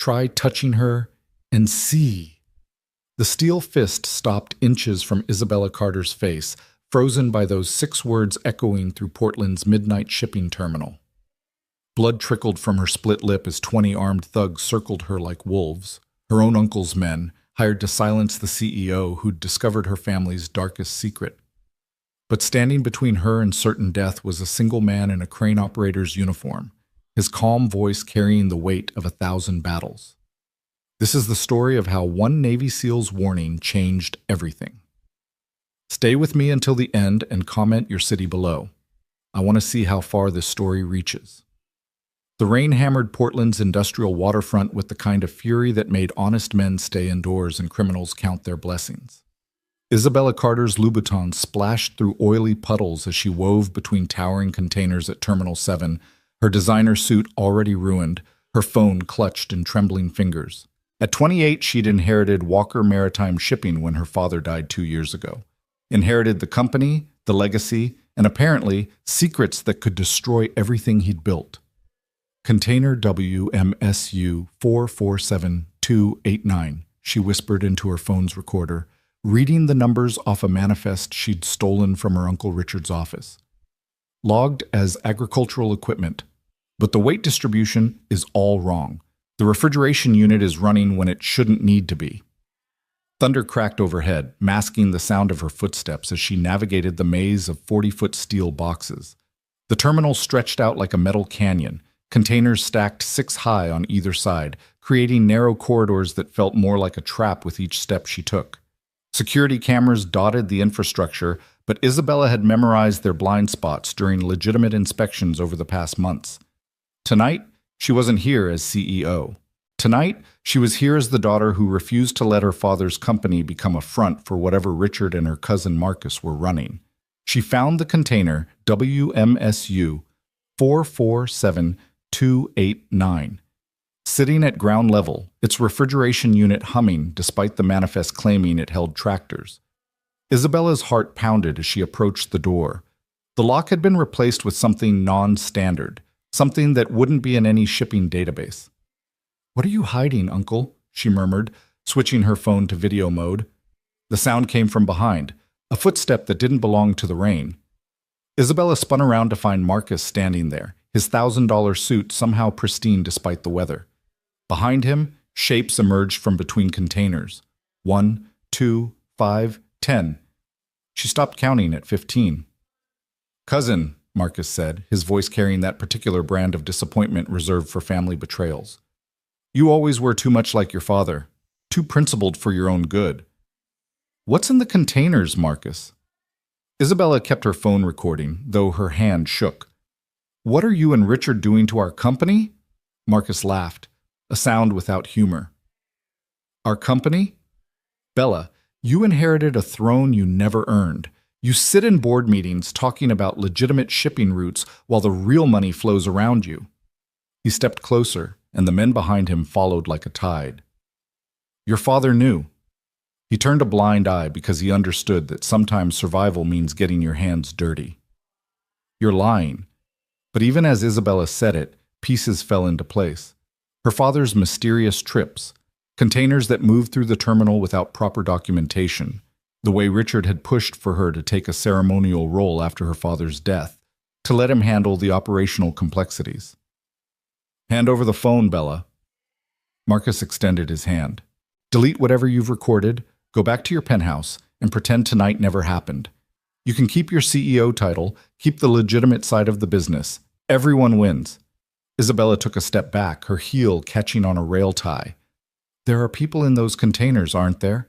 Try touching her and see. The steel fist stopped inches from Isabella Carter's face, frozen by those 6 words echoing through Portland's midnight shipping terminal. Blood trickled from her split lip as 20 armed thugs circled her like wolves, her own uncle's men, hired to silence the CEO who'd discovered her family's darkest secret. But standing between her and certain death was a single man in a crane operator's uniform, his calm voice carrying the weight of 1,000 battles. This is the story of how one Navy SEAL's warning changed everything. Stay with me until the end and comment your city below. I want to see how far this story reaches. The rain hammered Portland's industrial waterfront with the kind of fury that made honest men stay indoors and criminals count their blessings. Isabella Carter's Louboutin splashed through oily puddles as she wove between towering containers at Terminal 7, her designer suit already ruined, her phone clutched in trembling fingers. At 28, she'd inherited Walker Maritime Shipping when her father died 2 years ago. Inherited the company, the legacy, and apparently secrets that could destroy everything he'd built. Container WMSU 447289, she whispered into her phone's recorder, reading the numbers off a manifest she'd stolen from her Uncle Richard's office. Logged as agricultural equipment, but the weight distribution is all wrong. The refrigeration unit is running when it shouldn't need to be. Thunder cracked overhead, masking the sound of her footsteps as she navigated the maze of 40-foot steel boxes. The terminal stretched out like a metal canyon, containers stacked 6 high on either side, creating narrow corridors that felt more like a trap with each step she took. Security cameras dotted the infrastructure, but Isabella had memorized their blind spots during legitimate inspections over the past months. Tonight, she wasn't here as CEO. Tonight, she was here as the daughter who refused to let her father's company become a front for whatever Richard and her cousin Marcus were running. She found the container WMSU 447289. Sitting at ground level, its refrigeration unit humming despite the manifest claiming it held tractors. Isabella's heart pounded as she approached the door. The lock had been replaced with something non-standard, something that wouldn't be in any shipping database. "What are you hiding, Uncle?" she murmured, switching her phone to video mode. The sound came from behind, a footstep that didn't belong to the rain. Isabella spun around to find Marcus standing there, his $1,000 suit somehow pristine despite the weather. Behind him, shapes emerged from between containers. 1, 2, 5, 10. She stopped counting at 15. "Cousin," Marcus said, his voice carrying that particular brand of disappointment reserved for family betrayals. "You always were too much like your father, too principled for your own good." "What's in the containers, Marcus?" Isabella kept her phone recording, though her hand shook. "What are you and Richard doing to our company?" Marcus laughed, a sound without humor. "Our company? Bella, you inherited a throne you never earned. You sit in board meetings talking about legitimate shipping routes while the real money flows around you." He stepped closer, and the men behind him followed like a tide. "Your father knew." He turned a blind eye because he understood that sometimes survival means getting your hands dirty. "You're lying." But even as Isabella said it, pieces fell into place. Her father's mysterious trips, containers that moved through the terminal without proper documentation, the way Richard had pushed for her to take a ceremonial role after her father's death, to let him handle the operational complexities. "Hand over the phone, Bella." Marcus extended his hand. "Delete whatever you've recorded, go back to your penthouse, and pretend tonight never happened. You can keep your CEO title, keep the legitimate side of the business. Everyone wins." Isabella took a step back, her heel catching on a rail tie. "There are people in those containers, aren't there?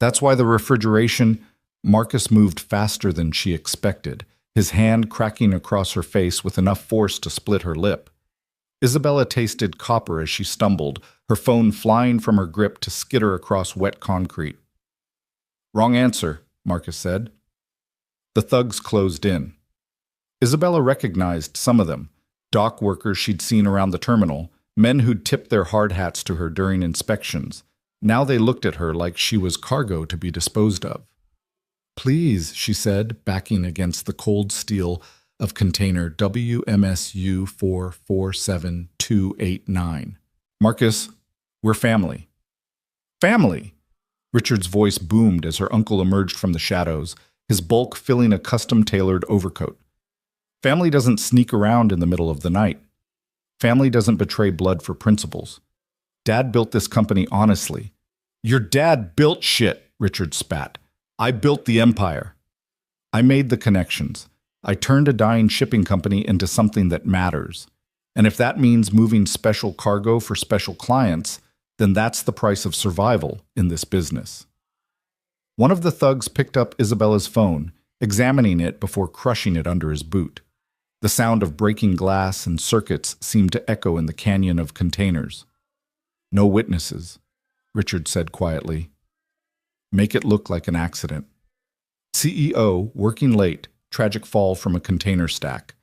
That's why the refrigeration—" Marcus moved faster than she expected, his hand cracking across her face with enough force to split her lip. Isabella tasted copper as she stumbled, her phone flying from her grip to skitter across wet concrete. "Wrong answer," Marcus said. The thugs closed in. Isabella recognized some of them, dock workers she'd seen around the terminal, men who'd tipped their hard hats to her during inspections. Now they looked at her like she was cargo to be disposed of. "Please," she said, backing against the cold steel of container WMSU 447289. "Marcus," We're family. Family! Richard's voice boomed as her uncle emerged from the shadows, his bulk filling a custom-tailored overcoat. Family doesn't sneak around in the middle of the night. Family doesn't betray blood for principles. Dad built this company honestly. Your dad built shit, Richard spat. I built the empire. I made the connections. I turned a dying shipping company into something that matters. And if that means moving special cargo for special clients, then that's the price of survival in this business. One of the thugs picked up Isabella's phone, examining it before crushing it under his boot. The sound of breaking glass and circuits seemed to echo in the canyon of containers. No witnesses, Richard said quietly. Make it look like an accident. CEO, working late, tragic fall from a container stack.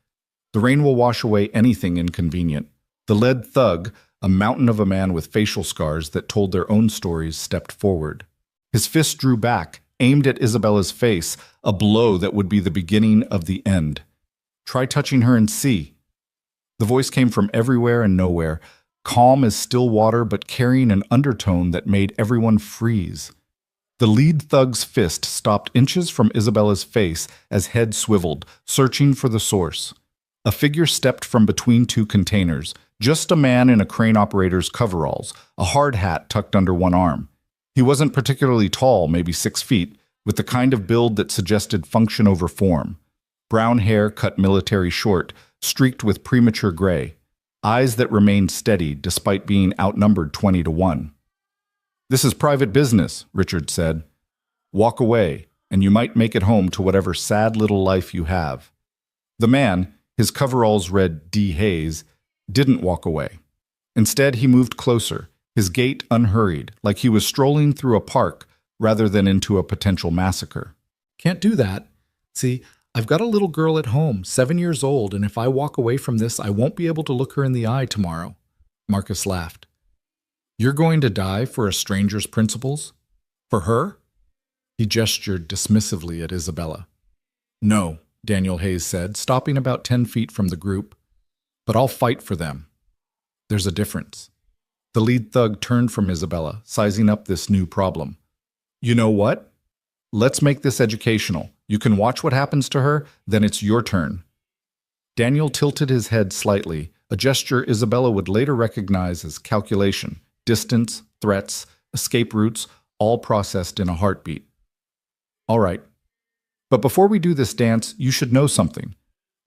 The rain will wash away anything inconvenient. The lead thug, a mountain of a man with facial scars that told their own stories, stepped forward. His fist drew back, aimed at Isabella's face, a blow that would be the beginning of the end. Try touching her and see. The voice came from everywhere and nowhere, calm as still water but carrying an undertone that made everyone freeze. The lead thug's fist stopped inches from Isabella's face as head swiveled, searching for the source. A figure stepped from between two containers, just a man in a crane operator's coveralls, a hard hat tucked under one arm. He wasn't particularly tall, maybe 6 feet, with the kind of build that suggested function over form. Brown hair cut military short, streaked with premature gray. Eyes that remained steady despite being outnumbered 20-1. This is private business, Richard said. Walk away, and you might make it home to whatever sad little life you have. The man, his coveralls read D. Hayes, didn't walk away. Instead, he moved closer, his gait unhurried, like he was strolling through a park rather than into a potential massacre. Can't do that. See, I've got a little girl at home, 7 years old, and if I walk away from this, I won't be able to look her in the eye tomorrow. Marcus laughed. You're going to die for a stranger's principles? For her? He gestured dismissively at Isabella. No, Daniel Hayes said, stopping about 10 feet from the group. But I'll fight for them. There's a difference. The lead thug turned from Isabella, sizing up this new problem. You know what? Let's make this educational. You can watch what happens to her, then it's your turn. Daniel tilted his head slightly, a gesture Isabella would later recognize as calculation, distance, threats, escape routes, all processed in a heartbeat. All right. But before we do this dance, you should know something.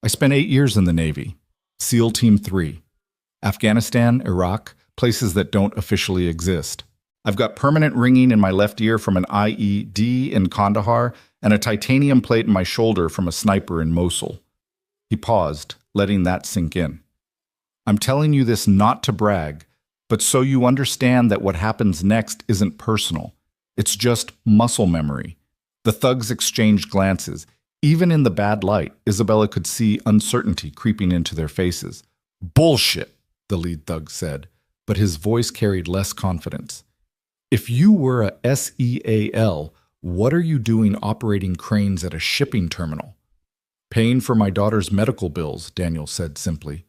I spent 8 years in the Navy. SEAL Team 3. Afghanistan, Iraq, places that don't officially exist. I've got permanent ringing in my left ear from an IED in Kandahar and a titanium plate in my shoulder from a sniper in Mosul. He paused, letting that sink in. I'm telling you this not to brag, but so you understand that what happens next isn't personal. It's just muscle memory. The thugs exchanged glances. Even in the bad light, Isabella could see uncertainty creeping into their faces. Bullshit, the lead thug said, but his voice carried less confidence. If you were a SEAL, what are you doing operating cranes at a shipping terminal? Paying for my daughter's medical bills, Daniel said simply.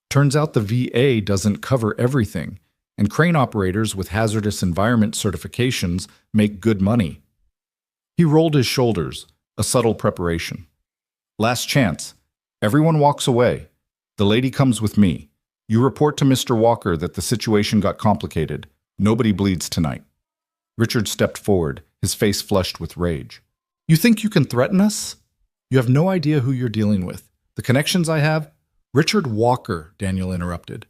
Turns out the VA doesn't cover everything, and crane operators with hazardous environment certifications make good money. He rolled his shoulders, a subtle preparation. Last chance. Everyone walks away. The lady comes with me. You report to Mr. Walker that the situation got complicated. Nobody bleeds tonight. Richard stepped forward, his face flushed with rage. You think you can threaten us? You have no idea who you're dealing with. The connections I have? Richard Walker, Daniel interrupted.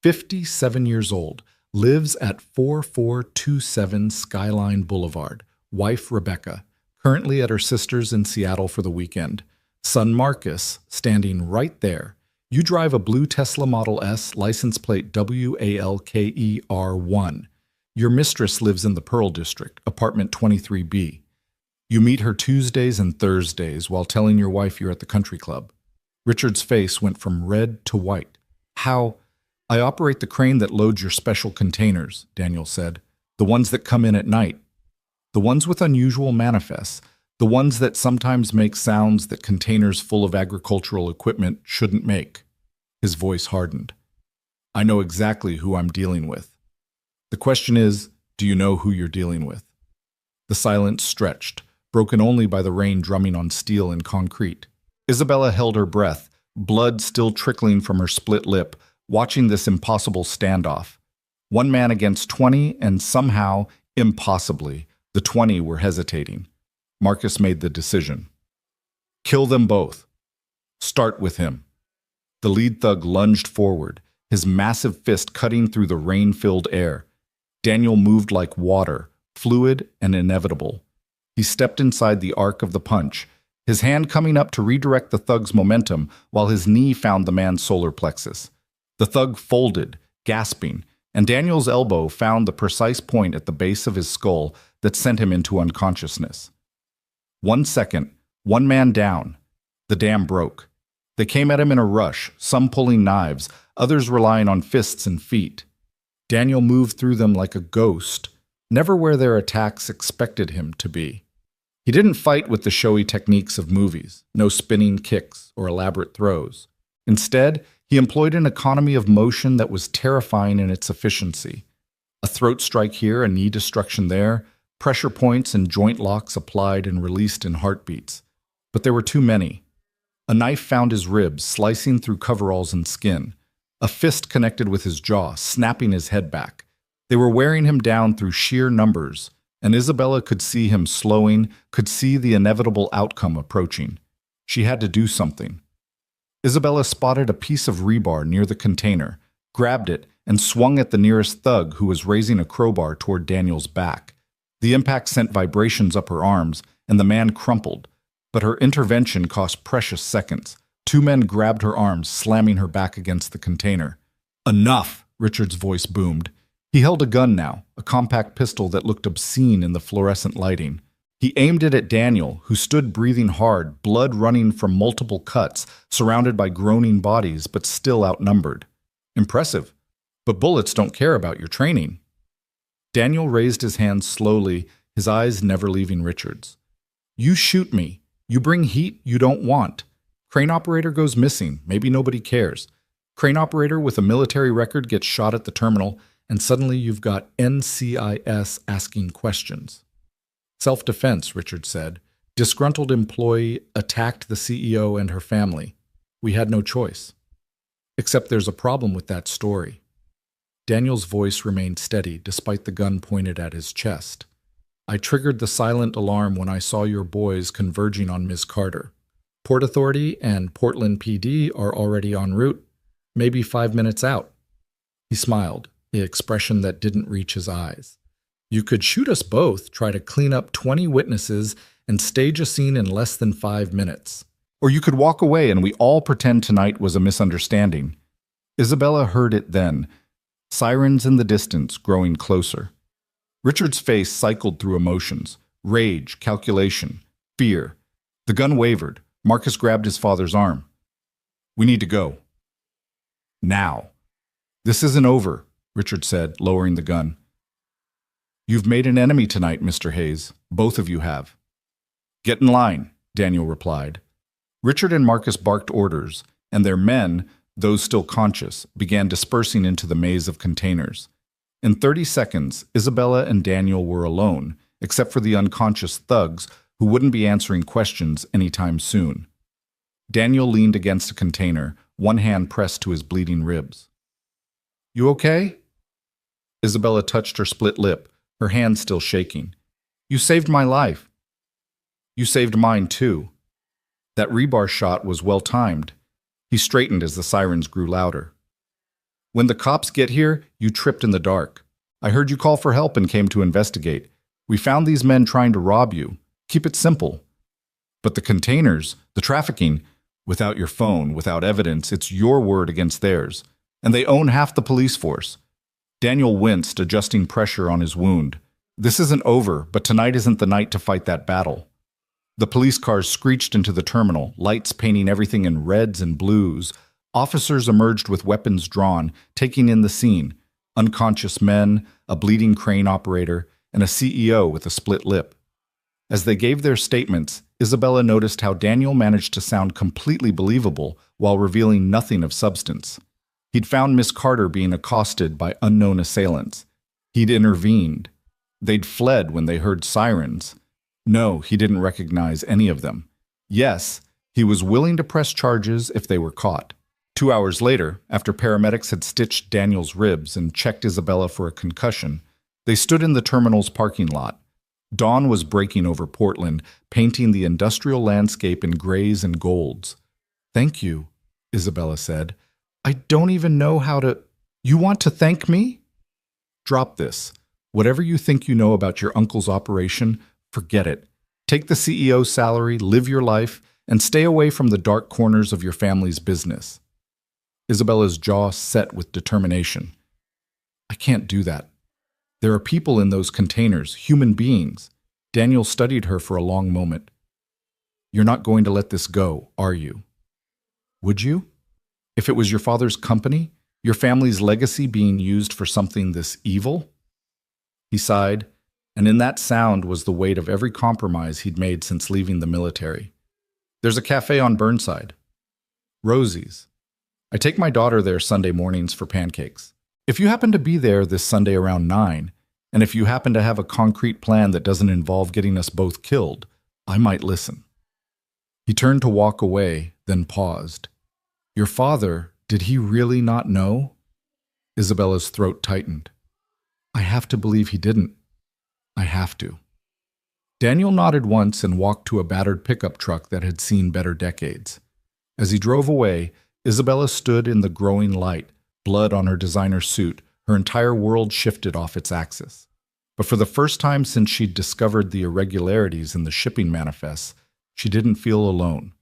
57 years old, lives at 4427 Skyline Boulevard. Wife Rebecca, currently at her sister's in Seattle for the weekend. Son Marcus, standing right there. You drive a blue Tesla Model S, license plate WALKER1. Your mistress lives in the Pearl District, apartment 23B. You meet her Tuesdays and Thursdays while telling your wife you're at the country club. Richard's face went from red to white. How? I operate the crane that loads your special containers, Daniel said. The ones that come in at night. The ones with unusual manifests. The ones that sometimes make sounds that containers full of agricultural equipment shouldn't make. His voice hardened. I know exactly who I'm dealing with. The question is, do you know who you're dealing with? The silence stretched, broken only by the rain drumming on steel and concrete. Isabella held her breath, blood still trickling from her split lip, watching this impossible standoff. One man against 20, and somehow, impossibly, the 20 were hesitating. Marcus made the decision. Kill them both. Start with him. The lead thug lunged forward, his massive fist cutting through the rain-filled air. Daniel moved like water, fluid and inevitable. He stepped inside the arc of the punch, his hand coming up to redirect the thug's momentum while his knee found the man's solar plexus. The thug folded, gasping, and Daniel's elbow found the precise point at the base of his skull that sent him into unconsciousness. 1 second, one man down. The dam broke. They came at him in a rush, some pulling knives, others relying on fists and feet. Daniel moved through them like a ghost, never where their attacks expected him to be. He didn't fight with the showy techniques of movies, no spinning kicks or elaborate throws. Instead, he employed an economy of motion that was terrifying in its efficiency. A throat strike here, a knee destruction there, pressure points and joint locks applied and released in heartbeats. But there were too many. A knife found his ribs, slicing through coveralls and skin. A fist connected with his jaw, snapping his head back. They were wearing him down through sheer numbers, and Isabella could see him slowing, could see the inevitable outcome approaching. She had to do something. Isabella spotted a piece of rebar near the container, grabbed it, and swung at the nearest thug who was raising a crowbar toward Daniel's back. The impact sent vibrations up her arms, and the man crumpled. But her intervention cost precious seconds. 2 men grabbed her arms, slamming her back against the container. Enough, Richard's voice boomed. He held a gun now, a compact pistol that looked obscene in the fluorescent lighting. He aimed it at Daniel, who stood breathing hard, blood running from multiple cuts, surrounded by groaning bodies, but still outnumbered. Impressive, but bullets don't care about your training. Daniel raised his hand slowly, his eyes never leaving Richard's. You shoot me. You bring heat you don't want. Crane operator goes missing. Maybe nobody cares. Crane operator with a military record gets shot at the terminal, and suddenly you've got NCIS asking questions. Self-defense, Richard said. Disgruntled employee attacked the CEO and her family. We had no choice. Except there's a problem with that story. Daniel's voice remained steady despite the gun pointed at his chest. I triggered the silent alarm when I saw your boys converging on Ms. Carter. Port Authority and Portland PD are already en route, maybe 5 minutes out. He smiled, the expression that didn't reach his eyes. You could shoot us both, try to clean up 20 witnesses, and stage a scene in less than 5 minutes. Or you could walk away and we all pretend tonight was a misunderstanding. Isabella heard it then, sirens in the distance growing closer. Richard's face cycled through emotions, rage, calculation, fear. The gun wavered. Marcus grabbed his father's arm. We need to go. Now. This isn't over, Richard said, lowering the gun. You've made an enemy tonight, Mr. Hayes. Both of you have. Get in line, Daniel replied. Richard and Marcus barked orders, and their men, those still conscious, began dispersing into the maze of containers. In 30 seconds, Isabella and Daniel were alone, except for the unconscious thugs who wouldn't be answering questions anytime soon. Daniel leaned against a container, one hand pressed to his bleeding ribs. You okay? Isabella touched her split lip, her hand still shaking. You saved my life. You saved mine too. That rebar shot was well timed. He straightened as the sirens grew louder. When the cops get here, you tripped in the dark. I heard you call for help and came to investigate. We found these men trying to rob you. Keep it simple. But the containers, the trafficking, without your phone, without evidence, it's your word against theirs. And they own half the police force. Daniel winced, adjusting pressure on his wound. This isn't over, but tonight isn't the night to fight that battle. The police cars screeched into the terminal, lights painting everything in reds and blues. Officers emerged with weapons drawn, taking in the scene. Unconscious men, a bleeding crane operator, and a CEO with a split lip. As they gave their statements, Isabella noticed how Daniel managed to sound completely believable while revealing nothing of substance. He'd found Miss Carter being accosted by unknown assailants. He'd intervened. They'd fled when they heard sirens. No, he didn't recognize any of them. Yes, he was willing to press charges if they were caught. 2 hours later, after paramedics had stitched Daniel's ribs and checked Isabella for a concussion, they stood in the terminal's parking lot. Dawn was breaking over Portland, painting the industrial landscape in grays and golds. "Thank you," Isabella said. "I don't even know how to—" "You want to thank me?" "Drop this. Whatever you think you know about your uncle's operation, forget it. Take the CEO's salary, live your life, and stay away from the dark corners of your family's business." Isabella's jaw set with determination. "I can't do that. There are people in those containers, human beings." Daniel studied her for a long moment. "You're not going to let this go, are you?" "Would you? If it was your father's company, your family's legacy being used for something this evil?" He sighed, and in that sound was the weight of every compromise he'd made since leaving the military. "There's a cafe on Burnside. Rosie's. I take my daughter there Sunday mornings for pancakes. If you happen to be there this Sunday around 9, and if you happen to have a concrete plan that doesn't involve getting us both killed, I might listen." He turned to walk away, then paused. "Your father, did he really not know?" Isabella's throat tightened. "I have to believe he didn't. I have to." Daniel nodded once and walked to a battered pickup truck that had seen better decades. As he drove away, Isabella stood in the growing light, blood on her designer suit, her entire world shifted off its axis. But for the first time since she'd discovered the irregularities in the shipping manifests, she didn't feel alone.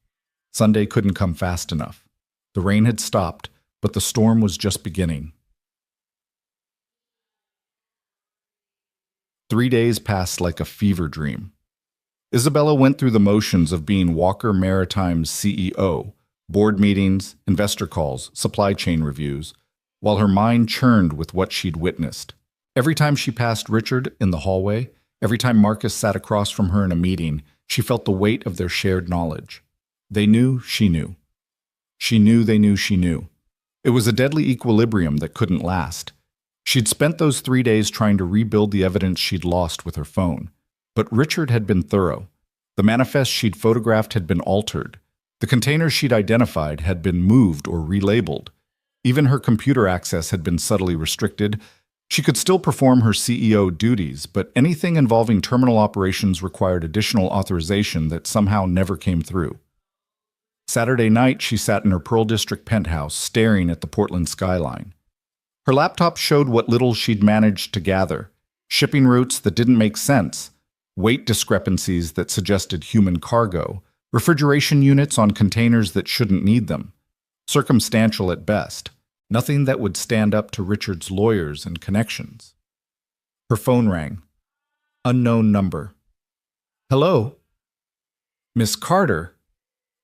Sunday couldn't come fast enough. The rain had stopped, but the storm was just beginning. 3 days passed like a fever dream. Isabella went through the motions of being Walker Maritime's CEO, board meetings, investor calls, supply chain reviews, while her mind churned with what she'd witnessed. Every time she passed Richard in the hallway, every time Marcus sat across from her in a meeting, she felt the weight of their shared knowledge. They knew she knew. She knew they knew she knew. It was a deadly equilibrium that couldn't last. She'd spent those 3 days trying to rebuild the evidence she'd lost with her phone. But Richard had been thorough. The manifest she'd photographed had been altered. The containers she'd identified had been moved or relabeled. Even her computer access had been subtly restricted. She could still perform her CEO duties, but anything involving terminal operations required additional authorization that somehow never came through. Saturday night, she sat in her Pearl District penthouse, staring at the Portland skyline. Her laptop showed what little she'd managed to gather: shipping routes that didn't make sense, weight discrepancies that suggested human cargo, refrigeration units on containers that shouldn't need them. Circumstantial at best, nothing that would stand up to Richard's lawyers and connections. Her phone rang. Unknown number. "Hello?" "Miss Carter."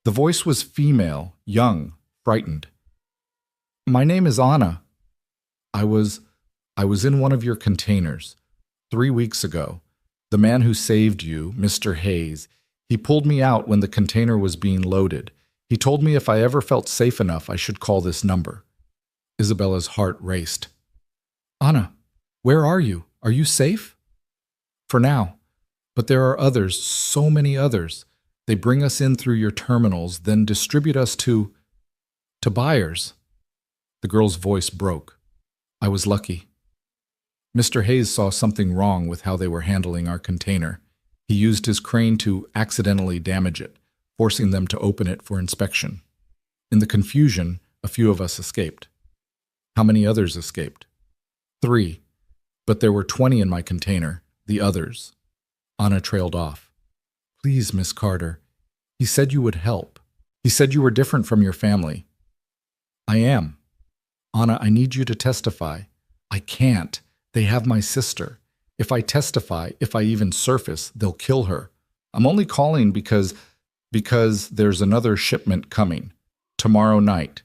The voice was female, young, frightened. "My name is Anna. I was in one of your containers 3 weeks ago. The man who saved you, Mr. Hayes, he pulled me out when the container was being loaded. He told me if I ever felt safe enough, I should call this number." Isabella's heart raced. "Anna, where are you? Are you safe?" "For now. But there are others, so many others. They bring us in through your terminals, then distribute us to buyers." The girl's voice broke. "I was lucky. Mr. Hayes saw something wrong with how they were handling our container. He used his crane to accidentally damage it, forcing them to open it for inspection. In the confusion, a few of us escaped." "How many others escaped?" 3. "But there were 20 in my container, the others." Anna trailed off. "Please, Miss Carter. He said you would help. He said you were different from your family." "I am. Anna, I need you to testify." "I can't. They have my sister. If I testify, if I even surface, they'll kill her. I'm only calling because there's another shipment coming. Tomorrow night.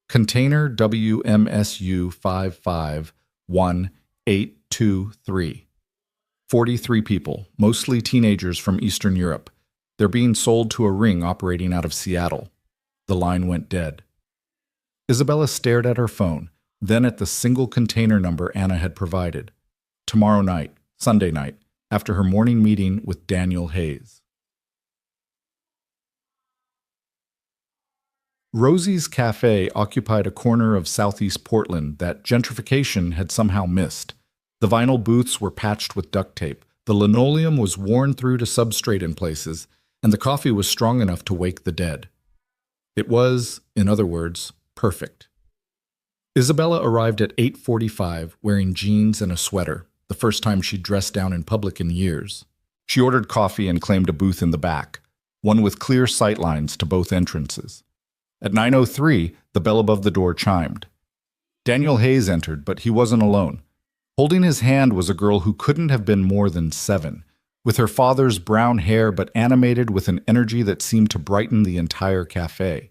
Container WMSU 551-823. 43 people, mostly teenagers from Eastern Europe. They're being sold to a ring operating out of Seattle." The line went dead. Isabella stared at her phone, then at the single container number Anna had provided. tomorrow night, Sunday night, after her morning meeting with Daniel Hayes. Rosie's Cafe occupied a corner of southeast Portland that gentrification had somehow missed. The vinyl booths were patched with duct tape, the linoleum was worn through to substrate in places, and the coffee was strong enough to wake the dead. It was, in other words, perfect. Isabella arrived at 8:45 wearing jeans and a sweater, the first time she'd dressed down in public in years. She ordered coffee and claimed a booth in the back, one with clear sightlines to both entrances. At 9:03, the bell above the door chimed. Daniel Hayes entered, but he wasn't alone. Holding his hand was a girl who couldn't have been more than 7, with her father's brown hair but animated with an energy that seemed to brighten the entire cafe.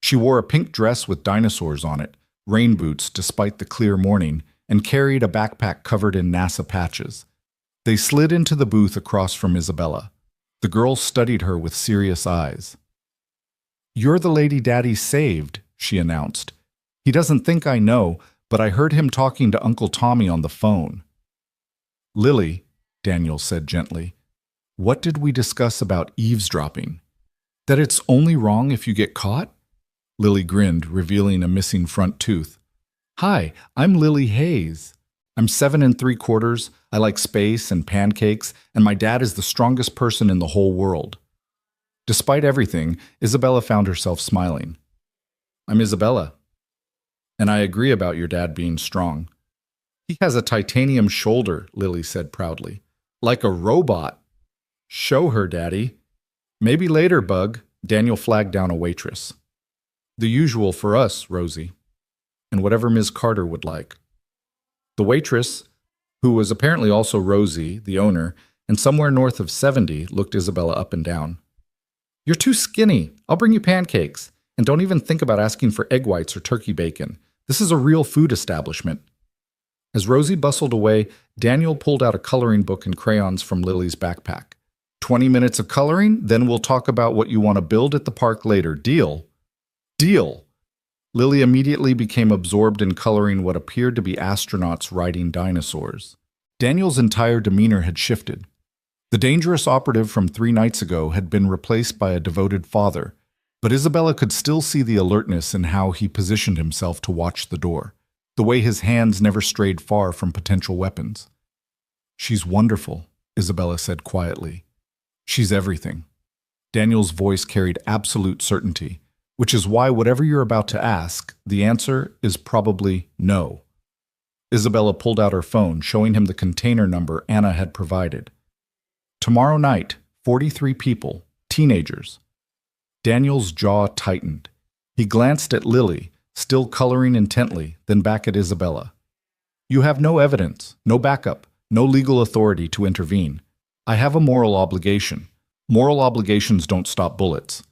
She wore a pink dress with dinosaurs on it, rain boots despite the clear morning, and carried a backpack covered in NASA patches. They slid into the booth across from Isabella. The girl studied her with serious eyes. "You're the lady Daddy saved," she announced. "He doesn't think I know, but I heard him talking to Uncle Tommy on the phone." "Lily," Daniel said gently, "what did we discuss about eavesdropping? That it's only wrong if you get caught?" Lily grinned, revealing a missing front tooth. "Hi, I'm Lily Hayes. I'm 7 3/4. I like space and pancakes, and my dad is the strongest person in the whole world." Despite everything, Isabella found herself smiling. "I'm Isabella. And I agree about your dad being strong." "He has a titanium shoulder," Lily said proudly. "Like a robot." "Show her, Daddy." "Maybe later, Bug." Daniel flagged down a waitress. "The usual for us, Rosie. And whatever Ms. Carter would like." The waitress, who was apparently also Rosie, the owner, and somewhere north of 70, looked Isabella up and down. "You're too skinny. I'll bring you pancakes. And don't even think about asking for egg whites or turkey bacon. This is a real food establishment." As Rosie bustled away, Daniel pulled out a coloring book and crayons from Lily's backpack. 20 minutes of coloring, then we'll talk about what you want to build at the park later. Deal?" "Deal!" Lily immediately became absorbed in coloring what appeared to be astronauts riding dinosaurs. Daniel's entire demeanor had shifted. The dangerous operative from 3 nights ago had been replaced by a devoted father, but Isabella could still see the alertness in how he positioned himself to watch the door, the way his hands never strayed far from potential weapons. "She's wonderful," Isabella said quietly. "She's everything." Daniel's voice carried absolute certainty, which is why whatever you're about to ask, the answer is probably no. Isabella pulled out her phone, showing him the container number Anna had provided. "Tomorrow night, 43 people, teenagers." Daniel's jaw tightened. He glanced at Lily, still coloring intently, then back at Isabella. "You have no evidence, no backup, no legal authority to intervene. I have a moral obligation. Moral obligations don't stop bullets."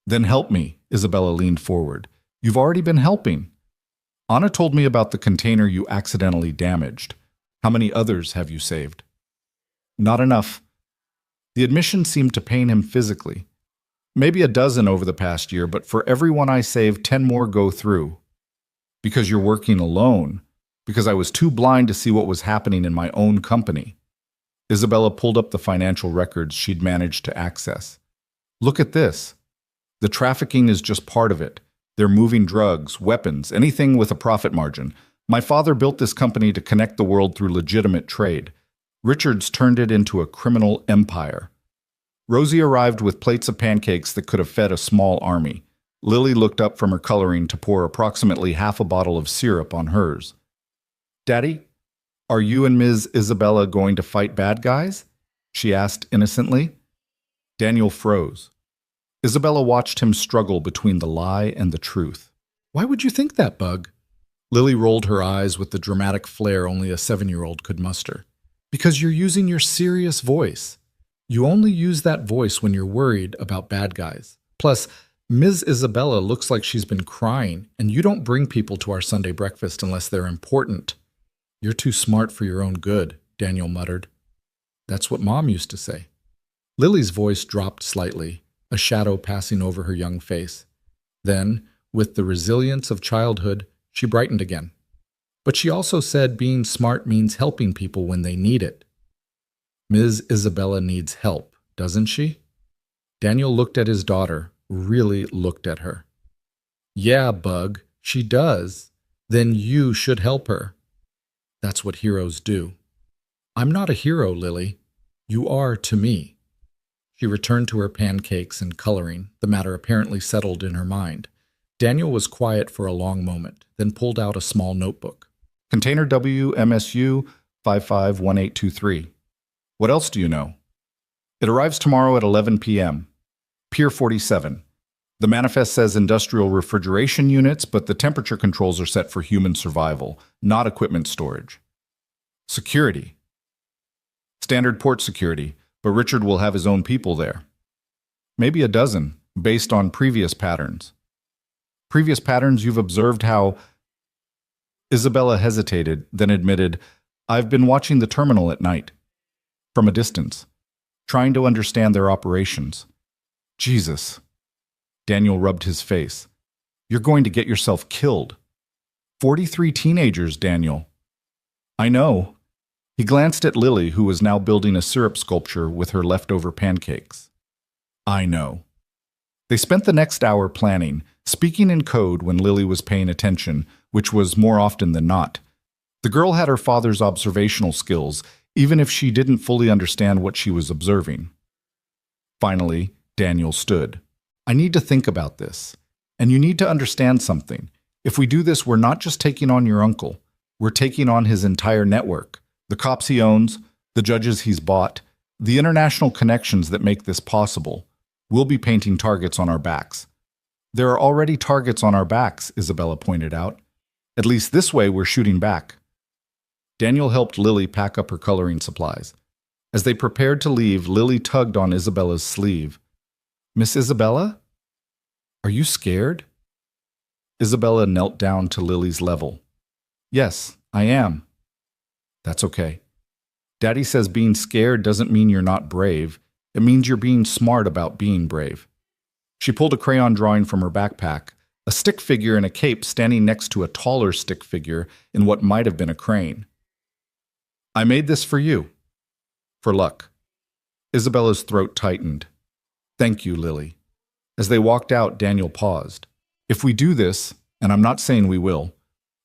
"Then help me," Isabella leaned forward. "You've already been helping." "Anna told me about the container you accidentally damaged. How many others have you saved?" "Not enough." The admission seemed to pain him physically. "Maybe a dozen over the past year, but for every one I save, 10 more go through." "Because you're working alone. Because I was too blind to see what was happening in my own company." Isabella pulled up the financial records she'd managed to access. "Look at this. The trafficking is just part of it. They're moving drugs, weapons, anything with a profit margin. My father built this company to connect the world through legitimate trade. Richards turned it into a criminal empire." Rosie arrived with plates of pancakes that could have fed a small army. Lily looked up from her coloring to pour approximately half a bottle of syrup on hers. "Daddy, are you and Ms. Isabella going to fight bad guys?" she asked innocently. Daniel froze. Isabella watched him struggle between the lie and the truth. "Why would you think that, Bug?" Lily rolled her eyes with the dramatic flair only a 7-year-old could muster. "Because you're using your serious voice. You only use that voice when you're worried about bad guys. Plus, Ms. Isabella looks like she's been crying, and you don't bring people to our Sunday breakfast unless they're important." "You're too smart for your own good," Daniel muttered. "That's what Mom used to say." Lily's voice dropped slightly, a shadow passing over her young face. Then, with the resilience of childhood, she brightened again. But she also said being smart means helping people when they need it. Ms. Isabella needs help, doesn't she? Daniel looked at his daughter, really looked at her. Yeah, Bug, she does. Then you should help her. That's what heroes do. I'm not a hero, Lily. You are to me. She returned to her pancakes and coloring, the matter apparently settled in her mind. Daniel was quiet for a long moment, then pulled out a small notebook. Container WMSU 551823. What else do you know? It arrives tomorrow at 11 p.m. Pier 47. The manifest says industrial refrigeration units, but the temperature controls are set for human survival, not equipment storage. Security. Standard port security, but Richard will have his own people there. Maybe a dozen, based on previous patterns. Previous patterns you've observed how... Isabella hesitated, then admitted, I've been watching the terminal at night. From a distance. Trying to understand their operations. Jesus. Daniel rubbed his face. You're going to get yourself killed. 43 teenagers, Daniel. I know. He glanced at Lily, who was now building a syrup sculpture with her leftover pancakes. I know. They spent the next hour planning, speaking in code when Lily was paying attention, which was more often than not. The girl had her father's observational skills, even if she didn't fully understand what she was observing. Finally, Daniel stood. I need to think about this. And you need to understand something. If we do this, we're not just taking on your uncle. We're taking on his entire network. The cops he owns, the judges he's bought, the international connections that make this possible. We'll be painting targets on our backs. There are already targets on our backs, Isabella pointed out. At least this way we're shooting back. Daniel helped Lily pack up her coloring supplies. As they prepared to leave, Lily tugged on Isabella's sleeve. Miss Isabella? Are you scared? Isabella knelt down to Lily's level. Yes, I am. That's okay. Daddy says being scared doesn't mean you're not brave. It means you're being smart about being brave. She pulled a crayon drawing from her backpack, a stick figure in a cape standing next to a taller stick figure in what might have been a crane. I made this for you. For luck. Isabella's throat tightened. Thank you, Lily. As they walked out, Daniel paused. If we do this, and I'm not saying we will,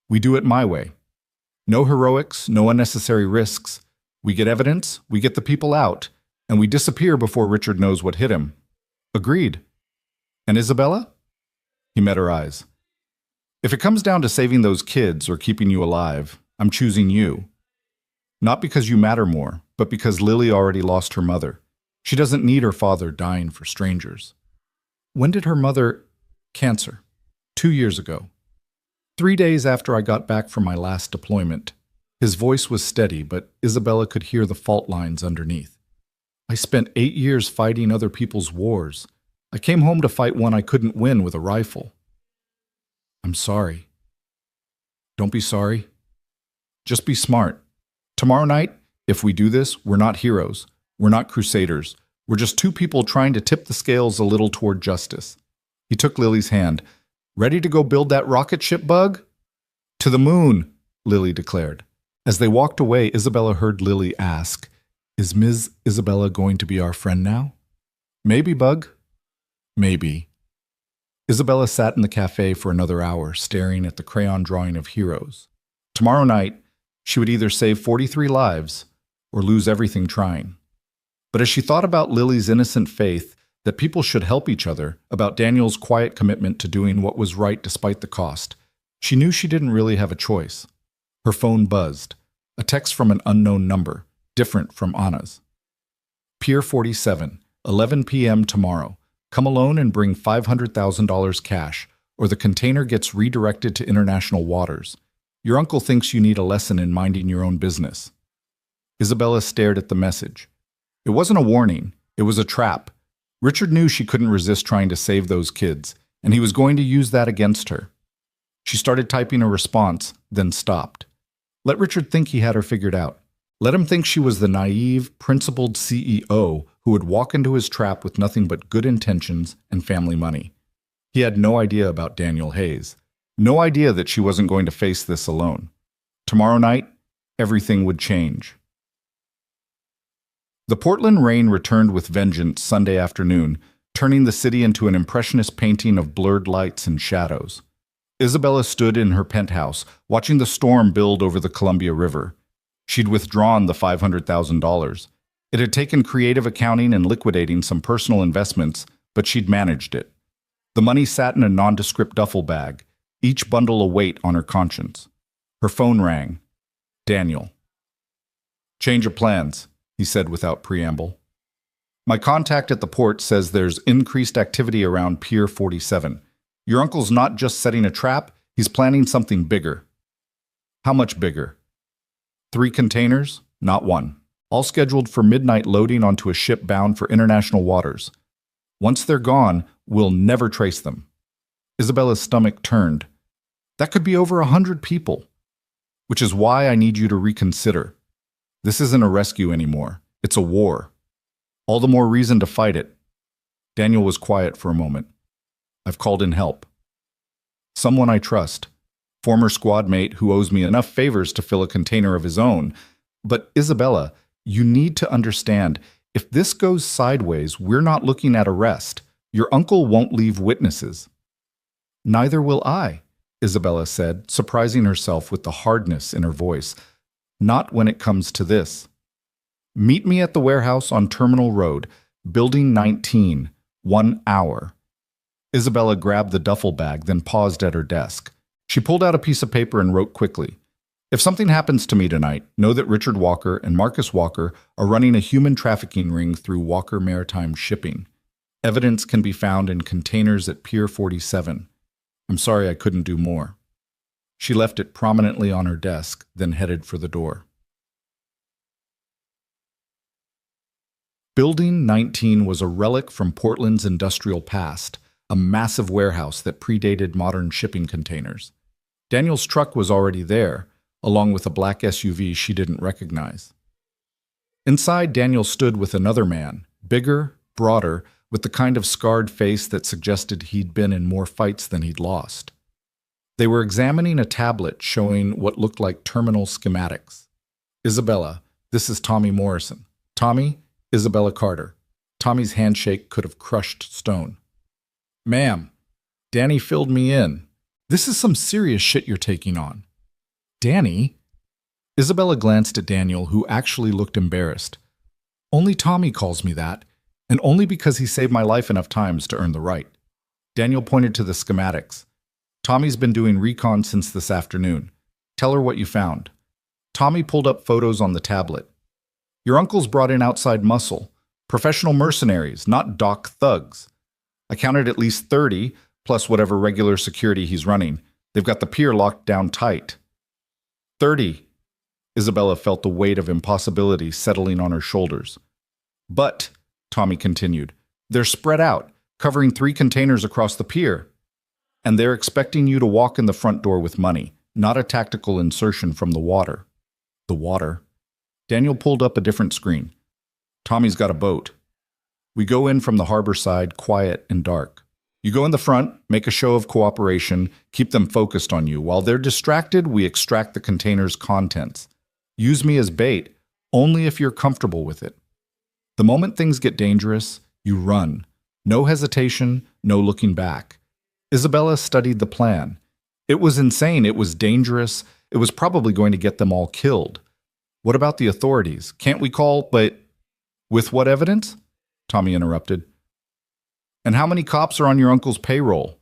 we do it my way. No heroics, no unnecessary risks. We get evidence, we get the people out, and we disappear before Richard knows what hit him. Agreed. And Isabella? He met her eyes. If it comes down to saving those kids or keeping you alive, I'm choosing you. Not because you matter more, but because Lily already lost her mother. She doesn't need her father dying for strangers. When did her mother... Cancer. 2 years ago. 3 days after I got back from my last deployment. His voice was steady, but Isabella could hear the fault lines underneath. I spent 8 years fighting other people's wars. I came home to fight one I couldn't win with a rifle. I'm sorry. Don't be sorry. Just be smart. Tomorrow night, if we do this, we're not heroes. We're not crusaders. We're just two people trying to tip the scales a little toward justice. He took Lily's hand. Ready to go build that rocket ship, Bug? To the moon, Lily declared. As they walked away, Isabella heard Lily ask, Is Ms. Isabella going to be our friend now? Maybe, Bug. Maybe. Isabella sat in the cafe for another hour, staring at the crayon drawing of heroes. Tomorrow night, she would either save 43 lives or lose everything trying. But as she thought about Lily's innocent faith that people should help each other, about Daniel's quiet commitment to doing what was right despite the cost, she knew she didn't really have a choice. Her phone buzzed, a text from an unknown number, different from Anna's. Pier 47, 11 p.m. tomorrow. Come alone and bring $500,000 cash, or the container gets redirected to international waters. Your uncle thinks you need a lesson in minding your own business. Isabella stared at the message. It wasn't a warning. It was a trap. Richard knew she couldn't resist trying to save those kids, and he was going to use that against her. She started typing a response, then stopped. Let Richard think he had her figured out. Let him think she was the naive, principled CEO who would walk into his trap with nothing but good intentions and family money. He had no idea about Daniel Hayes. No idea that she wasn't going to face this alone. Tomorrow night, everything would change. The Portland rain returned with vengeance Sunday afternoon, turning the city into an impressionist painting of blurred lights and shadows. Isabella stood in her penthouse, watching the storm build over the Columbia River. She'd withdrawn the $500,000. It had taken creative accounting and liquidating some personal investments, but she'd managed it. The money sat in a nondescript duffel bag, each bundle a weight on her conscience. Her phone rang. Daniel. "Change of plans," he said without preamble. "My contact at the port says there's increased activity around Pier 47. Your uncle's not just setting a trap, he's planning something bigger." "How much bigger?" 3 containers, not 1. All scheduled for midnight loading onto a ship bound for international waters. Once they're gone, we'll never trace them. Isabella's stomach turned. That could be over 100 people. Which is why I need you to reconsider. This isn't a rescue anymore. It's a war. All the more reason to fight it. Daniel was quiet for a moment. "I've called in help. Someone I trust. Former squad mate who owes me enough favors to fill a container of his own. But Isabella, you need to understand, if this goes sideways, we're not looking at arrest. Your uncle won't leave witnesses." "Neither will I," Isabella said, surprising herself with the hardness in her voice. "Not when it comes to this. Meet me at the warehouse on Terminal Road, Building 19, 1 hour." Isabella grabbed the duffel bag, then paused at her desk. She pulled out a piece of paper and wrote quickly. "If something happens to me tonight, know that Richard Walker and Marcus Walker are running a human trafficking ring through Walker Maritime Shipping. Evidence can be found in containers at Pier 47. I'm sorry I couldn't do more." She left it prominently on her desk, then headed for the door. Building 19 was a relic from Portland's industrial past, a massive warehouse that predated modern shipping containers. Daniel's truck was already there, along with a black SUV she didn't recognize. Inside, Daniel stood with another man, bigger, broader, with the kind of scarred face that suggested he'd been in more fights than he'd lost. They were examining a tablet showing what looked like terminal schematics. "Isabella, this is Tommy Morrison. Tommy, Isabella Carter." Tommy's handshake could have crushed stone. "Ma'am, Danny filled me in. This is some serious shit you're taking on." "Danny?" Isabella glanced at Daniel, who actually looked embarrassed. "Only Tommy calls me that, and only because he saved my life enough times to earn the right." Daniel pointed to the schematics. "Tommy's been doing recon since this afternoon. Tell her what you found." Tommy pulled up photos on the tablet. "Your uncle's brought in outside muscle, professional mercenaries, not dock thugs. I counted at least 30, plus whatever regular security he's running. They've got the pier locked down tight." 30. Isabella felt the weight of impossibility settling on her shoulders. "But," Tommy continued, "they're spread out, covering 3 containers across the pier. And they're expecting you to walk in the front door with money, not a tactical insertion from the water." "The water?" Daniel pulled up a different screen. "Tommy's got a boat. We go in from the harbor side, quiet and dark. You go in the front, make a show of cooperation, keep them focused on you. While they're distracted, we extract the container's contents. Use me as bait, only if you're comfortable with it. The moment things get dangerous, you run. No hesitation, no looking back." Isabella studied the plan. It was insane, it was dangerous, it was probably going to get them all killed. "What about the authorities? Can't we call, but—" "With what evidence?" Tommy interrupted. "And how many cops are on your uncle's payroll?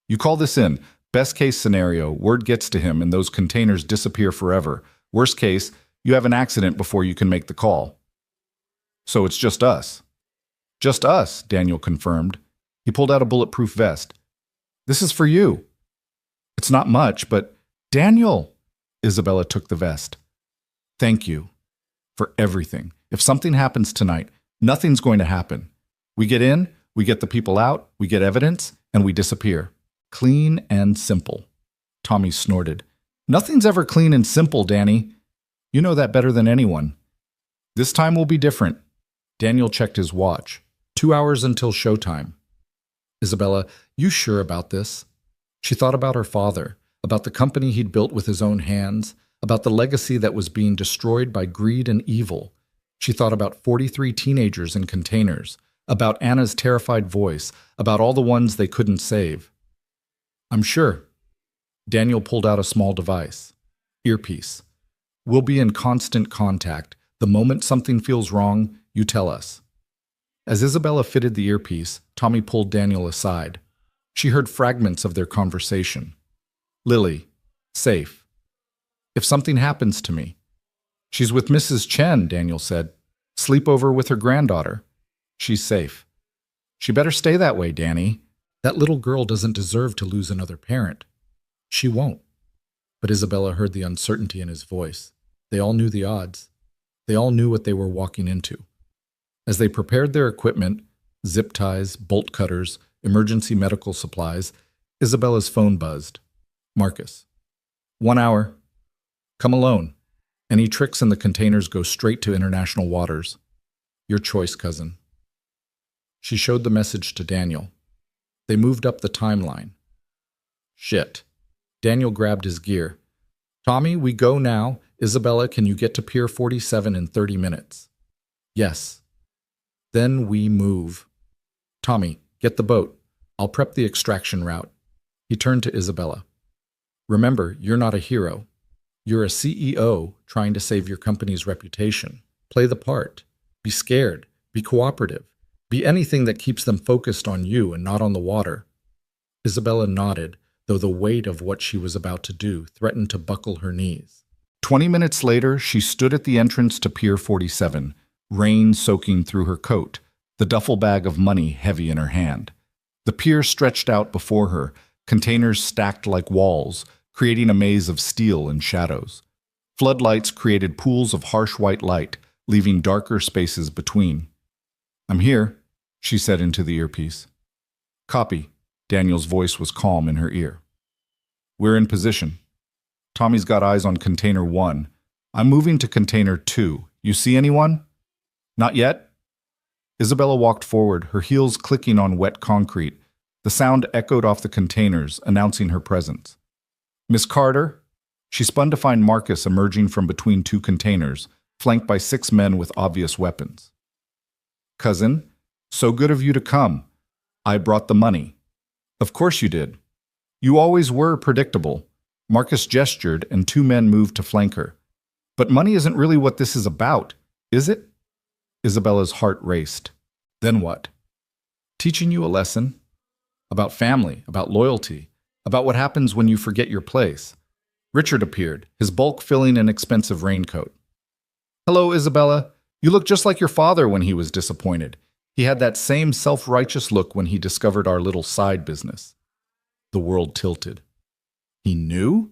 You call this in. Best case scenario, word gets to him and those containers disappear forever. Worst case, you have an accident before you can make the call." "So it's just us." "Just us," Daniel confirmed. He pulled out a bulletproof vest. "This is for you." "It's not much, but—" "Daniel!" Isabella took the vest. "Thank you. For everything. If something happens tonight, nothing's going to happen. We get in, we get the people out, we get evidence, and we disappear. Clean and simple." Tommy snorted. "Nothing's ever clean and simple, Danny. You know that better than anyone." "This time will be different." Daniel checked his watch. 2 hours until showtime. "Isabella, you sure about this?" She thought about her father, about the company he'd built with his own hands, about the legacy that was being destroyed by greed and evil. She thought about 43 teenagers in containers, about Anna's terrified voice, about all the ones they couldn't save. I'm sure. Daniel pulled out a small device. Earpiece. We'll be in constant contact. The moment something feels wrong, you tell us. As Isabella fitted the earpiece, Tommy pulled Daniel aside. She heard fragments of their conversation. Lily. Safe. If something happens to me. She's with Mrs. Chen, Daniel said. Sleepover with her granddaughter. She's safe. She better stay that way, Danny. That little girl doesn't deserve to lose another parent. She won't. But Isabella heard the uncertainty in his voice. They all knew the odds. They all knew what they were walking into. As they prepared their equipment, zip ties, bolt cutters, emergency medical supplies, Isabella's phone buzzed. Marcus. 1 hour. Come alone. Any tricks in the containers go straight to international waters. Your choice, cousin. She showed the message to Daniel. They moved up the timeline. Shit. Daniel grabbed his gear. Tommy, we go now. Isabella, can you get to Pier 47 in 30 minutes? Yes. Then we move. Tommy, get the boat. I'll prep the extraction route. He turned to Isabella. Remember, you're not a hero. You're a CEO trying to save your company's reputation. Play the part. Be scared. Be cooperative. Be anything that keeps them focused on you and not on the water. Isabella nodded, though the weight of what she was about to do threatened to buckle her knees. 20 minutes later, she stood at the entrance to Pier 47, rain soaking through her coat, the duffel bag of money heavy in her hand. The pier stretched out before her, containers stacked like walls, creating a maze of steel and shadows. Floodlights created pools of harsh white light, leaving darker spaces between. I'm here, she said into the earpiece. Copy. Daniel's voice was calm in her ear. We're in position. Tommy's got eyes on Container 1. I'm moving to Container 2. You see anyone? Not yet. Isabella walked forward, her heels clicking on wet concrete. The sound echoed off the containers, announcing her presence. Miss Carter? She spun to find Marcus emerging from between two containers, flanked by 6 men with obvious weapons. Cousin, so good of you to come. I brought the money. Of course you did. You always were predictable. Marcus gestured, and 2 men moved to flank her. But money isn't really what this is about, is it? Isabella's heart raced. Then what? Teaching you a lesson. About family, about loyalty, about what happens when you forget your place. Richard appeared, his bulk filling an expensive raincoat. Hello, Isabella. You look just like your father when he was disappointed. He had that same self-righteous look when he discovered our little side business. The world tilted. He knew?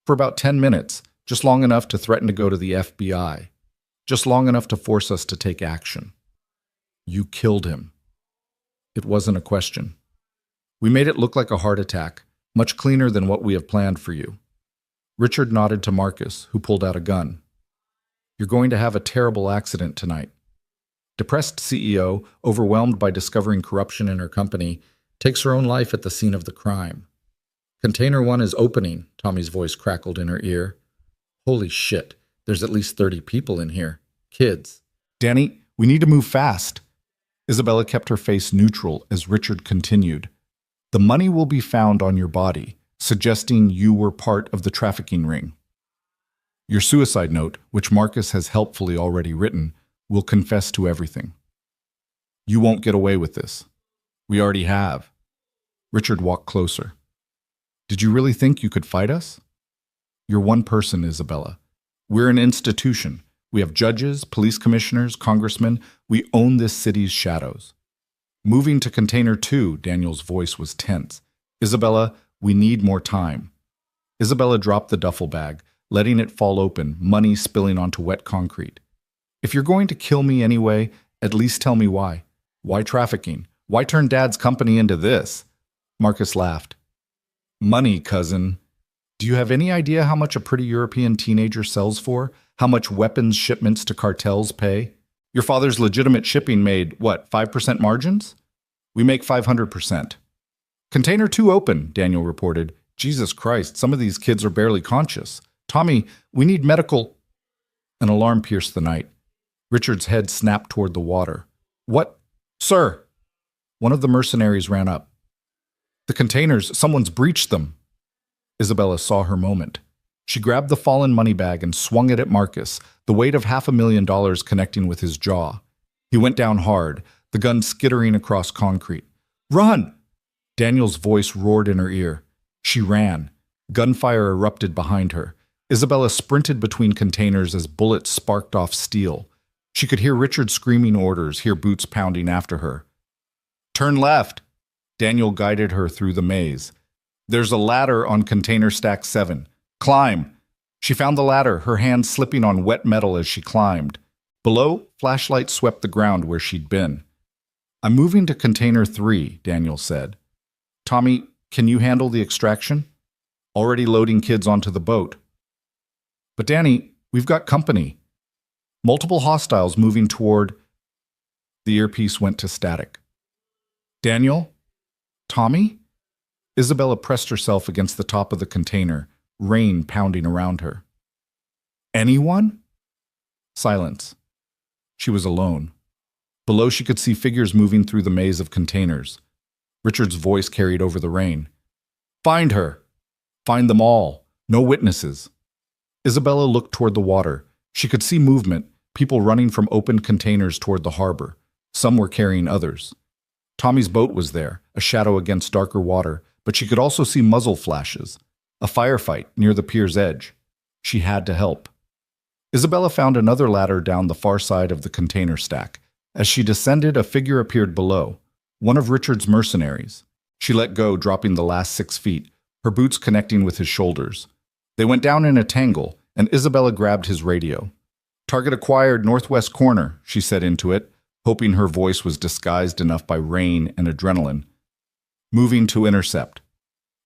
For about 10 minutes, just long enough to threaten to go to the FBI. Just long enough to force us to take action. You killed him. It wasn't a question. We made it look like a heart attack, much cleaner than what we have planned for you. Richard nodded to Marcus, who pulled out a gun. You're going to have a terrible accident tonight. Depressed CEO, overwhelmed by discovering corruption in her company, takes her own life at the scene of the crime. Container 1 is opening, Tommy's voice crackled in her ear. Holy shit, there's at least 30 people in here. Kids. Danny, we need to move fast. Isabella kept her face neutral as Richard continued. The money will be found on your body, suggesting you were part of the trafficking ring. Your suicide note, which Marcus has helpfully already written, will confess to everything. You won't get away with this. We already have. Richard walked closer. Did you really think you could fight us? You're one person, Isabella. We're an institution. We have judges, police commissioners, congressmen. We own this city's shadows. Moving to Container 2, Daniel's voice was tense. Isabella, we need more time. Isabella dropped the duffel bag, letting it fall open, money spilling onto wet concrete. If you're going to kill me anyway, at least tell me why. Why trafficking? Why turn Dad's company into this? Marcus laughed. Money, cousin. Do you have any idea how much a pretty European teenager sells for? How much weapons shipments to cartels pay? Your father's legitimate shipping made, what, 5% margins? We make 500%. Container 2 open, Daniel reported. Jesus Christ, some of these kids are barely conscious. Tommy, we need medical. An alarm pierced the night. Richard's head snapped toward the water. What? Sir! One of the mercenaries ran up. The containers, someone's breached them. Isabella saw her moment. She grabbed the fallen money bag and swung it at Marcus, the weight of $500,000 connecting with his jaw. He went down hard, the gun skittering across concrete. Run! Daniel's voice roared in her ear. She ran. Gunfire erupted behind her. Isabella sprinted between containers as bullets sparked off steel. She could hear Richard screaming orders, hear boots pounding after her. Turn left! Daniel guided her through the maze. There's a ladder on container stack 7. Climb! She found the ladder, her hands slipping on wet metal as she climbed. Below, flashlight swept the ground where she'd been. I'm moving to container 3, Daniel said. Tommy, can you handle the extraction? Already loading kids onto the boat. But Danny, we've got company. Multiple hostiles moving toward... The earpiece went to static. Daniel? Tommy? Isabella pressed herself against the top of the container, rain pounding around her. Anyone? Silence. She was alone. Below she could see figures moving through the maze of containers. Richard's voice carried over the rain. Find her! Find them all. No witnesses. Isabella looked toward the water. She could see movement, people running from open containers toward the harbor. Some were carrying others. Tommy's boat was there, a shadow against darker water, but she could also see muzzle flashes. A firefight near the pier's edge. She had to help. Isabella found another ladder down the far side of the container stack. As she descended, a figure appeared below. One of Richard's mercenaries. She let go, dropping the last 6 feet, her boots connecting with his shoulders. They went down in a tangle, and Isabella grabbed his radio. Target acquired northwest corner, she said into it, hoping her voice was disguised enough by rain and adrenaline. Moving to intercept.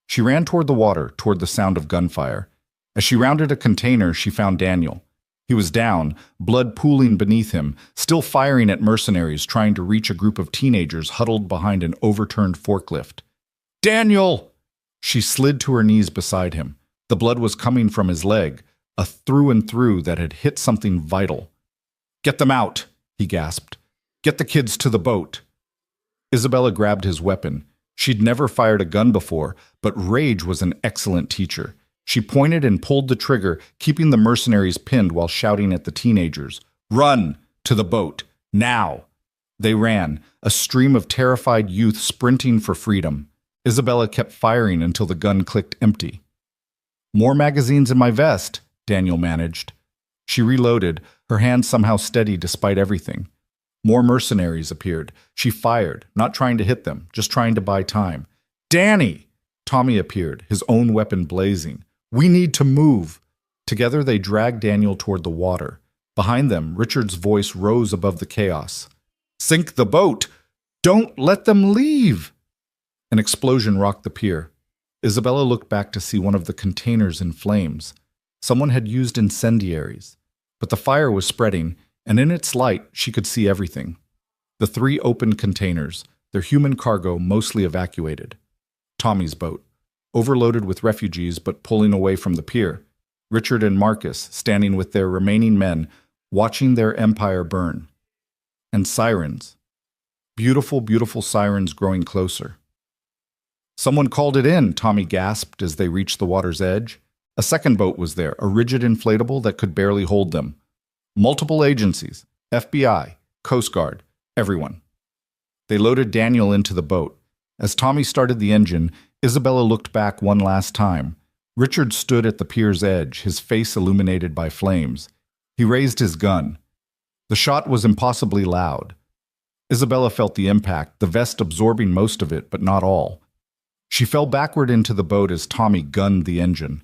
She ran toward the water, toward the sound of gunfire. As she rounded a container, she found Daniel. He was down, blood pooling beneath him, still firing at mercenaries trying to reach a group of teenagers huddled behind an overturned forklift. Daniel! She slid to her knees beside him. The blood was coming from his leg, a through and through that had hit something vital. Get them out, he gasped. Get the kids to the boat. Isabella grabbed his weapon. She'd never fired a gun before, but rage was an excellent teacher. She pointed and pulled the trigger, keeping the mercenaries pinned while shouting at the teenagers. Run! To the boat! Now! They ran, a stream of terrified youth sprinting for freedom. Isabella kept firing until the gun clicked empty. More magazines in my vest, Daniel managed. She reloaded, her hands somehow steady despite everything. More mercenaries appeared. She fired, not trying to hit them, just trying to buy time. Danny! Tommy appeared, his own weapon blazing. We need to move. Together they dragged Daniel toward the water. Behind them, Richard's voice rose above the chaos. Sink the boat! Don't let them leave! An explosion rocked the pier. Isabella looked back to see one of the containers in flames. Someone had used incendiaries. But the fire was spreading, and in its light she could see everything. The 3 open containers, their human cargo mostly evacuated. Tommy's boat, overloaded with refugees but pulling away from the pier. Richard and Marcus standing with their remaining men, watching their empire burn. And sirens. Beautiful, beautiful sirens growing closer. Someone called it in, Tommy gasped as they reached the water's edge. A second boat was there, a rigid inflatable that could barely hold them. Multiple agencies, FBI, Coast Guard, everyone. They loaded Daniel into the boat. As Tommy started the engine, Isabella looked back one last time. Richard stood at the pier's edge, his face illuminated by flames. He raised his gun. The shot was impossibly loud. Isabella felt the impact, the vest absorbing most of it, but not all. She fell backward into the boat as Tommy gunned the engine.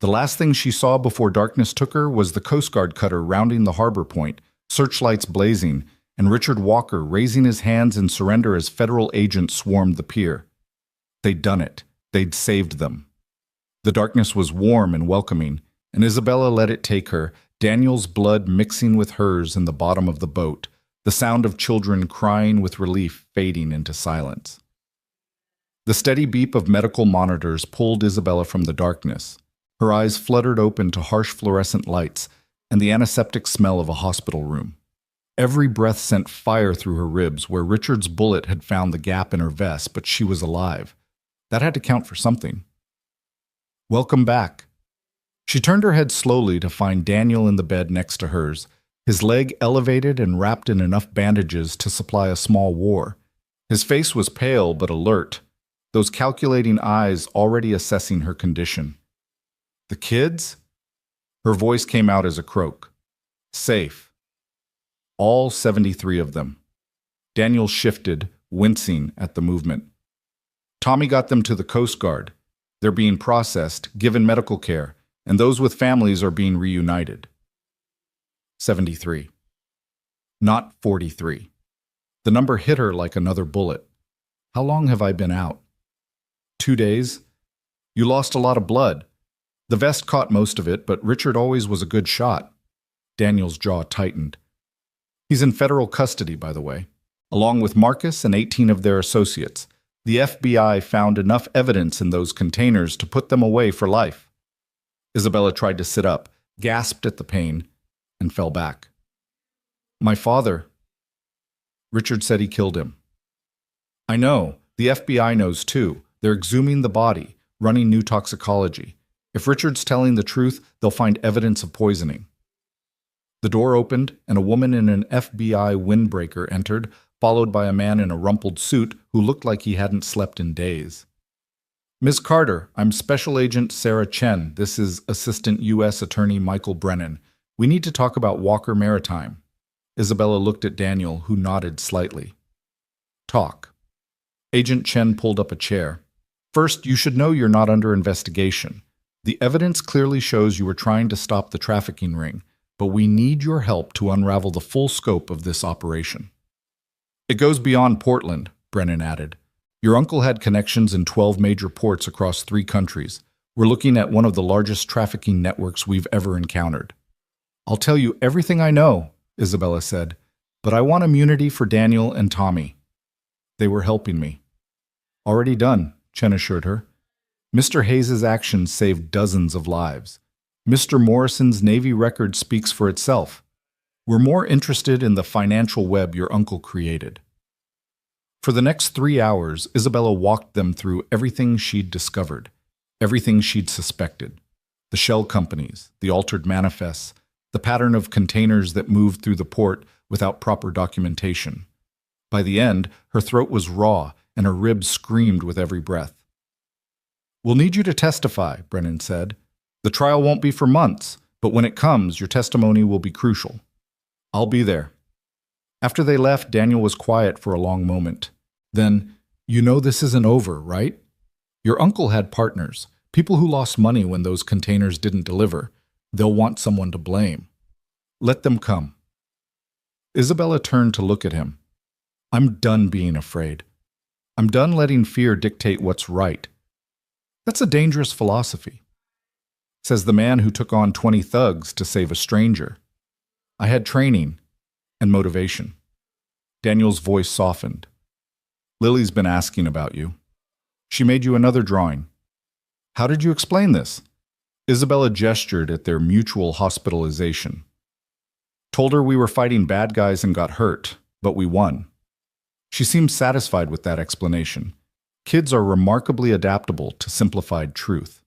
The last thing she saw before darkness took her was the Coast Guard cutter rounding the harbor point, searchlights blazing, and Richard Walker raising his hands in surrender as federal agents swarmed the pier. They'd done it. They'd saved them. The darkness was warm and welcoming, and Isabella let it take her, Daniel's blood mixing with hers in the bottom of the boat, the sound of children crying with relief fading into silence. The steady beep of medical monitors pulled Isabella from the darkness. Her eyes fluttered open to harsh fluorescent lights and the antiseptic smell of a hospital room. Every breath sent fire through her ribs where Richard's bullet had found the gap in her vest, but she was alive. That had to count for something. "Welcome back." She turned her head slowly to find Daniel in the bed next to hers, his leg elevated and wrapped in enough bandages to supply a small war. His face was pale but alert, those calculating eyes already assessing her condition. "The kids?" Her voice came out as a croak. "Safe. All 73 of them." Daniel shifted, wincing at the movement. "Tommy got them to the Coast Guard. They're being processed, given medical care, and those with families are being reunited." 73. Not 43. The number hit her like another bullet. "How long have I been out?" 2 days. "You lost a lot of blood. The vest caught most of it, but Richard always was a good shot." Daniel's jaw tightened. "He's in federal custody, by the way, along with Marcus and 18 of their associates. The FBI found enough evidence in those containers to put them away for life." Isabella tried to sit up, gasped at the pain, and fell back. "My father." "Richard said he killed him." "I know. The FBI knows too. They're exhuming the body, running new toxicology. If Richard's telling the truth, they'll find evidence of poisoning." The door opened, and a woman in an FBI windbreaker entered, followed by a man in a rumpled suit who looked like he hadn't slept in days. "Ms. Carter, I'm Special Agent Sarah Chen. This is Assistant U.S. Attorney Michael Brennan. We need to talk about Walker Maritime." Isabella looked at Daniel, who nodded slightly. "Talk." Agent Chen pulled up a chair. "First, you should know you're not under investigation. The evidence clearly shows you were trying to stop the trafficking ring, but we need your help to unravel the full scope of this operation." "It goes beyond Portland," Brennan added. "Your uncle had connections in 12 major ports across 3 countries. We're looking at one of the largest trafficking networks we've ever encountered." "I'll tell you everything I know," Isabella said, "but I want immunity for Daniel and Tommy. They were helping me." "Already done," Chen assured her. "Mr. Hayes' actions saved dozens of lives. Mr. Morrison's Navy record speaks for itself. We're more interested in the financial web your uncle created." For the next 3 hours, Isabella walked them through everything she'd discovered, everything she'd suspected. The shell companies, the altered manifests, the pattern of containers that moved through the port without proper documentation. By the end, her throat was raw and her ribs screamed with every breath. "We'll need you to testify," Brennan said. "The trial won't be for months, but when it comes, your testimony will be crucial." "I'll be there." After they left, Daniel was quiet for a long moment. Then, "You know this isn't over, right? Your uncle had partners, people who lost money when those containers didn't deliver. They'll want someone to blame. Let them come." Isabella turned to look at him. "I'm done being afraid. I'm done letting fear dictate what's right. That's a dangerous philosophy," says the man who took on 20 thugs to save a stranger. "I had training and motivation." Daniel's voice softened. "Lily's been asking about you. She made you another drawing. How did you explain this?" Isabella gestured at their mutual hospitalization. "Told her we were fighting bad guys and got hurt, but we won." She seemed satisfied with that explanation. Kids are remarkably adaptable to simplified truth.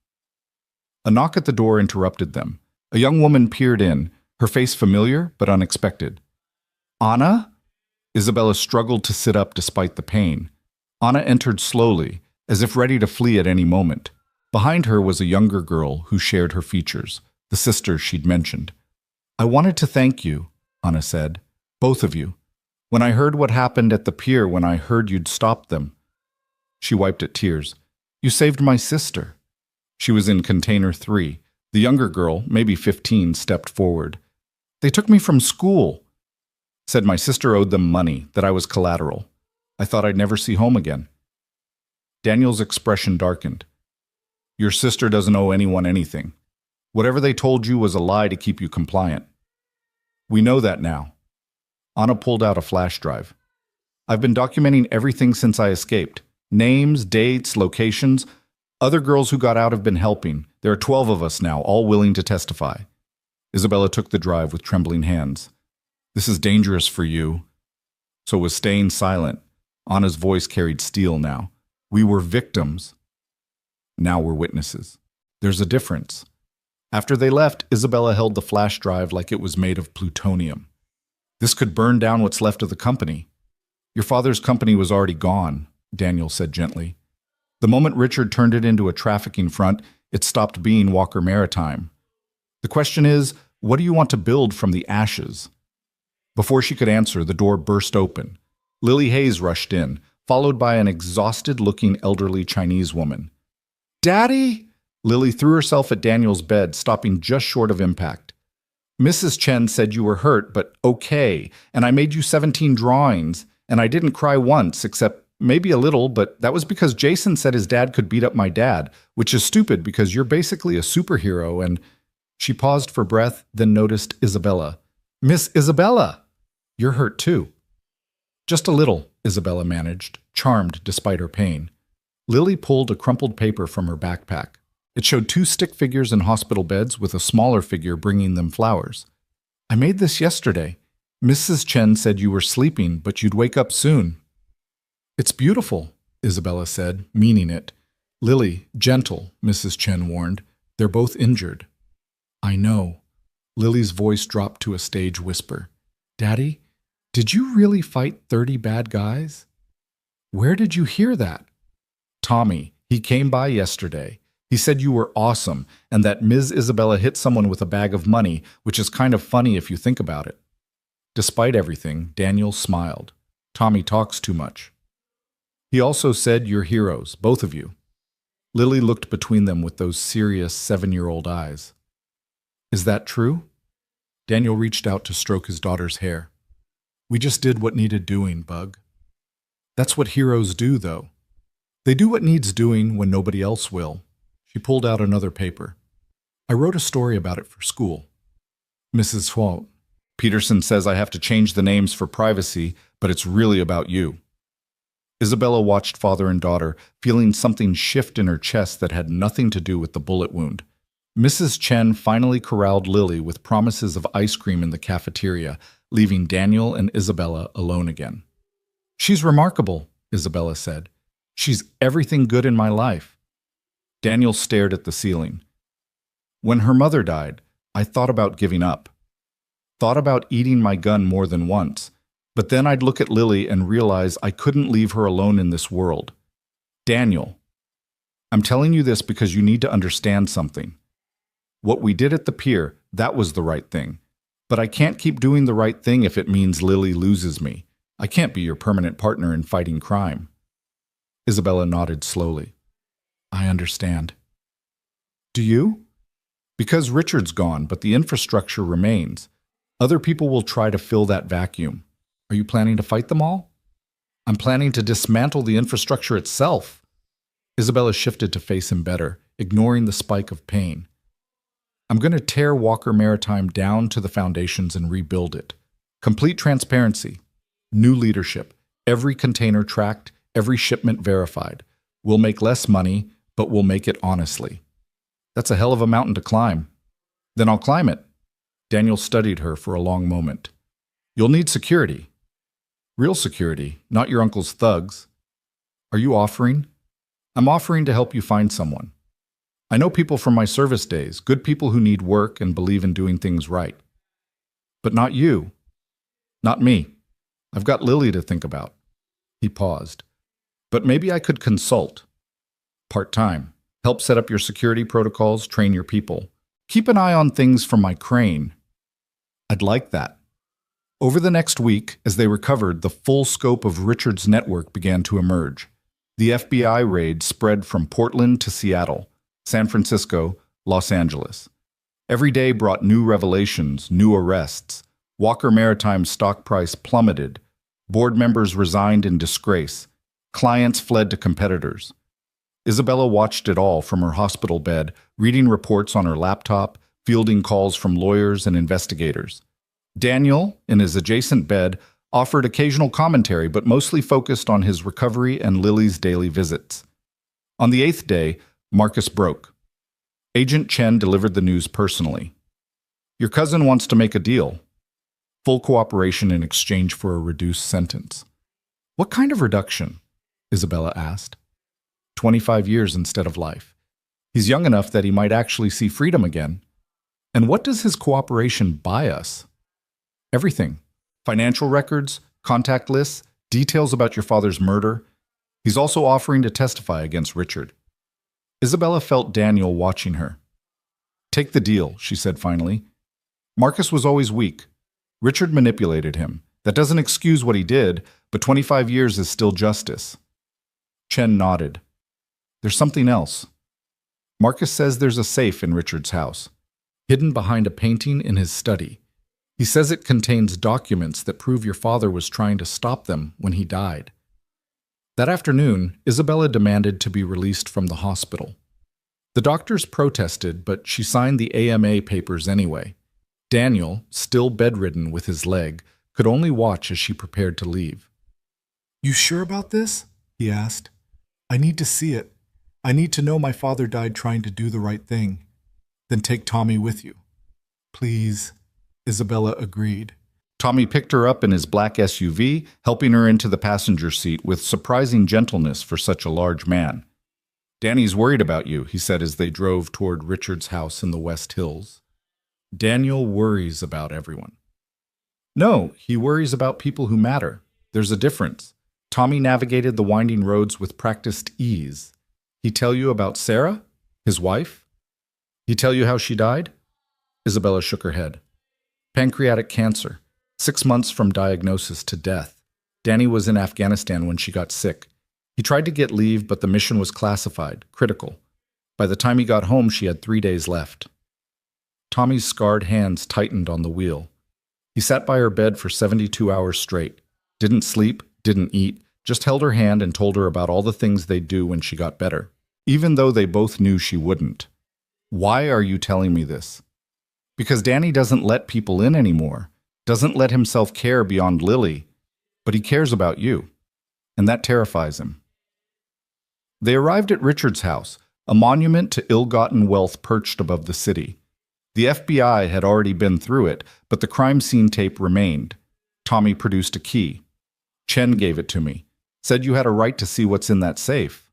A knock at the door interrupted them. A young woman peered in, her face familiar but unexpected. "Anna?" Isabella struggled to sit up despite the pain. Anna entered slowly, as if ready to flee at any moment. Behind her was a younger girl who shared her features, the sister she'd mentioned. "I wanted to thank you," Anna said. "Both of you. When I heard what happened at the pier, when I heard you'd stopped them." She wiped at tears. "You saved my sister." She was in container 3. The younger girl, maybe 15, stepped forward. "They took me from school." Said my sister owed them money, that I was collateral. I thought I'd never see home again. Daniel's expression darkened. "Your sister doesn't owe anyone anything. Whatever they told you was a lie to keep you compliant. We know that now." Anna pulled out a flash drive. "I've been documenting everything since I escaped. Names, dates, locations. Other girls who got out have been helping. There are 12 of us now, all willing to testify. Isabella took the drive with trembling hands. This is dangerous for you. So was staying silent. Anna's voice carried steel now. We were victims. Now we're witnesses. There's a difference. After they left, Isabella held the flash drive like it was made of plutonium. This could burn down what's left of the company. Your father's company was already gone, Daniel said gently. The moment Richard turned it into a trafficking front, it stopped being Walker Maritime. The question is, what do you want to build from the ashes? Before she could answer, the door burst open. Lily Hayes rushed in, followed by an exhausted-looking elderly Chinese woman. Daddy! Lily threw herself at Daniel's bed, stopping just short of impact. Mrs. Chen said you were hurt, but okay, and I made you 17 drawings, and I didn't cry once, except maybe a little, but that was because Jason said his dad could beat up my dad, which is stupid because you're basically a superhero, and... She paused for breath, then noticed Isabella. Miss Isabella! You're hurt too. Just a little, Isabella managed, charmed despite her pain. Lily pulled a crumpled paper from her backpack. It showed 2 stick figures in hospital beds with a smaller figure bringing them flowers. I made this yesterday. Mrs. Chen said you were sleeping, but you'd wake up soon. It's beautiful, Isabella said, meaning it. Lily, gentle, Mrs. Chen warned. They're both injured. I know. Lily's voice dropped to a stage whisper. Daddy, did you really fight 30 bad guys? Where did you hear that? Tommy, he came by yesterday. He said you were awesome and that Ms. Isabella hit someone with a bag of money, which is kind of funny if you think about it. Despite everything, Daniel smiled. Tommy talks too much. He also said you're heroes, both of you. Lily looked between them with those serious 7-year-old eyes. Is that true? Daniel reached out to stroke his daughter's hair. We just did what needed doing, Bug. That's what heroes do, though. They do what needs doing when nobody else will. She pulled out another paper. I wrote a story about it for school. Mrs. Huo, Peterson says I have to change the names for privacy, but it's really about you. Isabella watched father and daughter, feeling something shift in her chest that had nothing to do with the bullet wound. Mrs. Chen finally corralled Lily with promises of ice cream in the cafeteria, leaving Daniel and Isabella alone again. She's remarkable, Isabella said. She's everything good in my life. Daniel stared at the ceiling. When her mother died, I thought about giving up. Thought about eating my gun more than once, but then I'd look at Lily and realize I couldn't leave her alone in this world. Daniel, I'm telling you this because you need to understand something. What we did at the pier, that was the right thing. But I can't keep doing the right thing if it means Lily loses me. I can't be your permanent partner in fighting crime. Isabella nodded slowly. I understand. Do you? Because Richard's gone, but the infrastructure remains. Other people will try to fill that vacuum. Are you planning to fight them all? I'm planning to dismantle the infrastructure itself. Isabella shifted to face him better, ignoring the spike of pain. I'm going to tear Walker Maritime down to the foundations and rebuild it. Complete transparency. New leadership. Every container tracked, every shipment verified. We'll make less money, but we'll make it honestly. That's a hell of a mountain to climb. Then I'll climb it. Daniel studied her for a long moment. You'll need security. Real security, not your uncle's thugs. Are you offering? I'm offering to help you find someone. I know people from my service days, good people who need work and believe in doing things right. But not you. Not me. I've got Lily to think about. He paused. But maybe I could consult. Part-time. Help set up your security protocols, train your people. Keep an eye on things from my crane. I'd like that. Over the next week, as they recovered, the full scope of Richard's network began to emerge. The FBI raid spread from Portland to Seattle, San Francisco, Los Angeles. Every day brought new revelations, new arrests. Walker Maritime's stock price plummeted. Board members resigned in disgrace. Clients fled to competitors. Isabella watched it all from her hospital bed, reading reports on her laptop, fielding calls from lawyers and investigators. Daniel, in his adjacent bed, offered occasional commentary but mostly focused on his recovery and Lily's daily visits. On the 8th day, Marcus broke. Agent Chen delivered the news personally. Your cousin wants to make a deal. Full cooperation in exchange for a reduced sentence. What kind of reduction? Isabella asked. 25 years instead of life. He's young enough that he might actually see freedom again. And what does his cooperation buy us? Everything. Financial records, contact lists, details about your father's murder. He's also offering to testify against Richard. Isabella felt Daniel watching her. Take the deal, she said finally. Marcus was always weak. Richard manipulated him. That doesn't excuse what he did, but 25 years is still justice. Chen nodded. There's something else. Marcus says there's a safe in Richard's house, hidden behind a painting in his study. He says it contains documents that prove your father was trying to stop them when he died. That afternoon, Isabella demanded to be released from the hospital. The doctors protested, but she signed the AMA papers anyway. Daniel, still bedridden with his leg, could only watch as she prepared to leave. You sure about this? He asked. I need to see it. I need to know my father died trying to do the right thing. Then take Tommy with you. Please, Isabella agreed. Tommy picked her up in his black SUV, helping her into the passenger seat with surprising gentleness for such a large man. Danny's worried about you, he said as they drove toward Richard's house in the West Hills. Daniel worries about everyone. No, he worries about people who matter. There's a difference. Tommy navigated the winding roads with practiced ease. He tell you about Sarah, his wife? He tell you how she died? Isabella shook her head. Pancreatic cancer. 6 months from diagnosis to death. Danny was in Afghanistan when she got sick. He tried to get leave, but the mission was classified, critical. By the time he got home, she had 3 days left. Tommy's scarred hands tightened on the wheel. He sat by her bed for 72 hours straight. Didn't sleep, didn't eat, just held her hand and told her about all the things they'd do when she got better, even though they both knew she wouldn't. Why are you telling me this? Because Danny doesn't let people in anymore. Doesn't let himself care beyond Lily, but he cares about you, and that terrifies him. They arrived at Richard's house, a monument to ill-gotten wealth perched above the city. The FBI had already been through it, but the crime scene tape remained. Tommy produced a key. Chen gave it to me, said you had a right to see what's in that safe.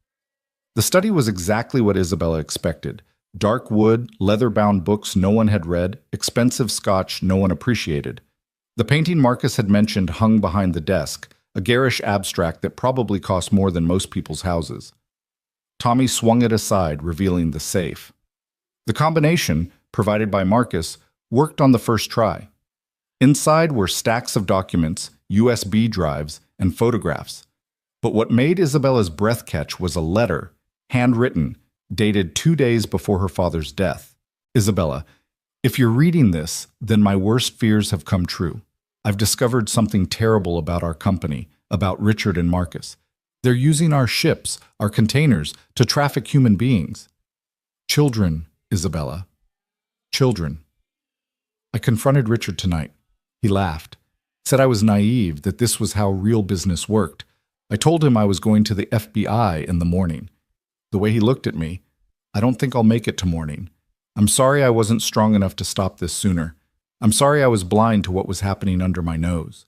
The study was exactly what Isabella expected. Dark wood, leather-bound books no one had read, expensive scotch no one appreciated. The painting Marcus had mentioned hung behind the desk, a garish abstract that probably cost more than most people's houses. Tommy swung it aside, revealing the safe. The combination, provided by Marcus, worked on the first try. Inside were stacks of documents, USB drives, and photographs. But what made Isabella's breath catch was a letter, handwritten, dated 2 days before her father's death. Isabella, if you're reading this, then my worst fears have come true. I've discovered something terrible about our company, about Richard and Marcus. They're using our ships, our containers, to traffic human beings. Children, Isabella. Children. I confronted Richard tonight. He laughed, said I was naive, that this was how real business worked. I told him I was going to the FBI in the morning. The way he looked at me, I don't think I'll make it to morning. I'm sorry I wasn't strong enough to stop this sooner. I'm sorry I was blind to what was happening under my nose.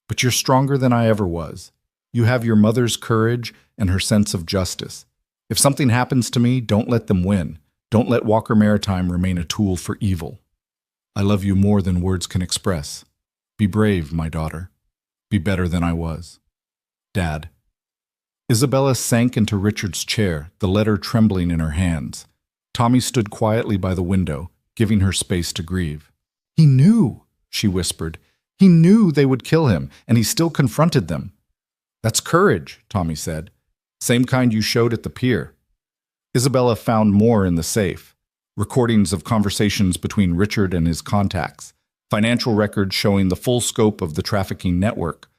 But you're stronger than I ever was. You have your mother's courage and her sense of justice. If something happens to me, don't let them win. Don't let Walker Maritime remain a tool for evil. I love you more than words can express. Be brave, my daughter. Be better than I was. Dad. Isabella sank into Richard's chair, the letter trembling in her hands. Tommy stood quietly by the window, giving her space to grieve. He knew, she whispered. He knew they would kill him, and he still confronted them. That's courage, Tommy said. Same kind you showed at the pier. Isabella found more in the safe. Recordings of conversations between Richard and his contacts. Financial records showing the full scope of the trafficking network.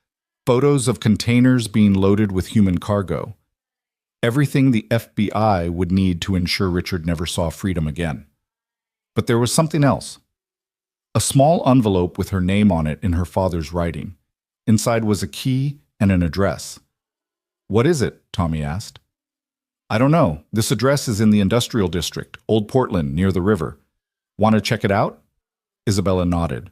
Photos of containers being loaded with human cargo. Everything the FBI would need to ensure Richard never saw freedom again. But there was something else. A small envelope with her name on it in her father's writing. Inside was a key and an address. What is it? Tommy asked. I don't know. This address is in the industrial district, Old Portland, near the river. Want to check it out? Isabella nodded.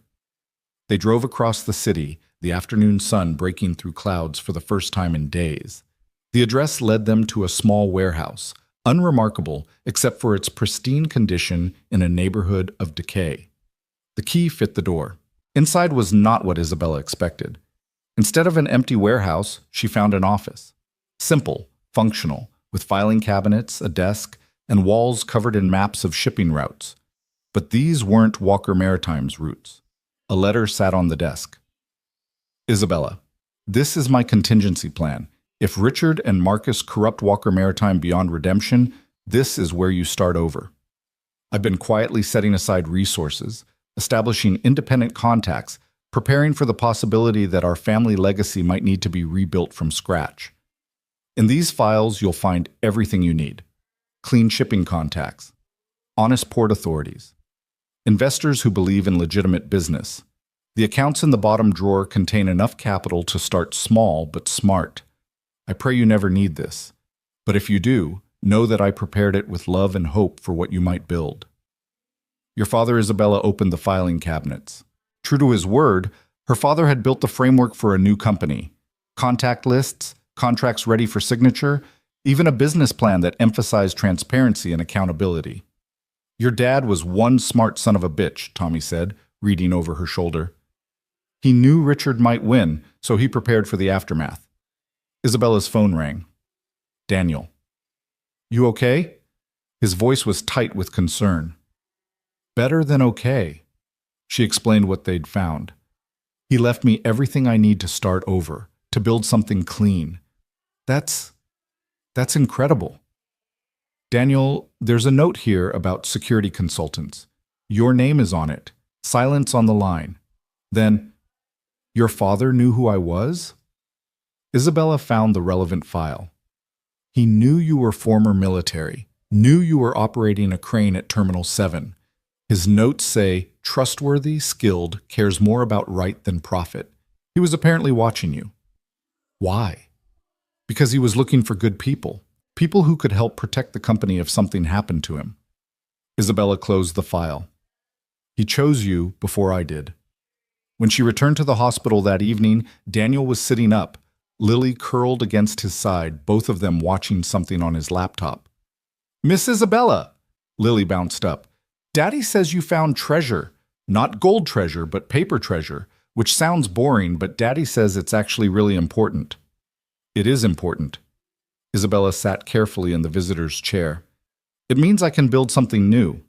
They drove across the city, the afternoon sun breaking through clouds for the first time in days. The address led them to a small warehouse, unremarkable except for its pristine condition in a neighborhood of decay. The key fit the door. Inside was not what Isabella expected. Instead of an empty warehouse, she found an office. Simple, functional, with filing cabinets, a desk, and walls covered in maps of shipping routes. But these weren't Walker Maritime's routes. A letter sat on the desk. Isabella, this is my contingency plan. If Richard and Marcus corrupt Walker Maritime beyond redemption, this is where you start over. I've been quietly setting aside resources, establishing independent contacts, preparing for the possibility that our family legacy might need to be rebuilt from scratch. In these files, you'll find everything you need. Clean shipping contacts, honest port authorities, investors who believe in legitimate business. The accounts in the bottom drawer contain enough capital to start small but smart. I pray you never need this, but if you do, know that I prepared it with love and hope for what you might build. Your father, Isabella, opened the filing cabinets. True to his word, her father had built the framework for a new company. Contact lists, contracts ready for signature, even a business plan that emphasized transparency and accountability. Your dad was one smart son of a bitch, Tommy said, reading over her shoulder. He knew Richard might win, so he prepared for the aftermath. Isabella's phone rang. Daniel. You okay? His voice was tight with concern. Better than okay. She explained what they'd found. He left me everything I need to start over, to build something clean. That's incredible. Daniel, there's a note here about security consultants. Your name is on it. Silence on the line. Then, your father knew who I was? Isabella found the relevant file. He knew you were former military, knew you were operating a crane at Terminal 7. His notes say, trustworthy, skilled, cares more about right than profit. He was apparently watching you. Why? Because he was looking for good people, people who could help protect the company if something happened to him. Isabella closed the file. He chose you before I did. When she returned to the hospital that evening, Daniel was sitting up, Lily curled against his side, both of them watching something on his laptop. Miss Isabella, Lily bounced up. Daddy says you found treasure. Not gold treasure, but paper treasure, which sounds boring, but Daddy says it's actually really important. It is important. Isabella sat carefully in the visitor's chair. It means I can build something new,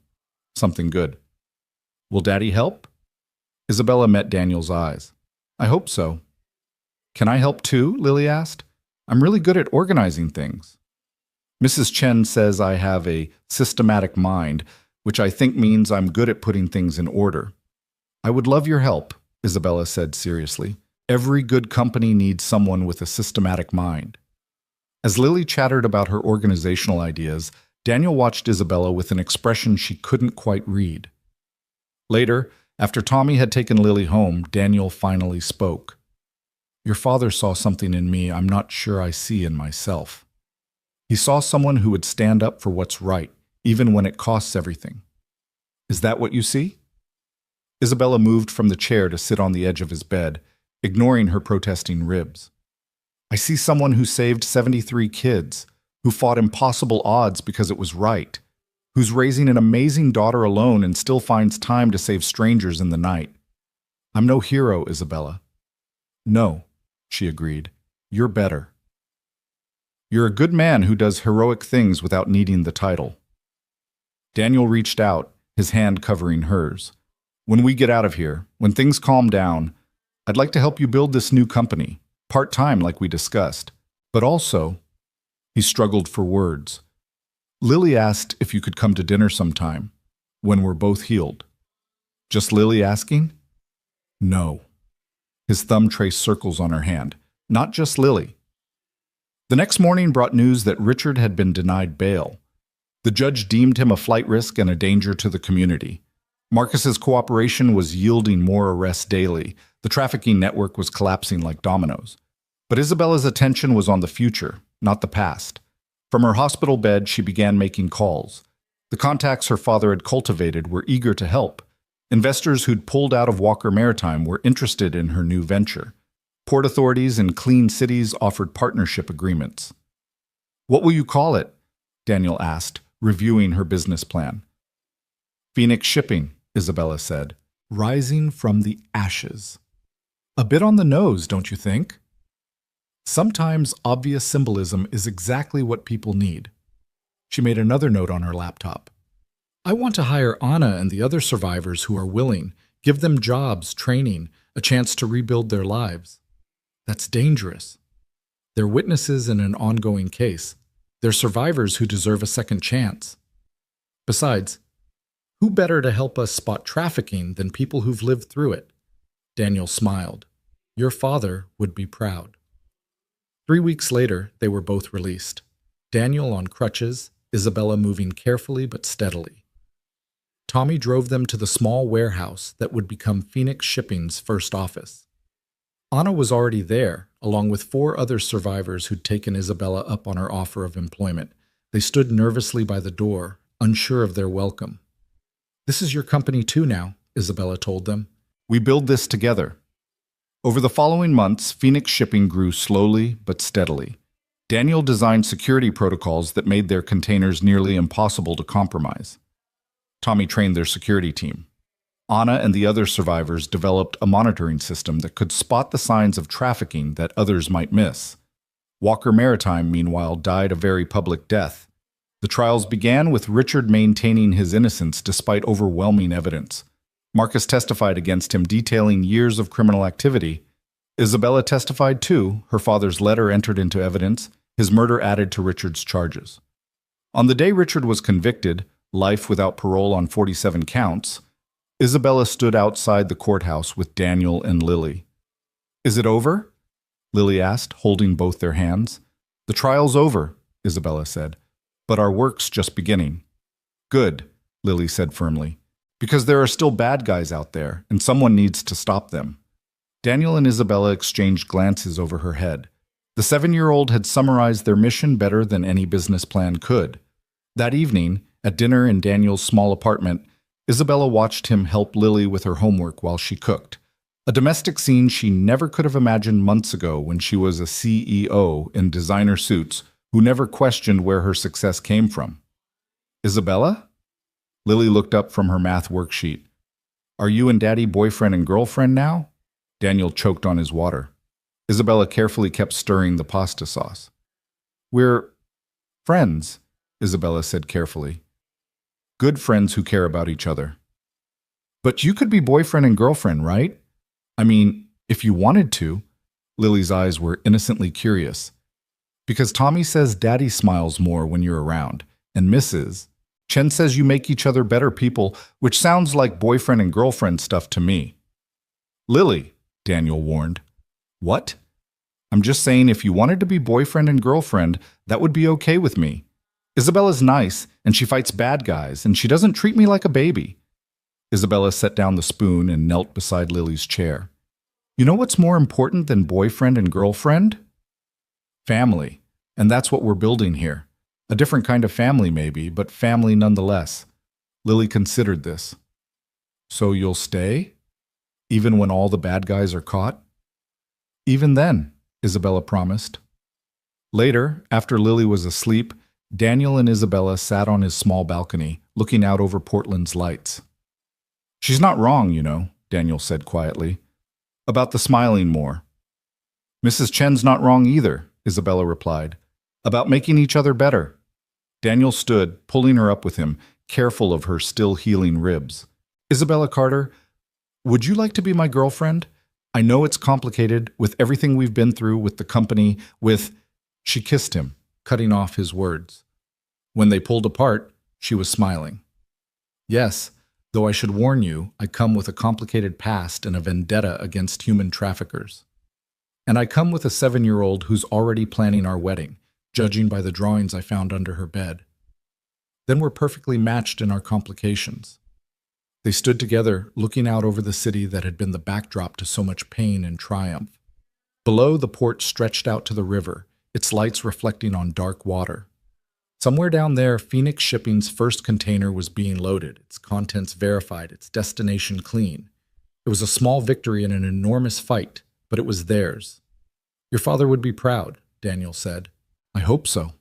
something good. Will Daddy help? Isabella met Daniel's eyes. I hope so. Can I help too? Lily asked. I'm really good at organizing things. Mrs. Chen says I have a systematic mind, which I think means I'm good at putting things in order. I would love your help, Isabella said seriously. Every good company needs someone with a systematic mind. As Lily chattered about her organizational ideas, Daniel watched Isabella with an expression she couldn't quite read. Later, after Tommy had taken Lily home, Daniel finally spoke. Your father saw something in me I'm not sure I see in myself. He saw someone who would stand up for what's right, even when it costs everything. Is that what you see? Isabella moved from the chair to sit on the edge of his bed, ignoring her protesting ribs. I see someone who saved 73 kids, who fought impossible odds because it was right, who's raising an amazing daughter alone and still finds time to save strangers in the night. I'm no hero, Isabella. No, she agreed. You're better. You're a good man who does heroic things without needing the title. Daniel reached out, his hand covering hers. When we get out of here, when things calm down, I'd like to help you build this new company, part-time like we discussed. But also, he struggled for words. Lily asked if you could come to dinner sometime, when we're both healed. Just Lily asking? No. His thumb traced circles on her hand. Not just Lily. The next morning brought news that Richard had been denied bail. The judge deemed him a flight risk and a danger to the community. Marcus's cooperation was yielding more arrests daily. The trafficking network was collapsing like dominoes. But Isabella's attention was on the future, not the past. From her hospital bed, she began making calls. The contacts her father had cultivated were eager to help. Investors who'd pulled out of Walker Maritime were interested in her new venture. Port authorities in clean cities offered partnership agreements. "What will you call it?" Daniel asked, reviewing her business plan. "Phoenix Shipping," Isabella said, rising from the ashes. A bit on the nose, don't you think? Sometimes obvious symbolism is exactly what people need. She made another note on her laptop. "I want to hire Anna and the other survivors who are willing, give them jobs, training, a chance to rebuild their lives. That's dangerous. They're witnesses in an ongoing case. They're survivors who deserve a second chance. Besides, who better to help us spot trafficking than people who've lived through it?" Daniel smiled. "Your father would be proud." 3 weeks later, they were both released. Daniel on crutches, Isabella moving carefully but steadily. Tommy drove them to the small warehouse that would become Phoenix Shipping's first office. Anna was already there, along with 4 other survivors who'd taken Isabella up on her offer of employment. They stood nervously by the door, unsure of their welcome. "This is your company too now," Isabella told them. "We build this together." Over the following months, Phoenix Shipping grew slowly but steadily. Daniel designed security protocols that made their containers nearly impossible to compromise. Tommy trained their security team. Anna and the other survivors developed a monitoring system that could spot the signs of trafficking that others might miss. Walker Maritime, meanwhile, died a very public death. The trials began with Richard maintaining his innocence despite overwhelming evidence. Marcus testified against him, detailing years of criminal activity. Isabella testified too, her father's letter entered into evidence, his murder added to Richard's charges. On the day Richard was convicted, life without parole on 47 counts, Isabella stood outside the courthouse with Daniel and Lily. "Is it over?" Lily asked, holding both their hands. "The trial's over," Isabella said, "but our work's just beginning." "Good," Lily said firmly, "because there are still bad guys out there, and someone needs to stop them." Daniel and Isabella exchanged glances over her head. The 7-year-old had summarized their mission better than any business plan could. That evening, at dinner in Daniel's small apartment, Isabella watched him help Lily with her homework while she cooked. A domestic scene she never could have imagined months ago when she was a CEO in designer suits who never questioned where her success came from. "Isabella?" Lily looked up from her math worksheet. "Are you and Daddy boyfriend and girlfriend now?" Daniel choked on his water. Isabella carefully kept stirring the pasta sauce. "We're friends," Isabella said carefully. "Good friends who care about each other." "But you could be boyfriend and girlfriend, right? I mean, if you wanted to." Lily's eyes were innocently curious. "Because Tommy says Daddy smiles more when you're around, and Mrs. Chen says you make each other better people, which sounds like boyfriend and girlfriend stuff to me." "Lily," Daniel warned. "What?" "I'm just saying if you wanted to be boyfriend and girlfriend, that would be okay with me. Isabella's nice, and she fights bad guys, and she doesn't treat me like a baby." Isabella set down the spoon and knelt beside Lily's chair. "You know what's more important than boyfriend and girlfriend? Family. And that's what we're building here. A different kind of family, maybe, but family nonetheless." Lily considered this. "So you'll stay? Even when all the bad guys are caught?" "Even then," Isabella promised. Later, after Lily was asleep, Daniel and Isabella sat on his small balcony, looking out over Portland's lights. "She's not wrong, you know," Daniel said quietly. "About the smiling more." "Mrs. Chen's not wrong either," Isabella replied. "About making each other better." Daniel stood, pulling her up with him, careful of her still healing ribs. "Isabella Carter, would you like to be my girlfriend? I know it's complicated, with everything we've been through, with the company, with—" She kissed him, cutting off his words. When they pulled apart, she was smiling. "Yes, though I should warn you, I come with a complicated past and a vendetta against human traffickers. And I come with a 7-year-old who's already planning our wedding, judging by the drawings I found under her bed. Then we're perfectly matched in our complications." They stood together, looking out over the city that had been the backdrop to so much pain and triumph. Below, the port stretched out to the river, its lights reflecting on dark water. Somewhere down there, Phoenix Shipping's first container was being loaded, its contents verified, its destination clean. It was a small victory in an enormous fight, but it was theirs. Your father would be proud, Daniel said. I hope so.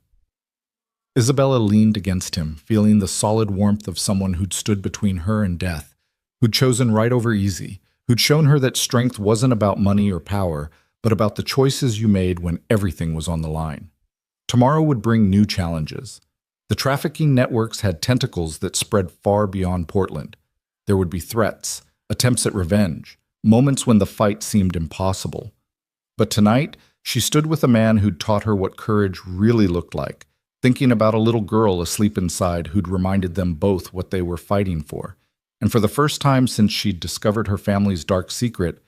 Isabella leaned against him, feeling the solid warmth of someone who'd stood between her and death, who'd chosen right over easy, who'd shown her that strength wasn't about money or power, but about the choices you made when everything was on the line. Tomorrow would bring new challenges. The trafficking networks had tentacles that spread far beyond Portland. There would be threats, attempts at revenge, moments when the fight seemed impossible. But tonight, she stood with a man who'd taught her what courage really looked like, thinking about a little girl asleep inside who'd reminded them both what they were fighting for. And for the first time since she'd discovered her family's dark secret,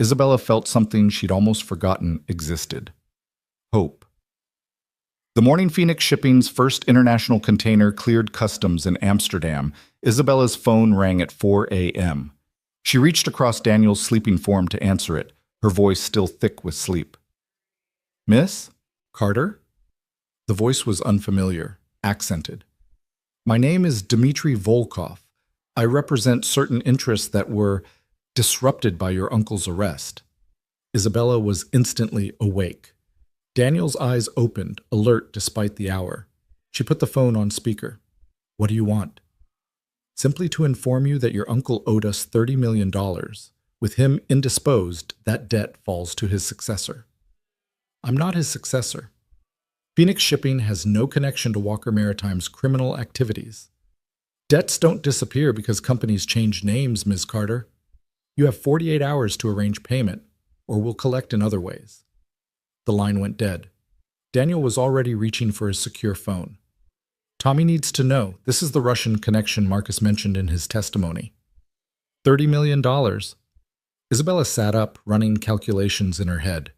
Isabella felt something she'd almost forgotten existed. Hope. The morning Phoenix Shipping's first international container cleared customs in Amsterdam, Isabella's phone rang at 4 a.m. She reached across Daniel's sleeping form to answer it, her voice still thick with sleep. Miss? Carter? The voice was unfamiliar, accented. My name is Dmitry Volkov. I represent certain interests that were disrupted by your uncle's arrest. Isabella was instantly awake. Daniel's eyes opened, alert despite the hour. She put the phone on speaker. What do you want? Simply to inform you that your uncle owed us $30 million. With him indisposed, that debt falls to his successor. I'm not his successor. Phoenix Shipping has no connection to Walker Maritime's criminal activities. Debts don't disappear because companies change names, Ms. Carter. You have 48 hours to arrange payment, or we'll collect in other ways. The line went dead. Daniel was already reaching for his secure phone. Tommy needs to know this is the Russian connection Marcus mentioned in his testimony. $30 million. Isabella sat up, running calculations in her head.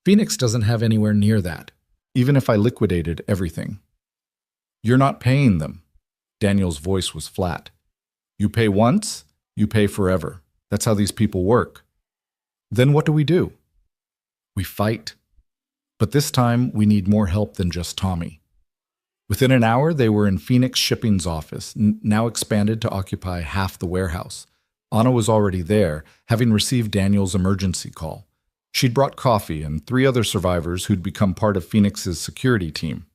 Phoenix doesn't have anywhere near that, even if I liquidated everything. You're not paying them. Daniel's voice was flat. You pay once, you pay forever. That's how these people work. Then what do? We fight. But this time, we need more help than just Tommy. Within an hour, they were in Phoenix Shipping's office, now expanded to occupy half the warehouse. Anna was already there, having received Daniel's emergency call. She'd brought coffee and 3 other survivors who'd become part of Phoenix's security team.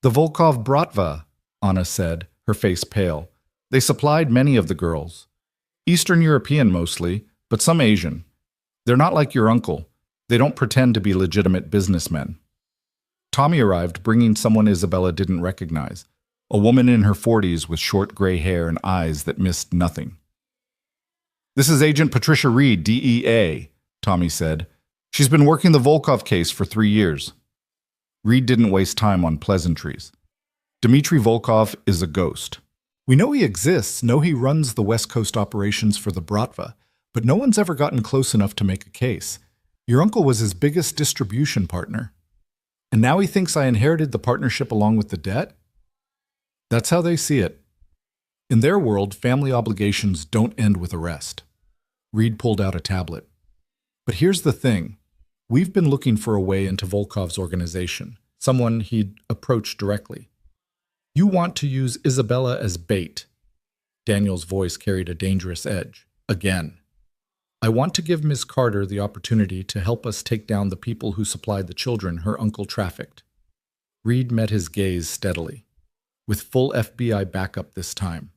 The Volkov Bratva, Anna said, her face pale. They supplied many of the girls. Eastern European mostly, but some Asian. They're not like your uncle. They don't pretend to be legitimate businessmen. Tommy arrived bringing someone Isabella didn't recognize, a woman in her 40s with short gray hair and eyes that missed nothing. This is Agent Patricia Reed, DEA, Tommy said. She's been working the Volkov case for 3 years. Reed didn't waste time on pleasantries. Dmitry Volkov is a ghost. We know he exists, know he runs the West Coast operations for the Bratva, but no one's ever gotten close enough to make a case. Your uncle was his biggest distribution partner. And now he thinks I inherited the partnership along with the debt? That's how they see it. In their world, family obligations don't end with arrest. Reed pulled out a tablet. But here's the thing. We've been looking for a way into Volkov's organization, someone he'd approach directly. You want to use Isabella as bait. Daniel's voice carried a dangerous edge. Again. I want to give Miss Carter the opportunity to help us take down the people who supplied the children her uncle trafficked. Reed met his gaze steadily, with full FBI backup this time.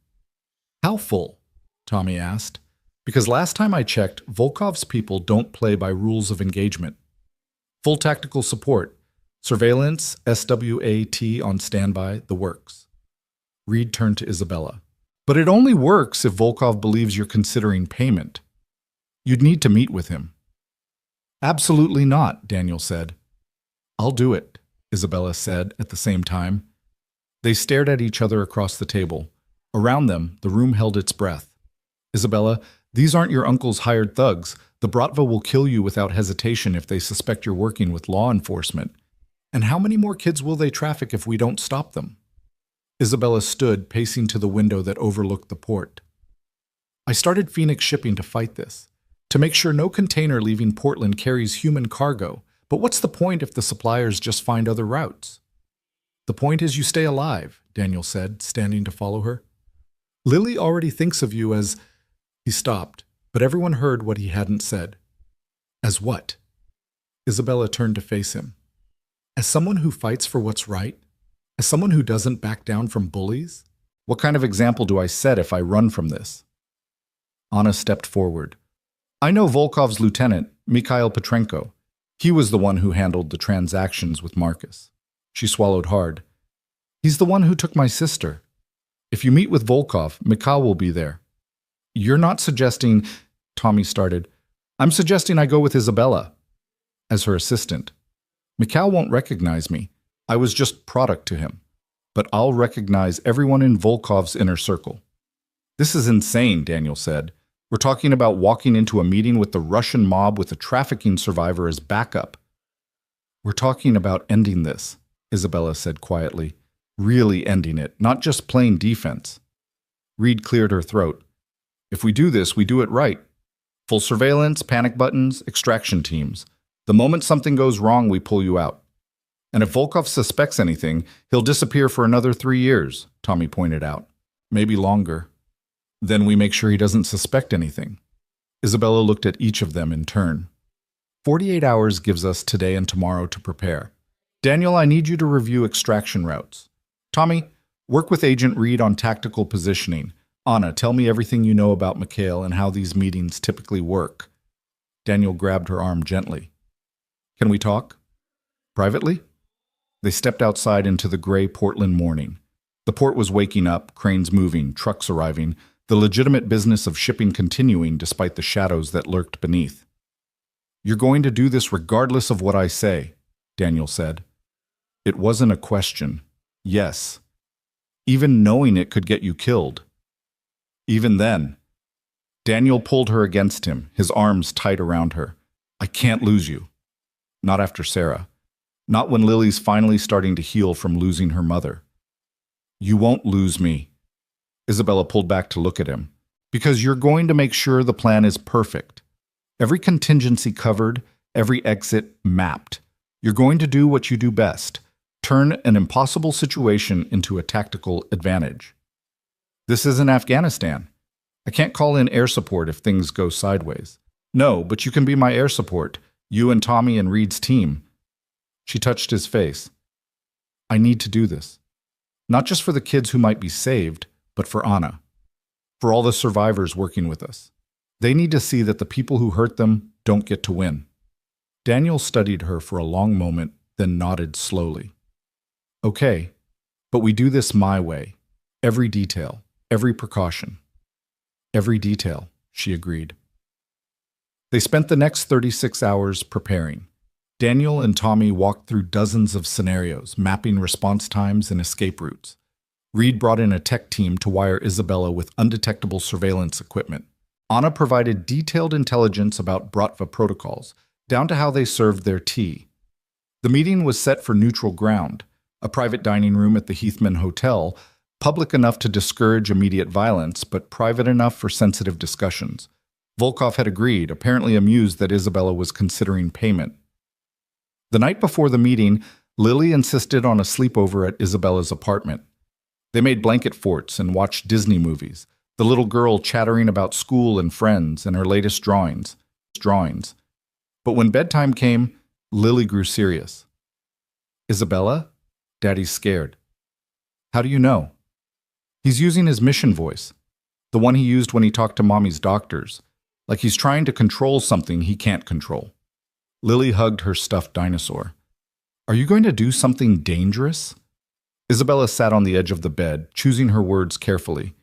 How full? Tommy asked. Because last time I checked, Volkov's people don't play by rules of engagement. Full tactical support, surveillance, SWAT on standby, the works. Reed turned to Isabella. But it only works if Volkov believes you're considering payment. You'd need to meet with him. Absolutely not, Daniel said. I'll do it, Isabella said at the same time. They stared at each other across the table. Around them, the room held its breath. Isabella, these aren't your uncle's hired thugs. The Bratva will kill you without hesitation if they suspect you're working with law enforcement. And how many more kids will they traffic if we don't stop them? Isabella stood, pacing to the window that overlooked the port. I started Phoenix Shipping to fight this, to make sure no container leaving Portland carries human cargo. But what's the point if the suppliers just find other routes? The point is you stay alive, Daniel said, standing to follow her. Lily already thinks of you as... He stopped, but everyone heard what he hadn't said. As what? Isabella turned to face him. As someone who fights for what's right? As someone who doesn't back down from bullies? What kind of example do I set if I run from this? Anna stepped forward. I know Volkov's lieutenant, Mikhail Petrenko. He was the one who handled the transactions with Marcus. She swallowed hard. He's the one who took my sister. If you meet with Volkov, Mikhail will be there. You're not suggesting, Tommy started. I'm suggesting I go with Isabella as her assistant. Mikhail won't recognize me. I was just product to him. But I'll recognize everyone in Volkov's inner circle. This is insane, Daniel said. We're talking about walking into a meeting with the Russian mob with a trafficking survivor as backup. We're talking about ending this, Isabella said quietly. Really ending it, not just playing defense. Reed cleared her throat. If we do this, we do it right. Full surveillance, panic buttons, extraction teams. The moment something goes wrong, we pull you out. And if Volkov suspects anything, he'll disappear for another 3 years, Tommy pointed out. Maybe longer. Then we make sure he doesn't suspect anything. Isabella looked at each of them in turn. 48 hours gives us today and tomorrow to prepare. Daniel, I need you to review extraction routes. Tommy, work with Agent Reed on tactical positioning. Anna, tell me everything you know about Mikhail and how these meetings typically work. Daniel grabbed her arm gently. Can we talk? Privately? They stepped outside into the gray Portland morning. The port was waking up, cranes moving, trucks arriving, the legitimate business of shipping continuing despite the shadows that lurked beneath. You're going to do this regardless of what I say, Daniel said. It wasn't a question. Yes. Even knowing it could get you killed. Even then. Daniel pulled her against him, his arms tight around her. I can't lose you. Not after Sarah. Not when Lily's finally starting to heal from losing her mother. You won't lose me. Isabella pulled back to look at him. Because you're going to make sure the plan is perfect. Every contingency covered, every exit mapped. You're going to do what you do best. Turn an impossible situation into a tactical advantage. This isn't Afghanistan. I can't call in air support if things go sideways. No, but you can be my air support. You and Tommy and Reed's team. She touched his face. I need to do this. Not just for the kids who might be saved, but for Anna. For all the survivors working with us. They need to see that the people who hurt them don't get to win. Daniel studied her for a long moment, then nodded slowly. Okay, but we do this my way. Every detail, every precaution. Every detail, she agreed. They spent the next 36 hours preparing. Daniel and Tommy walked through dozens of scenarios, mapping response times and escape routes. Reed brought in a tech team to wire Isabella with undetectable surveillance equipment. Anna provided detailed intelligence about Bratva protocols, down to how they served their tea. The meeting was set for neutral ground, a private dining room at the Heathman Hotel, public enough to discourage immediate violence, but private enough for sensitive discussions. Volkov had agreed, apparently amused that Isabella was considering payment. The night before the meeting, Lily insisted on a sleepover at Isabella's apartment. They made blanket forts and watched Disney movies, the little girl chattering about school and friends and her latest drawings. But when bedtime came, Lily grew serious. Isabella? Daddy's scared. How do you know? He's using his mission voice, the one he used when he talked to Mommy's doctors, like he's trying to control something he can't control. Lily hugged her stuffed dinosaur. Are you going to do something dangerous? Isabella sat on the edge of the bed, choosing her words carefully.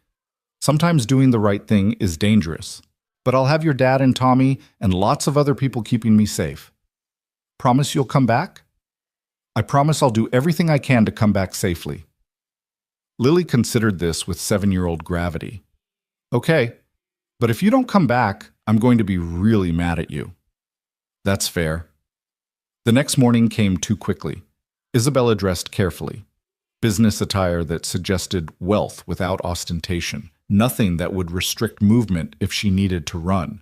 Sometimes doing the right thing is dangerous, but I'll have your dad and Tommy and lots of other people keeping me safe. Promise you'll come back? I promise I'll do everything I can to come back safely. Lily considered this with 7-year-old gravity. Okay, but if you don't come back, I'm going to be really mad at you. That's fair. The next morning came too quickly. Isabella dressed carefully. Business attire that suggested wealth without ostentation. Nothing that would restrict movement if she needed to run.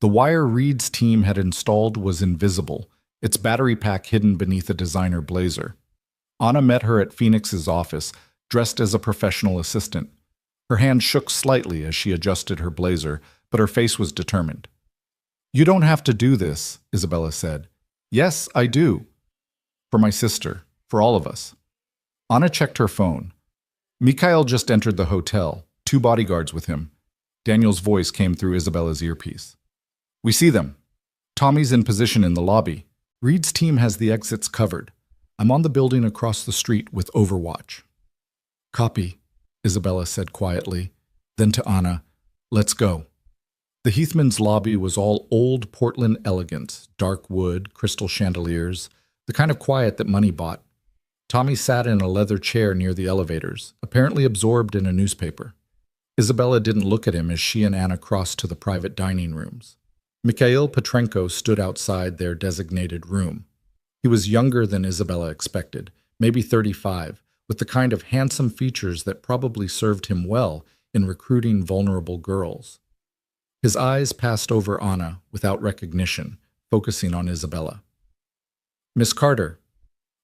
The wire Reed's team had installed was invisible, its battery pack hidden beneath a designer blazer. Anna met her at Phoenix's office, dressed as a professional assistant. Her hand shook slightly as she adjusted her blazer, but her face was determined. "You don't have to do this," Isabella said. "Yes, I do. For my sister, for all of us." Anna checked her phone. Mikhail just entered the hotel, 2 bodyguards with him. Daniel's voice came through Isabella's earpiece. "We see them. Tommy's in position in the lobby. Reed's team has the exits covered. I'm on the building across the street with Overwatch." "Copy," Isabella said quietly. Then to Anna, "Let's go." The Heathman's lobby was all old Portland elegance, dark wood, crystal chandeliers, the kind of quiet that money bought. Tommy sat in a leather chair near the elevators, apparently absorbed in a newspaper. Isabella didn't look at him as she and Anna crossed to the private dining rooms. Mikhail Petrenko stood outside their designated room. He was younger than Isabella expected, maybe 35, with the kind of handsome features that probably served him well in recruiting vulnerable girls. His eyes passed over Anna without recognition, focusing on Isabella. "Miss Carter,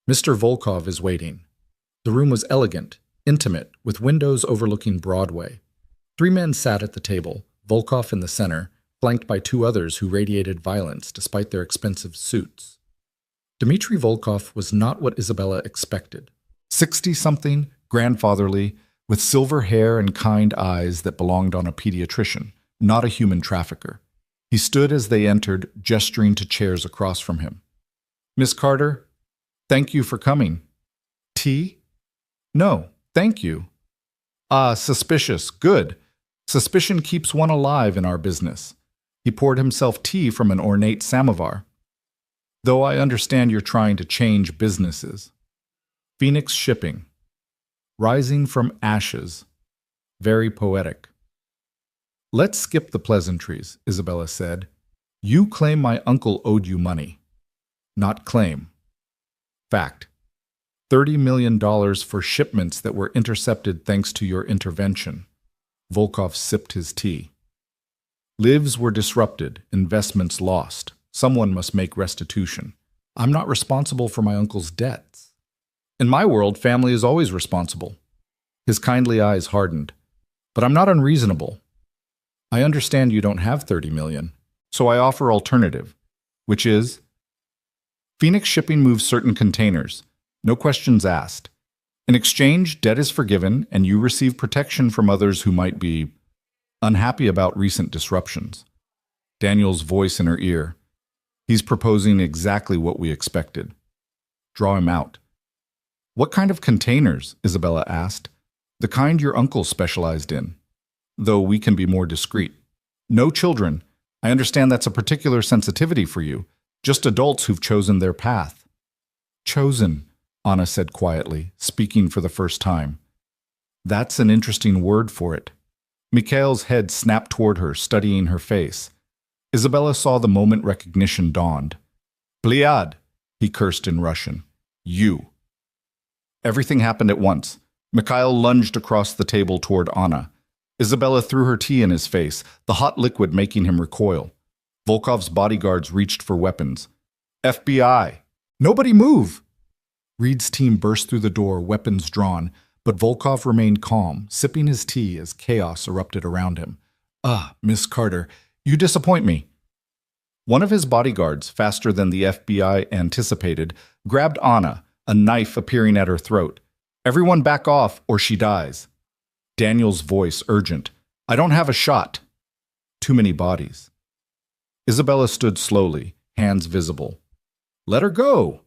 Mr. Volkov is waiting." The room was elegant, intimate, with windows overlooking Broadway. 3 men sat at the table, Volkov in the center, flanked by 2 others who radiated violence despite their expensive suits. Dmitry Volkov was not what Isabella expected. 60-something, grandfatherly, with silver hair and kind eyes that belonged on a pediatrician, not a human trafficker. He stood as they entered, gesturing to chairs across from him. "Miss Carter, thank you for coming." "Tea?" "No, thank you." "Ah, suspicious. Good. Suspicion keeps one alive in our business." He poured himself tea from an ornate samovar. "Though I understand you're trying to change businesses." Phoenix Shipping. Rising from ashes. Very poetic. "Let's skip the pleasantries," Isabella said. "You claim my uncle owed you money." "Not claim. Fact. $30 million for shipments that were intercepted thanks to your intervention." Volkov sipped his tea. "Lives were disrupted, investments lost. Someone must make restitution. I'm not responsible for my uncle's debts." "In my world, family is always responsible." His kindly eyes hardened. "But I'm not unreasonable. I understand you don't have 30 million, so I offer alternative, which is Phoenix Shipping moves certain containers, no questions asked. In exchange, debt is forgiven and you receive protection from others who might be unhappy about recent disruptions." Daniel's voice in her ear. "He's proposing exactly what we expected. Draw him out." "What kind of containers?" Isabella asked. "The kind your uncle specialized in. Though we can be more discreet. No children. I understand that's a particular sensitivity for you. Just adults who've chosen their path." "Chosen," Anna said quietly, speaking for the first time. "That's an interesting word for it." Mikhail's head snapped toward her, studying her face. Isabella saw the moment recognition dawned. "Pliad," he cursed in Russian. "You." Everything happened at once. Mikhail lunged across the table toward Anna. Isabella threw her tea in his face, the hot liquid making him recoil. Volkov's bodyguards reached for weapons. "FBI! Nobody move!" Reed's team burst through the door, weapons drawn, but Volkov remained calm, sipping his tea as chaos erupted around him. "Ah, Miss Carter, you disappoint me." One of his bodyguards, faster than the FBI anticipated, grabbed Anna, a knife appearing at her throat. "Everyone back off or she dies." Daniel's voice urgent. "I don't have a shot." Too many bodies. Isabella stood slowly, hands visible. "Let her go."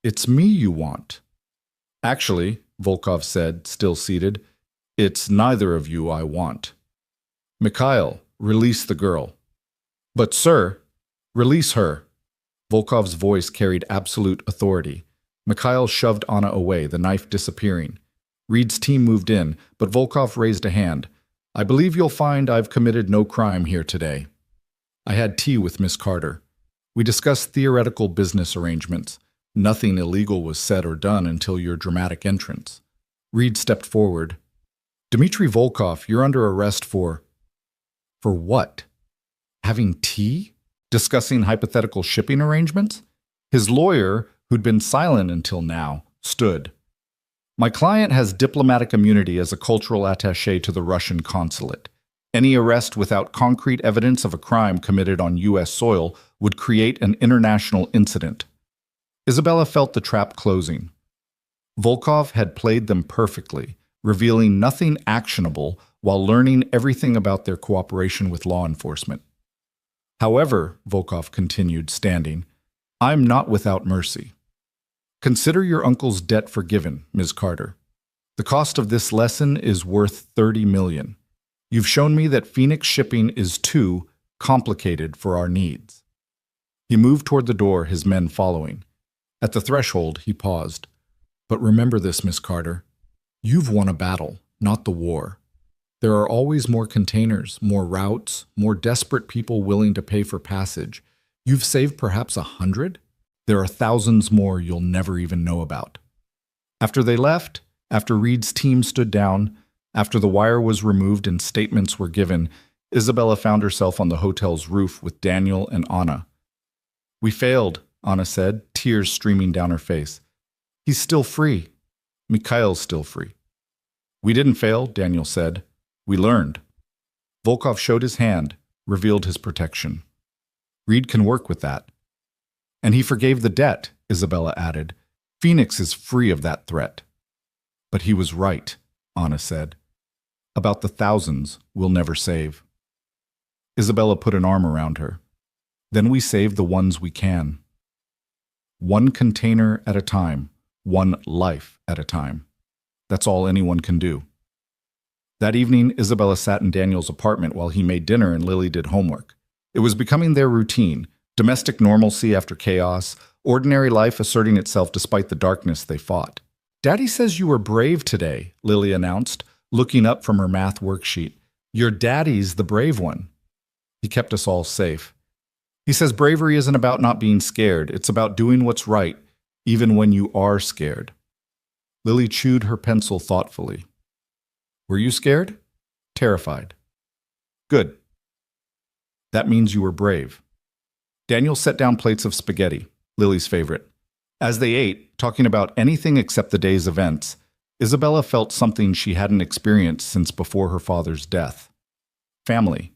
"It's me you want." "Actually," Volkov said, still seated, "it's neither of you I want." "Mikhail, release the girl." "But sir, release her." Volkov's voice carried absolute authority. Mikhail shoved Anna away, the knife disappearing. Reed's team moved in, but Volkov raised a hand. "I believe you'll find I've committed no crime here today. I had tea with Miss Carter. We discussed theoretical business arrangements. Nothing illegal was said or done until your dramatic entrance." Reed stepped forward. "Dmitry Volkov, you're under arrest for..." "For what? Having tea? Discussing hypothetical shipping arrangements?" His lawyer, who'd been silent until now, stood. My client has diplomatic immunity as a cultural attaché to the Russian consulate. Any arrest without concrete evidence of a crime committed on U.S. soil would create an international incident. Isabella felt the trap closing. Volkov had played them perfectly, revealing nothing actionable while learning everything about their cooperation with law enforcement. However, Volkov continued, standing, I'm not without mercy. Consider your uncle's debt forgiven, Ms. Carter. The cost of this lesson is worth $30 million. You've shown me that Phoenix shipping is too complicated for our needs. He moved toward the door, his men following. At the threshold, he paused. But remember this, Miss Carter. You've won a battle, not the war. There are always more containers, more routes, more desperate people willing to pay for passage. You've saved perhaps 100? There are thousands more you'll never even know about. After they left, after Reed's team stood down, after the wire was removed and statements were given, Isabella found herself on the hotel's roof with Daniel and Anna. We failed, Anna said, tears streaming down her face. He's still free. Mikhail's still free. We didn't fail, Daniel said. We learned. Volkov showed his hand, revealed his protection. Reed can work with that. And he forgave the debt, Isabella added. Phoenix is free of that threat. But he was right, Anna said. About the thousands we'll never save. Isabella put an arm around her. Then we save the ones we can. One container at a time, one life at a time. That's all anyone can do. That evening, Isabella sat in Daniel's apartment while he made dinner and Lily did homework. It was becoming their routine, domestic normalcy after chaos, ordinary life asserting itself despite the darkness they fought. Daddy says you were brave today, Lily announced, looking up from her math worksheet. Your daddy's the brave one. He kept us all safe. He says bravery isn't about not being scared. It's about doing what's right, even when you are scared. Lily chewed her pencil thoughtfully. Were you scared? Terrified. Good. That means you were brave. Daniel set down plates of spaghetti, Lily's favorite. As they ate, talking about anything except the day's events, Isabella felt something she hadn't experienced since before her father's death. Family.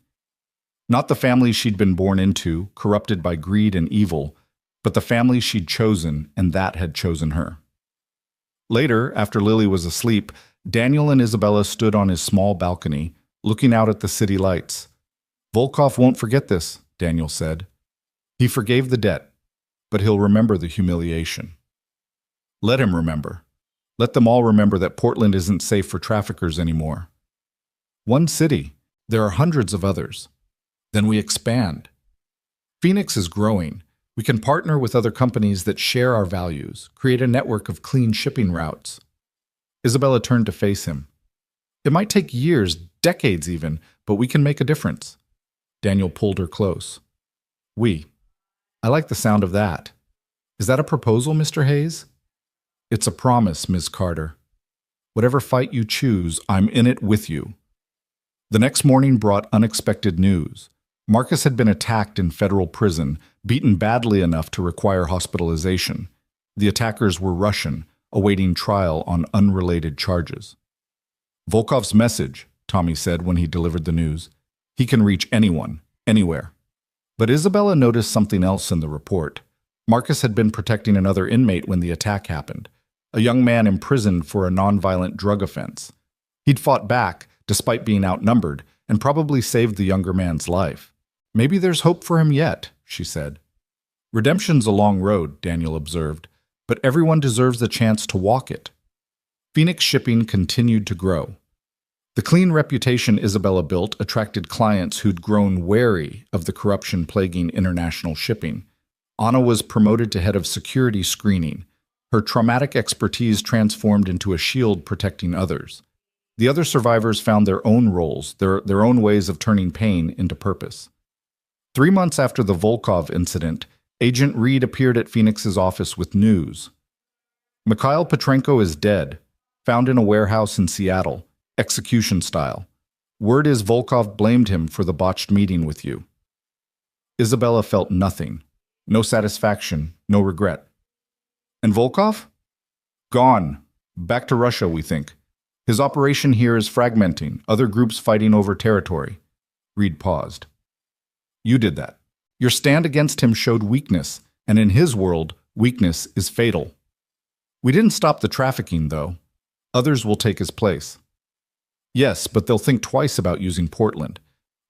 Not the family she'd been born into, corrupted by greed and evil, but the family she'd chosen and that had chosen her. Later, after Lily was asleep, Daniel and Isabella stood on his small balcony, looking out at the city lights. Volkov won't forget this, Daniel said. He forgave the debt, but he'll remember the humiliation. Let him remember. Let them all remember that Portland isn't safe for traffickers anymore. One city, there are hundreds of others. Then we expand. Phoenix is growing. We can partner with other companies that share our values, create a network of clean shipping routes. Isabella turned to face him. It might take years, decades even, but we can make a difference. Daniel pulled her close. We. I like the sound of that. Is that a proposal, Mr. Hayes? It's a promise, Ms. Carter. Whatever fight you choose, I'm in it with you. The next morning brought unexpected news. Marcus had been attacked in federal prison, beaten badly enough to require hospitalization. The attackers were Russian, awaiting trial on unrelated charges. Volkov's message, Tommy said when he delivered the news. He can reach anyone, anywhere. But Isabella noticed something else in the report. Marcus had been protecting another inmate when the attack happened, a young man imprisoned for a nonviolent drug offense. He'd fought back, despite being outnumbered, and probably saved the younger man's life. Maybe there's hope for him yet, she said. Redemption's a long road, Daniel observed, but everyone deserves a chance to walk it. Phoenix shipping continued to grow. The clean reputation Isabella built attracted clients who'd grown wary of the corruption plaguing international shipping. Anna was promoted to head of security screening. Her traumatic expertise transformed into a shield protecting others. The other survivors found their own roles, their own ways of turning pain into purpose. 3 months after the Volkov incident, Agent Reed appeared at Phoenix's office with news. Mikhail Petrenko is dead, found in a warehouse in Seattle, execution style. Word is Volkov blamed him for the botched meeting with you. Isabella felt nothing, no satisfaction, no regret. And Volkov? Gone. Back to Russia, we think. His operation here is fragmenting, other groups fighting over territory. Reed paused. You did that. Your stand against him showed weakness, and in his world, weakness is fatal. We didn't stop the trafficking, though. Others will take his place. Yes, but they'll think twice about using Portland.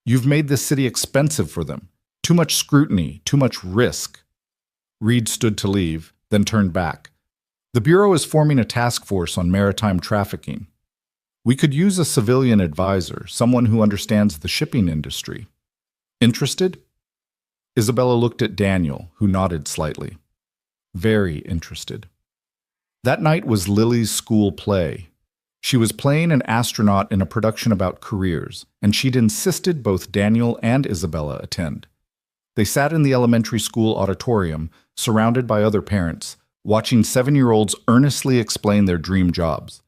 You've made this city expensive for them. Too much scrutiny, too much risk. Reed stood to leave, then turned back. The Bureau is forming a task force on maritime trafficking. We could use a civilian advisor, someone who understands the shipping industry. Interested? Isabella looked at Daniel, who nodded slightly. Very interested. That night was Lily's school play. She was playing an astronaut in a production about careers, and she'd insisted both Daniel and Isabella attend. They sat in the elementary school auditorium, surrounded by other parents, watching 7-year-olds earnestly explain their dream jobs.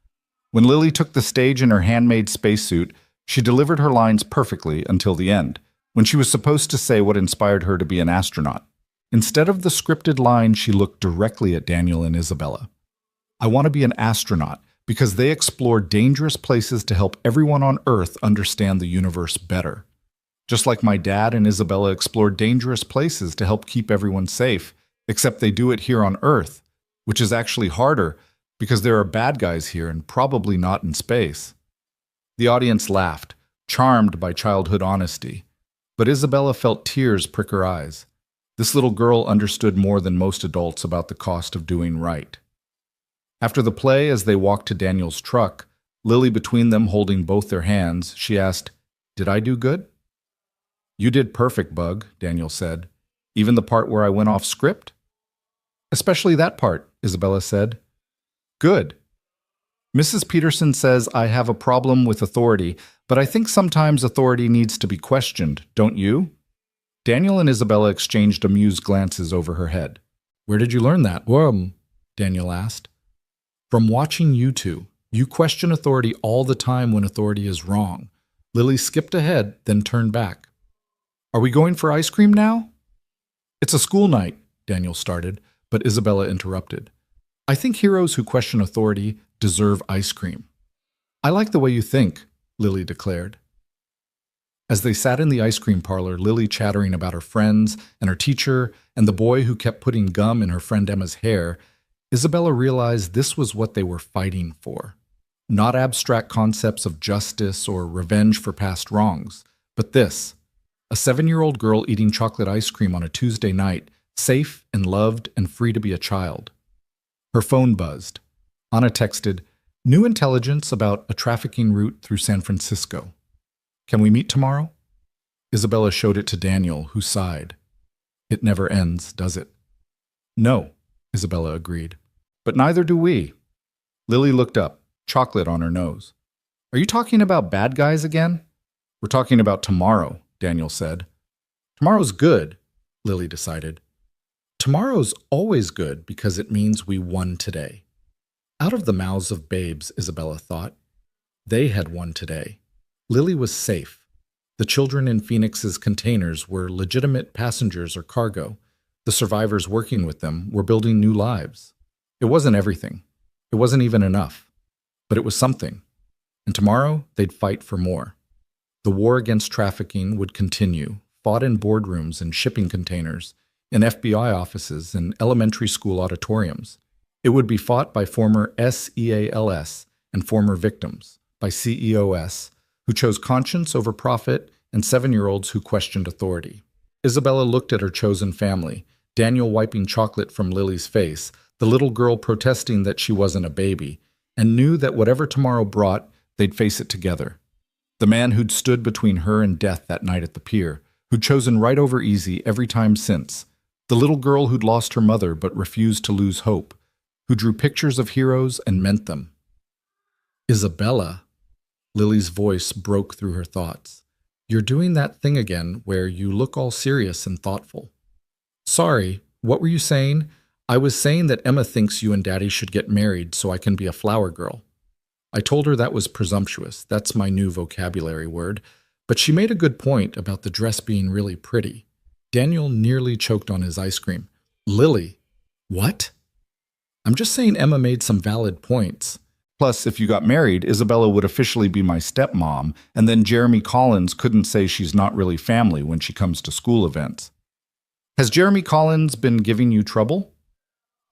When Lily took the stage in her handmade spacesuit, she delivered her lines perfectly until the end, when she was supposed to say what inspired her to be an astronaut. Instead of the scripted line, she looked directly at Daniel and Isabella. I want to be an astronaut because they explore dangerous places to help everyone on Earth understand the universe better. Just like my dad and Isabella explore dangerous places to help keep everyone safe, except they do it here on Earth, which is actually harder because there are bad guys here and probably not in space. The audience laughed, charmed by childhood honesty, but Isabella felt tears prick her eyes. This little girl understood more than most adults about the cost of doing right. After the play, as they walked to Daniel's truck, Lily between them holding both their hands, she asked, "Did I do good?" "You did perfect, Bug," Daniel said. "Even the part where I went off script?" "Especially that part," Isabella said. "Good. Mrs. Peterson says I have a problem with authority, but I think sometimes authority needs to be questioned, don't you?" Daniel and Isabella exchanged amused glances over her head. "Where did you learn that?" Daniel asked. "From watching you two. You question authority all the time when authority is wrong." Lily skipped ahead, then turned back. "Are we going for ice cream now?" "It's a school night," Daniel started, but Isabella interrupted. "I think heroes who question authority deserve ice cream." "I like the way you think," Lily declared. As they sat in the ice cream parlor, Lily chattering about her friends and her teacher and the boy who kept putting gum in her friend Emma's hair, Isabella realized this was what they were fighting for. Not abstract concepts of justice or revenge for past wrongs, but this. A 7-year-old girl eating chocolate ice cream on a Tuesday night, safe and loved and free to be a child. Her phone buzzed. Anna texted, "New intelligence about a trafficking route through San Francisco. Can we meet tomorrow?" Isabella showed it to Daniel, who sighed. "It never ends, does it?" "No," Isabella agreed. "But neither do we." Lily looked up, chocolate on her nose. "Are you talking about bad guys again?" "We're talking about tomorrow," Daniel said. "Tomorrow's good," Lily decided. "Tomorrow's always good because it means we won today." Out of the mouths of babes, Isabella thought. They had won today. Lily was safe. The children in Phoenix's containers were legitimate passengers or cargo. The survivors working with them were building new lives. It wasn't everything. It wasn't even enough. But it was something. And tomorrow, they'd fight for more. The war against trafficking would continue, fought in boardrooms and shipping containers, in FBI offices and elementary school auditoriums. It would be fought by former SEALS and former victims, by CEOS, who chose conscience over profit, and 7-year-olds who questioned authority. Isabella looked at her chosen family, Daniel wiping chocolate from Lily's face, the little girl protesting that she wasn't a baby, and knew that whatever tomorrow brought, they'd face it together. The man who'd stood between her and death that night at the pier, who'd chosen right over easy every time since. The little girl who'd lost her mother but refused to lose hope, who drew pictures of heroes and meant them. "Isabella," Lily's voice broke through her thoughts. "You're doing that thing again where you look all serious and thoughtful." "Sorry, what were you saying?" "I was saying that Emma thinks you and Daddy should get married so I can be a flower girl." I told her that was presumptuous. That's my new vocabulary word. But she made a good point about the dress being really pretty. Daniel nearly choked on his ice cream. "Lily, what?" "I'm I'm just saying Emma made some valid points. Plus, if you got married, Isabella would officially be my stepmom, and then Jeremy Collins couldn't say she's not really family when she comes to school events. Has Jeremy Collins been giving you trouble?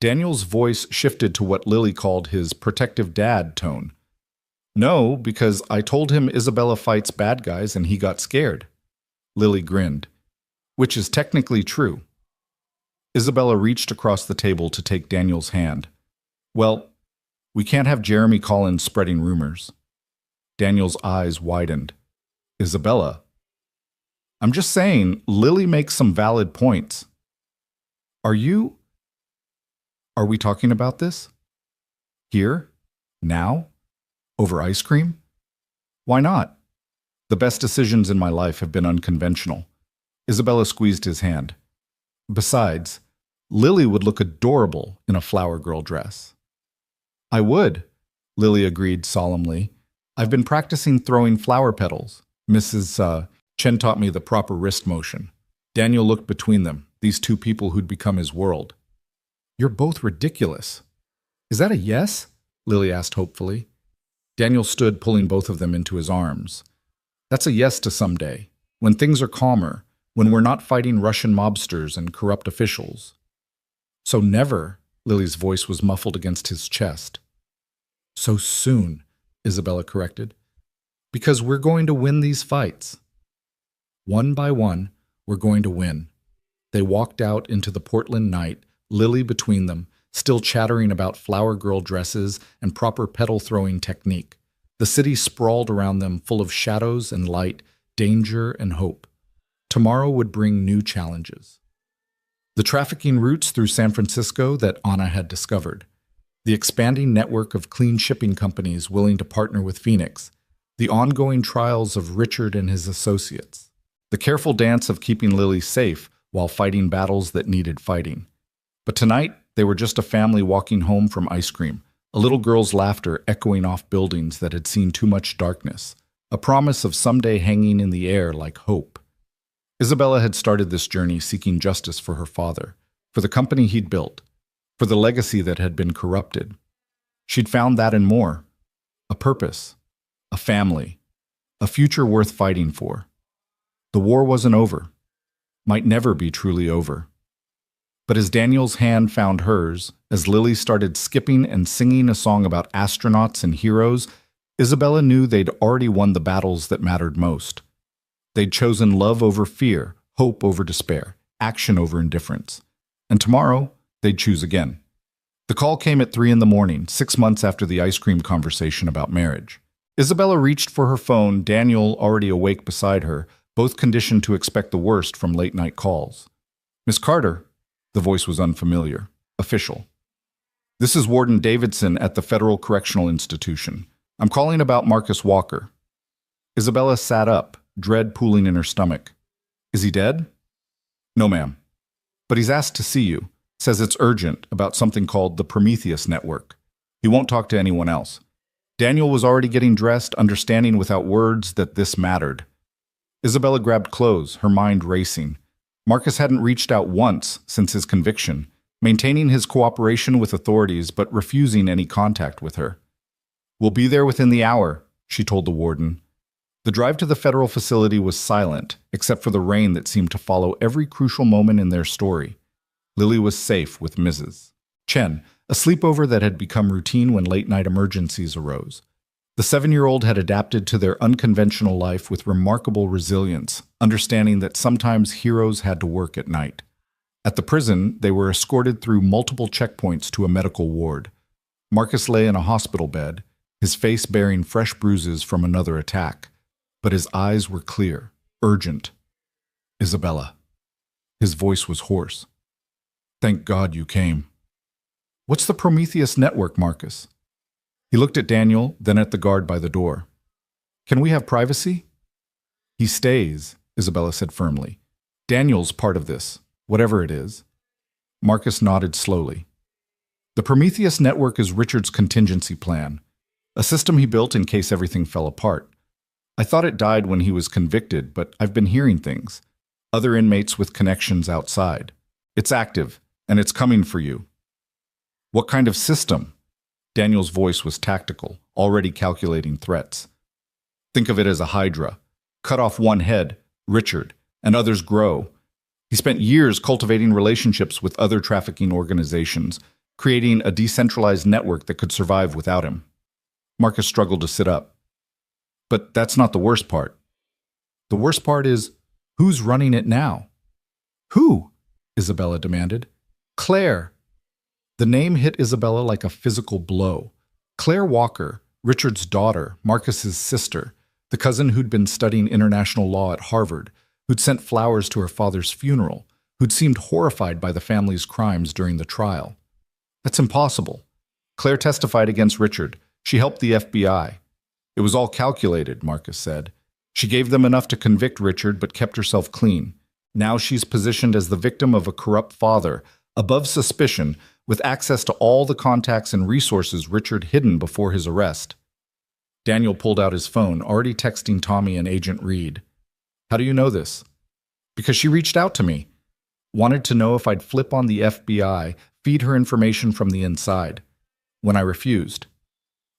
Daniel's voice shifted to what Lily called his protective dad tone. No, because I told him Isabella fights bad guys and he got scared. Lily grinned. Which is technically true. Isabella reached across the table to take Daniel's hand. Well, we can't have Jeremy Collins spreading rumors. Daniel's eyes widened. Isabella. I'm just saying, Lily makes some valid points. Are we talking about this? Here? Now? Over ice cream? Why not? The best decisions in my life have been unconventional. Isabella squeezed his hand. Besides, Lily would look adorable in a flower girl dress. I would, Lily agreed solemnly. I've been practicing throwing flower petals. Mrs. Chen taught me the proper wrist motion. Daniel looked between them, these two people who'd become his world. You're both ridiculous. Is that a yes? Lily asked hopefully. Daniel stood, pulling both of them into his arms. That's a yes to someday, when things are calmer, when we're not fighting Russian mobsters and corrupt officials. So never, Lily's voice was muffled against his chest. So soon, Isabella corrected. Because we're going to win these fights. One by one, we're going to win. They walked out into the Portland night, Lily between them, still chattering about flower girl dresses and proper petal-throwing technique. The city sprawled around them, full of shadows and light, danger and hope. Tomorrow would bring new challenges. The trafficking routes through San Francisco that Anna had discovered. The expanding network of clean shipping companies willing to partner with Phoenix. The ongoing trials of Richard and his associates. The careful dance of keeping Lily safe while fighting battles that needed fighting. But tonight, they were just a family walking home from ice cream, a little girl's laughter echoing off buildings that had seen too much darkness, a promise of someday hanging in the air like hope. Isabella had started this journey seeking justice for her father, for the company he'd built, for the legacy that had been corrupted. She'd found that and more. A purpose, a family, a future worth fighting for. The war wasn't over, might never be truly over. But as Daniel's hand found hers, as Lily started skipping and singing a song about astronauts and heroes, Isabella knew they'd already won the battles that mattered most. They'd chosen love over fear, hope over despair, action over indifference. And tomorrow, they'd choose again. The call came at 3 a.m, 6 months after the ice cream conversation about marriage. Isabella reached for her phone, Daniel already awake beside her, both conditioned to expect the worst from late-night calls. Miss Carter. The voice was unfamiliar, official. This is Warden Davidson at the Federal Correctional Institution. I'm calling about Marcus Walker. Isabella sat up, dread pooling in her stomach. Is he dead? No, ma'am. But he's asked to see you. Says it's urgent about something called the Prometheus Network. He won't talk to anyone else. Daniel was already getting dressed, understanding without words that this mattered. Isabella grabbed clothes, her mind racing. Marcus hadn't reached out once since his conviction, maintaining his cooperation with authorities but refusing any contact with her. We'll be there within the hour, she told the warden. The drive to the federal facility was silent, except for the rain that seemed to follow every crucial moment in their story. Lily was safe with Mrs. Chen, a sleepover that had become routine when late-night emergencies arose. The 7-year-old had adapted to their unconventional life with remarkable resilience, understanding that sometimes heroes had to work at night. At the prison, they were escorted through multiple checkpoints to a medical ward. Marcus lay in a hospital bed, his face bearing fresh bruises from another attack. But his eyes were clear, urgent. Isabella. His voice was hoarse. Thank God you came. What's the Prometheus Network, Marcus? He looked at Daniel, then at the guard by the door. Can we have privacy? He stays, Isabella said firmly. Daniel's part of this, whatever it is. Marcus nodded slowly. The Prometheus Network is Richard's contingency plan, a system he built in case everything fell apart. I thought it died when he was convicted, but I've been hearing things. Other inmates with connections outside. It's active, and it's coming for you. What kind of system? Daniel's voice was tactical, already calculating threats. Think of it as a hydra. Cut off one head, Richard, and others grow. He spent years cultivating relationships with other trafficking organizations, creating a decentralized network that could survive without him. Marcus struggled to sit up. But that's not the worst part. The worst part is, who's running it now? Who? Isabella demanded. Claire. The name hit Isabella like a physical blow. Claire Walker, Richard's daughter, Marcus's sister, the cousin who'd been studying international law at Harvard, who'd sent flowers to her father's funeral, who'd seemed horrified by the family's crimes during the trial. That's impossible. Claire testified against Richard. She helped the FBI. It was all calculated, Marcus said. She gave them enough to convict Richard but kept herself clean. Now she's positioned as the victim of a corrupt father, above suspicion, with access to all the contacts and resources Richard hidden before his arrest. Daniel pulled out his phone, already texting Tommy and Agent Reed. How do you know this? Because she reached out to me. Wanted to know if I'd flip on the FBI, feed her information from the inside. When I refused.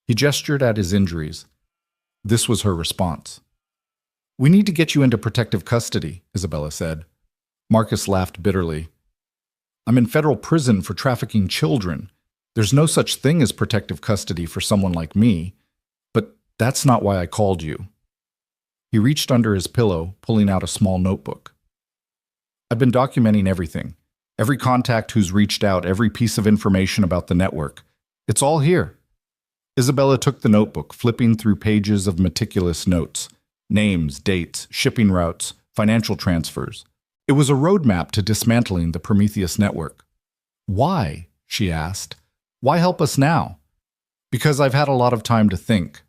He gestured at his injuries. This was her response. We need to get you into protective custody, Isabella said. Marcus laughed bitterly. I'm in federal prison for trafficking children. There's no such thing as protective custody for someone like me. But that's not why I called you. He reached under his pillow, pulling out a small notebook. I've been documenting everything. Every contact who's reached out, every piece of information about the network. It's all here. Isabella took the notebook, flipping through pages of meticulous notes. Names, dates, shipping routes, financial transfers. It was a roadmap to dismantling the Prometheus network. Why? She asked. Why help us now? Because I've had a lot of time to think.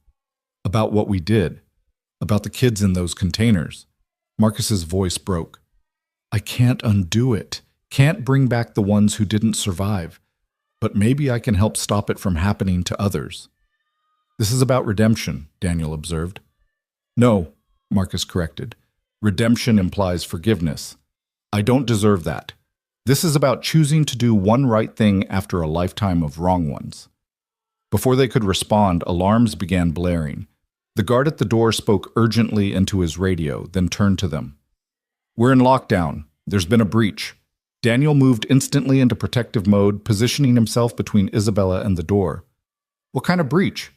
About what we did. About the kids in those containers. Marcus's voice broke. I can't undo it. Can't bring back the ones who didn't survive. But maybe I can help stop it from happening to others. This is about redemption, Daniel observed. No, Marcus corrected. Redemption implies forgiveness. I don't deserve that. This is about choosing to do one right thing after a lifetime of wrong ones. Before they could respond, alarms began blaring. The guard at the door spoke urgently into his radio, then turned to them. We're in lockdown. There's been a breach. Daniel moved instantly into protective mode, positioning himself between Isabella and the door. What kind of breach?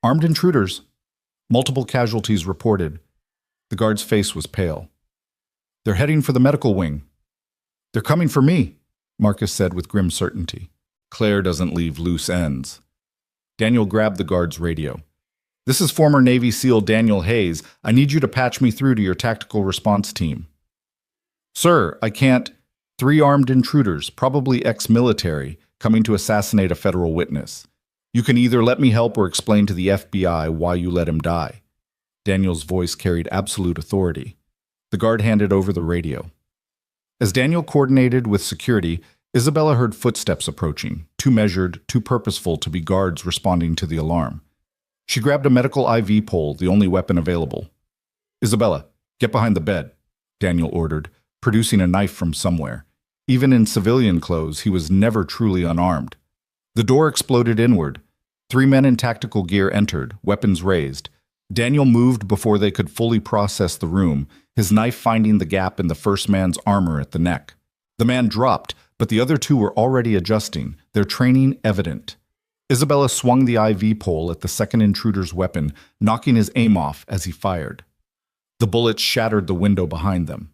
Armed intruders. Multiple casualties reported. The guard's face was pale. They're heading for the medical wing. They're coming for me, Marcus said with grim certainty. Claire doesn't leave loose ends. Daniel grabbed the guard's radio. This is former Navy SEAL Daniel Hayes. I need you to patch me through to your tactical response team. Sir, I can't. 3 armed intruders, probably ex-military, coming to assassinate a federal witness. You can either let me help or explain to the FBI why you let him die. Daniel's voice carried absolute authority. The guard handed over the radio. As Daniel coordinated with security, Isabella heard footsteps approaching, too measured, too purposeful to be guards responding to the alarm. She grabbed a medical IV pole, the only weapon available. Isabella, get behind the bed, Daniel ordered, producing a knife from somewhere. Even in civilian clothes, he was never truly unarmed. The door exploded inward. 3 men in tactical gear entered, weapons raised. Daniel moved before they could fully process the room, his knife finding the gap in the first man's armor at the neck. The man dropped, but the other 2 were already adjusting, their training evident. Isabella swung the IV pole at the second intruder's weapon, knocking his aim off as he fired. The bullets shattered the window behind them.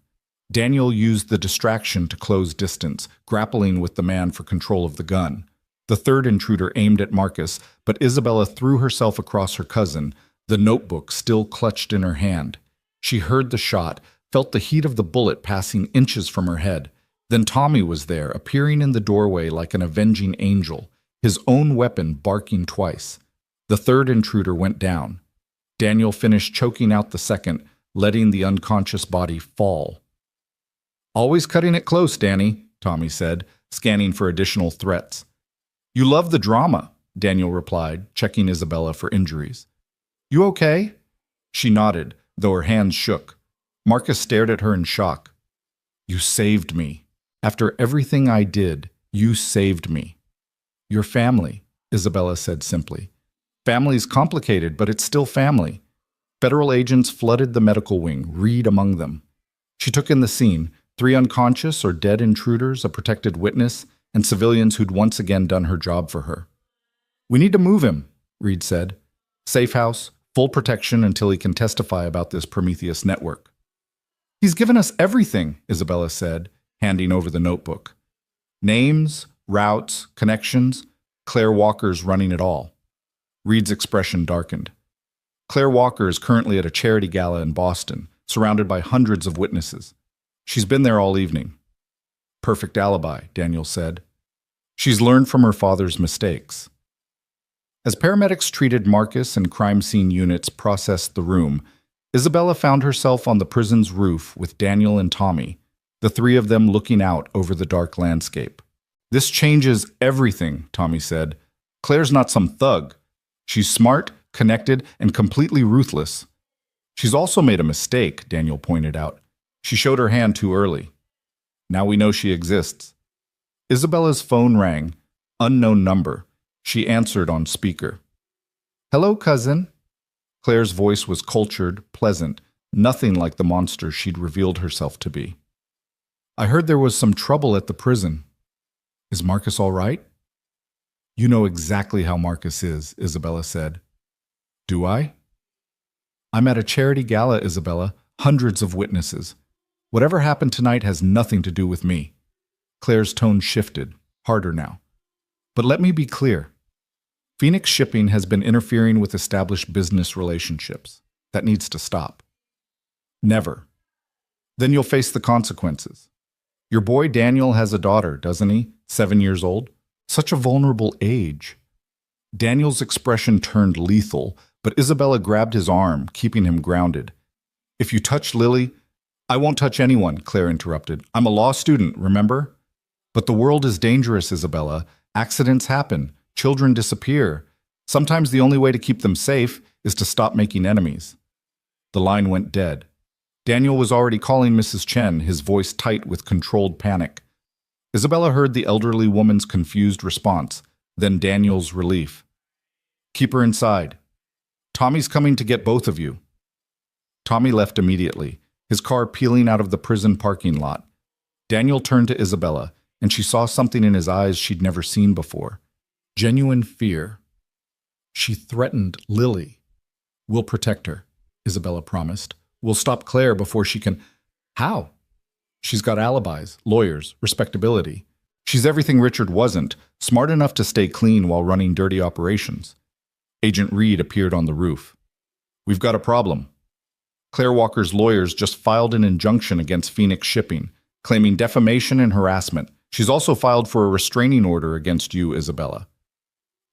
Daniel used the distraction to close distance, grappling with the man for control of the gun. The third intruder aimed at Marcus, but Isabella threw herself across her cousin, the notebook still clutched in her hand. She heard the shot, felt the heat of the bullet passing inches from her head. Then Tommy was there, appearing in the doorway like an avenging angel, his own weapon barking twice. The third intruder went down. Daniel finished choking out the second, letting the unconscious body fall. Always cutting it close, Danny, Tommy said, scanning for additional threats. You love the drama, Daniel replied, checking Isabella for injuries. You okay? She nodded, though her hands shook. Marcus stared at her in shock. You saved me. After everything I did, you saved me. Your family, Isabella said simply. Family's complicated, but it's still family. Federal agents flooded the medical wing, Reed among them. She took in the scene, 3 unconscious or dead intruders, a protected witness, and civilians who'd once again done her job for her. We need to move him, Reed said. Safe house, full protection until he can testify about this Prometheus network. He's given us everything, Isabella said, handing over the notebook. Names, routes, connections, Claire Walker's running it all. Reed's expression darkened. Claire Walker is currently at a charity gala in Boston, surrounded by hundreds of witnesses. She's been there all evening. Perfect alibi, Daniel said. She's learned from her father's mistakes. As paramedics treated Marcus and crime scene units processed the room, Isabella found herself on the prison's roof with Daniel and Tommy, the 3 of them looking out over the dark landscape. This changes everything, Tommy said. Claire's not some thug. She's smart, connected, and completely ruthless. She's also made a mistake, Daniel pointed out. She showed her hand too early. Now we know she exists. Isabella's phone rang. Unknown number. She answered on speaker. Hello, cousin. Claire's voice was cultured, pleasant, nothing like the monster she'd revealed herself to be. I heard there was some trouble at the prison. Is Marcus all right? You know exactly how Marcus is, Isabella said. Do I? I'm at a charity gala, Isabella. Hundreds of witnesses. Whatever happened tonight has nothing to do with me. Claire's tone shifted, harder now. But let me be clear. Phoenix Shipping has been interfering with established business relationships. That needs to stop. Never. Then you'll face the consequences. Your boy Daniel has a daughter, doesn't he? 7 years old? Such a vulnerable age. Daniel's expression turned lethal, but Isabella grabbed his arm, keeping him grounded. If you touch Lily, I won't touch anyone, Claire interrupted. I'm a law student, remember? But the world is dangerous, Isabella. Accidents happen. Children disappear. Sometimes the only way to keep them safe is to stop making enemies. The line went dead. Daniel was already calling Mrs. Chen, his voice tight with controlled panic. Isabella heard the elderly woman's confused response, then Daniel's relief. Keep her inside. Tommy's coming to get both of you. Tommy left immediately, his car peeling out of the prison parking lot. Daniel turned to Isabella, and she saw something in his eyes she'd never seen before. Genuine fear. She threatened Lily. We'll protect her, Isabella promised. We'll stop Claire before she can... How? She's got alibis, lawyers, respectability. She's everything Richard wasn't, smart enough to stay clean while running dirty operations. Agent Reed appeared on the roof. We've got a problem. Claire Walker's lawyers just filed an injunction against Phoenix Shipping, claiming defamation and harassment. She's also filed for a restraining order against you, Isabella.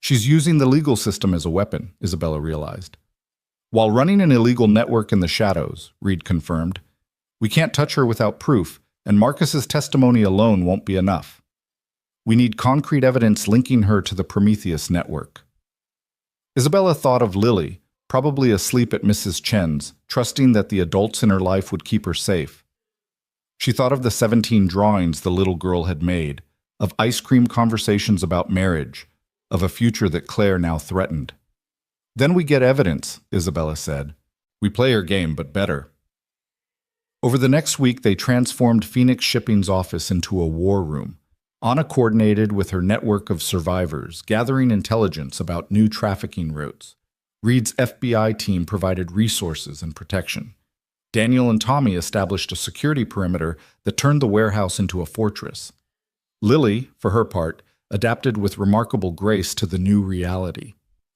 She's using the legal system as a weapon, Isabella realized. While running an illegal network in the shadows, Reed confirmed. We can't touch her without proof, and Marcus's testimony alone won't be enough. We need concrete evidence linking her to the Prometheus network. Isabella thought of Lily, probably asleep at Mrs. Chen's, trusting that the adults in her life would keep her safe. She thought of the 17 drawings the little girl had made, of ice cream conversations about marriage, of a future that Claire now threatened. Then we get evidence, Isabella said. We play her game, but better. Over the next week, they transformed Phoenix Shipping's office into a war room. Anna coordinated with her network of survivors, gathering intelligence about new trafficking routes. Reed's FBI team provided resources and protection. Daniel and Tommy established a security perimeter that turned the warehouse into a fortress. Lily, for her part, adapted with remarkable grace to the new reality.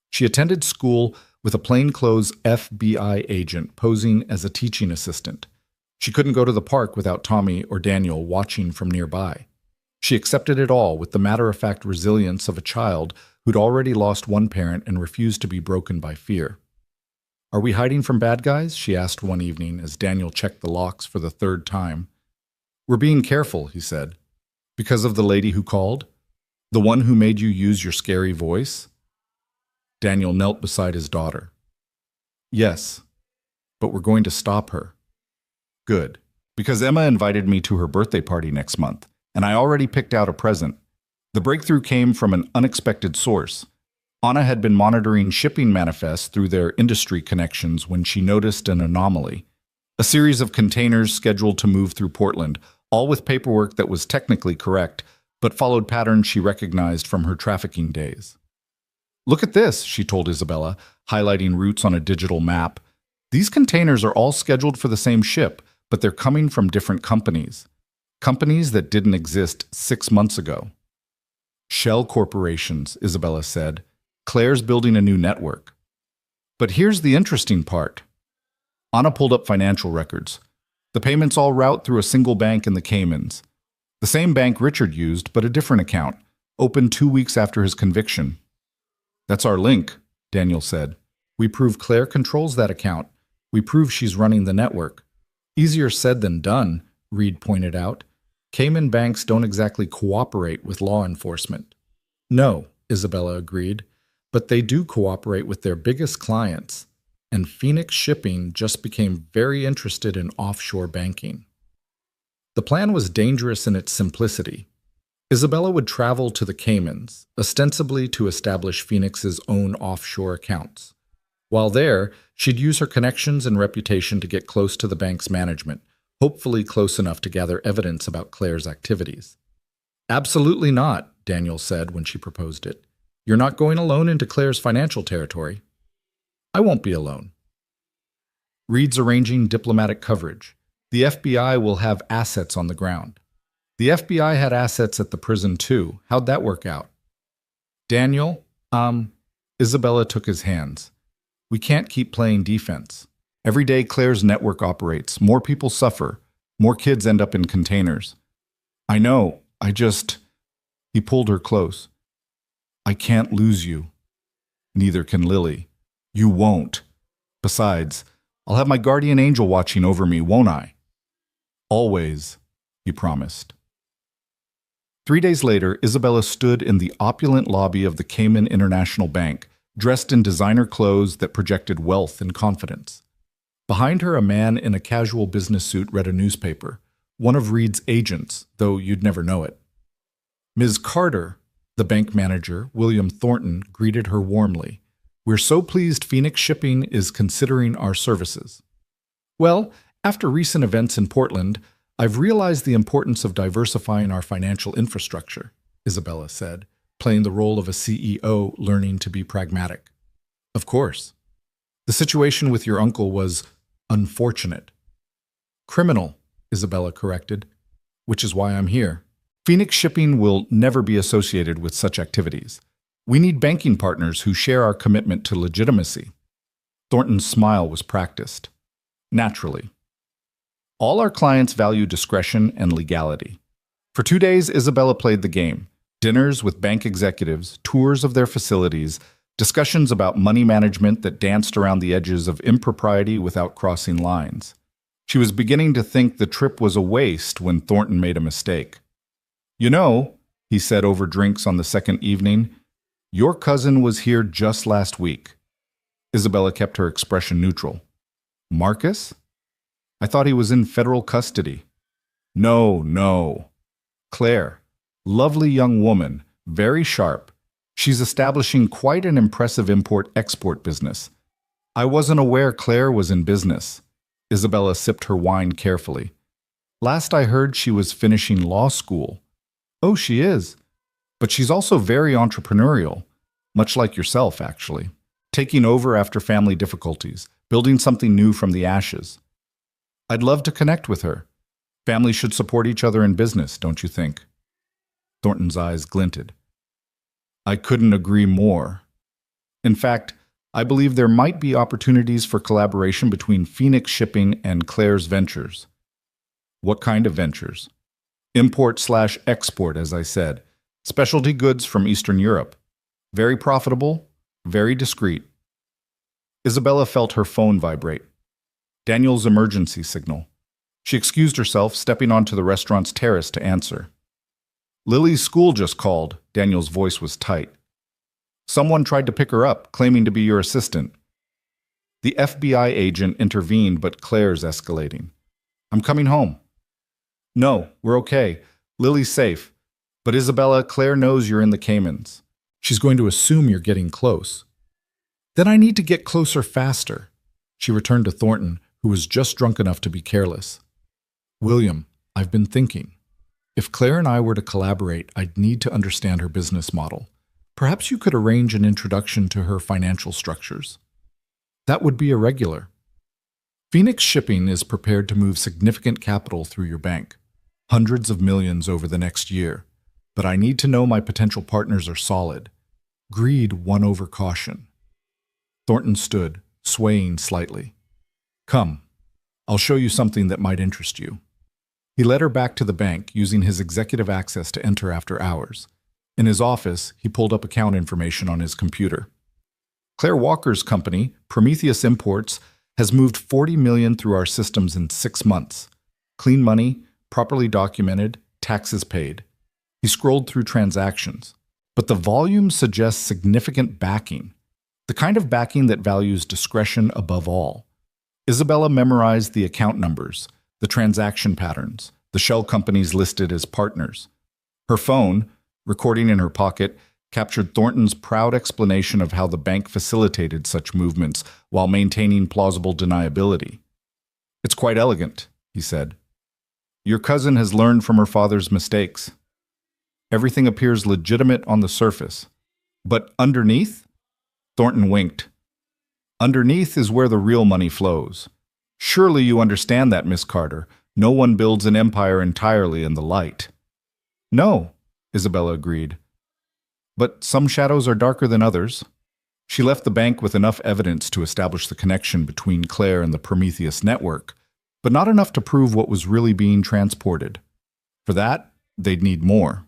She attended school with a plainclothes FBI agent posing as a teaching assistant. She couldn't go to the park without Tommy or Daniel watching from nearby. She accepted it all with the matter-of-fact resilience of a child who'd already lost one parent and refused to be broken by fear. Are we hiding from bad guys? She asked one evening as Daniel checked the locks for the 3rd time. We're being careful, he said. Because of the lady who called? The one who made you use your scary voice? Daniel knelt beside his daughter. Yes, but we're going to stop her. Good, because Emma invited me to her birthday party next month, and I already picked out a present. The breakthrough came from an unexpected source. Anna had been monitoring shipping manifests through their industry connections when she noticed an anomaly. A series of containers scheduled to move through Portland, all with paperwork that was technically correct, but followed patterns she recognized from her trafficking days. "Look at this," she told Isabella, highlighting routes on a digital map. "These containers are all scheduled for the same ship, but they're coming from different companies. Companies that didn't exist 6 months ago." "Shell corporations," Isabella said. "Claire's building a new network." But here's the interesting part. Anna pulled up financial records. The payments all route through a single bank in the Caymans. The same bank Richard used, but a different account, opened 2 weeks after his conviction. "That's our link," Daniel said. "We prove Claire controls that account. We prove she's running the network." "Easier said than done," Reed pointed out. "Cayman banks don't exactly cooperate with law enforcement." "No," Isabella agreed, "but they do cooperate with their biggest clients. And Phoenix Shipping just became very interested in offshore banking." The plan was dangerous in its simplicity. Isabella would travel to the Caymans, ostensibly to establish Phoenix's own offshore accounts. While there, she'd use her connections and reputation to get close to the bank's management, hopefully close enough to gather evidence about Claire's activities. "Absolutely not," Daniel said when she proposed it. "You're not going alone into Claire's financial territory." "I won't be alone." Reed's arranging diplomatic coverage. The FBI will have assets on the ground. The FBI had assets at the prison too. How'd that work out? "Daniel, Isabella took his hands. "We can't keep playing defense. Every day Claire's network operates. More people suffer. More kids end up in containers. I know, He pulled her close. "I can't lose you. Neither can Lily. You won't. Besides, I'll have my guardian angel watching over me, won't I?" "Always," he promised. 3 days later, Isabella stood in the opulent lobby of the Cayman International Bank, dressed in designer clothes that projected wealth and confidence. Behind her, a man in a casual business suit read a newspaper, one of Reed's agents, though you'd never know it. "Ms. Carter," the bank manager, William Thornton, greeted her warmly. "We're so pleased Phoenix Shipping is considering our services." "Well, after recent events in Portland, I've realized the importance of diversifying our financial infrastructure," Isabella said, playing the role of a CEO learning to be pragmatic. "Of course. The situation with your uncle was unfortunate." "Criminal," Isabella corrected, "which is why I'm here. Phoenix Shipping will never be associated with such activities. We need banking partners who share our commitment to legitimacy." Thornton's smile was practiced. "Naturally. All our clients value discretion and legality." For 2 days, Isabella played the game. Dinners with bank executives, tours of their facilities, discussions about money management that danced around the edges of impropriety without crossing lines. She was beginning to think the trip was a waste when Thornton made a mistake. "You know," he said over drinks on the second evening, "your cousin was here just last week." Isabella kept her expression neutral. "Marcus? I thought he was in federal custody." No. "Claire. Lovely young woman. Very sharp. She's establishing quite an impressive import-export business. I wasn't aware Claire was in business." Isabella sipped her wine carefully. "Last I heard she was finishing law school." "Oh, she is. But she's also very entrepreneurial. Much like yourself, actually. Taking over after family difficulties, building something new from the ashes. I'd love to connect with her. Families should support each other in business, don't you think?" Thornton's eyes glinted. "I couldn't agree more. In fact, I believe there might be opportunities for collaboration between Phoenix Shipping and Claire's ventures." "What kind of ventures?" "Import/export, as I said. Specialty goods from Eastern Europe. Very profitable, very discreet." Isabella felt her phone vibrate. Daniel's emergency signal. She excused herself, stepping onto the restaurant's terrace to answer. "Lily's school just called." Daniel's voice was tight. "Someone tried to pick her up, claiming to be your assistant." The FBI agent intervened, but Claire's escalating. "I'm coming home." "No, we're okay. Lily's safe. But Isabella, Claire knows you're in the Caymans. She's going to assume you're getting close. Then I need to get closer faster. She returned to Thornton, who was just drunk enough to be careless. William, I've been thinking. If Claire and I were to collaborate, I'd need to understand her business model. Perhaps you could arrange an introduction to her financial structures. That would be irregular. Phoenix Shipping is prepared to move significant capital through your bank, hundreds of millions over the next year. But I need to know my potential partners are solid. Greed won over caution. Thornton stood, swaying slightly. Come, I'll show you something that might interest you. He led her back to the bank, using his executive access to enter after hours. In his office, he pulled up account information on his computer. Claire Walker's company, Prometheus Imports, has moved $40 million through our systems in 6 months. Clean money, properly documented, taxes paid. He scrolled through transactions, but the volume suggests significant backing, the kind of backing that values discretion above all. Isabella memorized the account numbers, the transaction patterns, the shell companies listed as partners. Her phone, recording in her pocket, captured Thornton's proud explanation of how the bank facilitated such movements while maintaining plausible deniability. It's quite elegant, he said. Your cousin has learned from her father's mistakes. Everything appears legitimate on the surface. But underneath? Thornton winked. Underneath is where the real money flows. Surely you understand that, Miss Carter. No one builds an empire entirely in the light. No, Isabella agreed. But some shadows are darker than others. She left the bank with enough evidence to establish the connection between Claire and the Prometheus network, but not enough to prove what was really being transported. For that, they'd need more.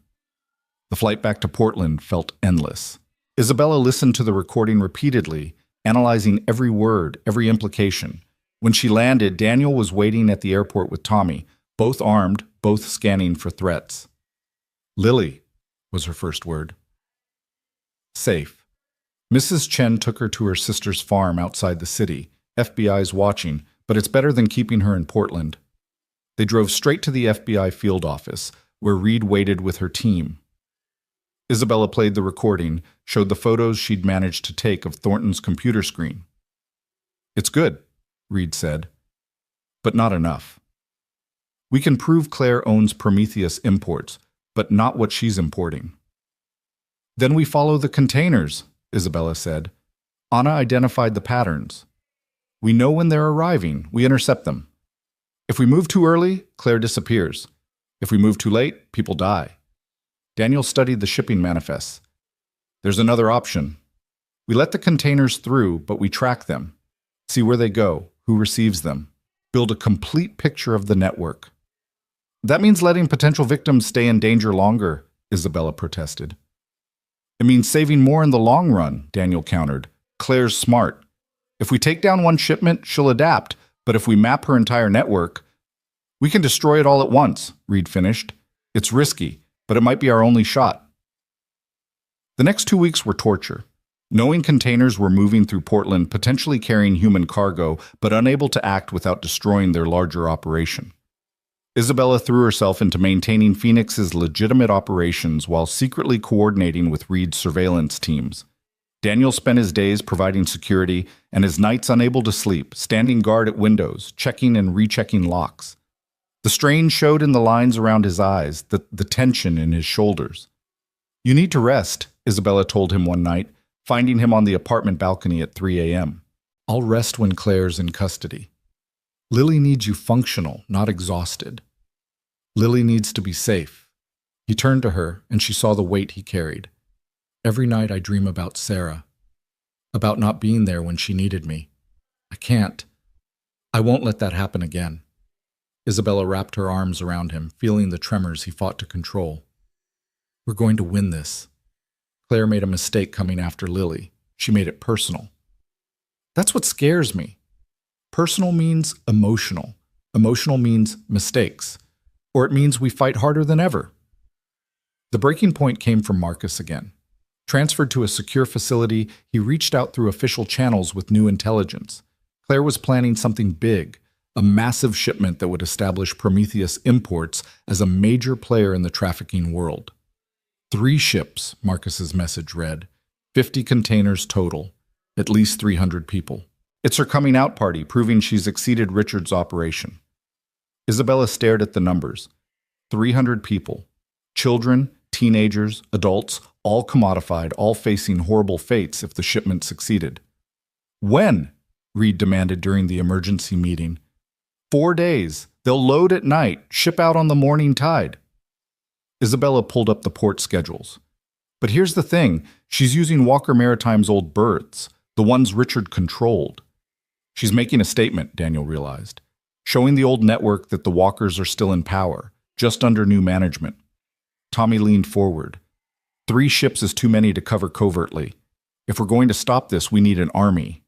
The flight back to Portland felt endless. Isabella listened to the recording repeatedly, analyzing every word, every implication. When she landed, Daniel was waiting at the airport with Tommy, both armed, both scanning for threats. Lily was her first word. Safe. Mrs. Chen took her to her sister's farm outside the city. FBI's watching, but it's better than keeping her in Portland. They drove straight to the FBI field office, where Reed waited with her team. Isabella played the recording, showed the photos she'd managed to take of Thornton's computer screen. It's good, Reed said, but not enough. We can prove Claire owns Prometheus Imports, but not what she's importing. Then we follow the containers, Isabella said. Anna identified the patterns. We know when they're arriving. We intercept them. If we move too early, Claire disappears. If we move too late, people die. Daniel studied the shipping manifests. There's another option. We let the containers through, but we track them. See where they go, who receives them. Build a complete picture of the network. That means letting potential victims stay in danger longer, Isabella protested. It means saving more in the long run, Daniel countered. Claire's smart. If we take down one shipment, she'll adapt, but if we map her entire network, we can destroy it all at once, Reed finished. It's risky, but it might be our only shot. The next 2 weeks were torture. Knowing containers were moving through Portland, potentially carrying human cargo, but unable to act without destroying their larger operation. Isabella threw herself into maintaining Phoenix's legitimate operations while secretly coordinating with Reed's surveillance teams. Daniel spent his days providing security and his nights unable to sleep, standing guard at windows, checking and rechecking locks. The strain showed in the lines around his eyes, the tension in his shoulders. You need to rest, Isabella told him one night, finding him on the apartment balcony at 3 a.m. I'll rest when Claire's in custody. Lily needs you functional, not exhausted. Lily needs to be safe. He turned to her, and she saw the weight he carried. Every night I dream about Sarah, about not being there when she needed me. I can't. I won't let that happen again. Isabella wrapped her arms around him, feeling the tremors he fought to control. We're going to win this. Claire made a mistake coming after Lily. She made it personal. That's what scares me. Personal means emotional. Emotional means mistakes. Or it means we fight harder than ever. The breaking point came from Marcus again. Transferred to a secure facility, he reached out through official channels with new intelligence. Claire was planning something big, a massive shipment that would establish Prometheus Imports as a major player in the trafficking world. 3 ships, Marcus's message read. 50 containers total. At least 300 people. It's her coming out party, proving she's exceeded Richard's operation. Isabella stared at the numbers. 300 people. Children, teenagers, adults, all commodified, all facing horrible fates if the shipment succeeded. When? Reed demanded during the emergency meeting. 4 days. They'll load at night, ship out on the morning tide. Isabella pulled up the port schedules. But here's the thing, she's using Walker Maritime's old berths, the ones Richard controlled. She's making a statement, Daniel realized, showing the old network that the Walkers are still in power, just under new management. Tommy leaned forward. 3 ships is too many to cover covertly. If we're going to stop this, we need an army.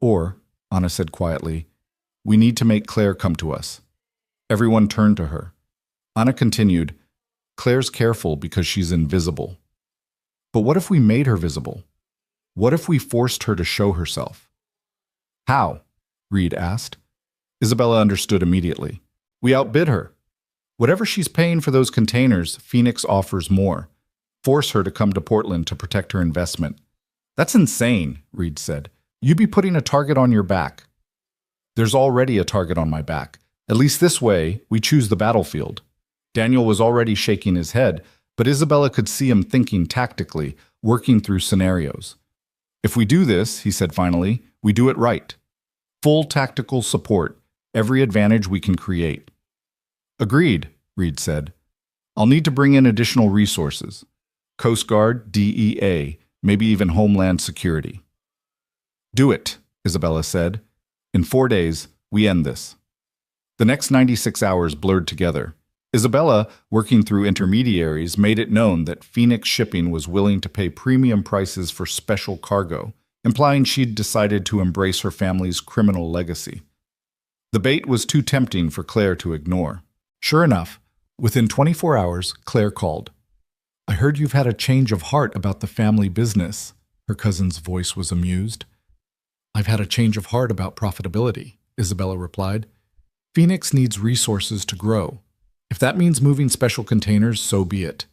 Or, Anna said quietly, we need to make Claire come to us. Everyone turned to her. Anna continued, Claire's careful because she's invisible. But what if we made her visible? What if we forced her to show herself? How? Reed asked. Isabella understood immediately. We outbid her. Whatever she's paying for those containers, Phoenix offers more. Force her to come to Portland to protect her investment. That's insane, Reed said. You'd be putting a target on your back. There's already a target on my back. At least this way, we choose the battlefield. Daniel was already shaking his head, but Isabella could see him thinking tactically, working through scenarios. If we do this, he said finally, we do it right. Full tactical support, every advantage we can create. Agreed, Reed said. I'll need to bring in additional resources. Coast Guard, DEA, maybe even Homeland Security. Do it, Isabella said. In 4 days, we end this. The next 96 hours blurred together. Isabella, working through intermediaries, made it known that Phoenix Shipping was willing to pay premium prices for special cargo, implying she'd decided to embrace her family's criminal legacy. The bait was too tempting for Claire to ignore. Sure enough, within 24 hours, Claire called. I heard you've had a change of heart about the family business. Her cousin's voice was amused. I've had a change of heart about profitability, Isabella replied. Phoenix needs resources to grow. If that means moving special containers, so be it.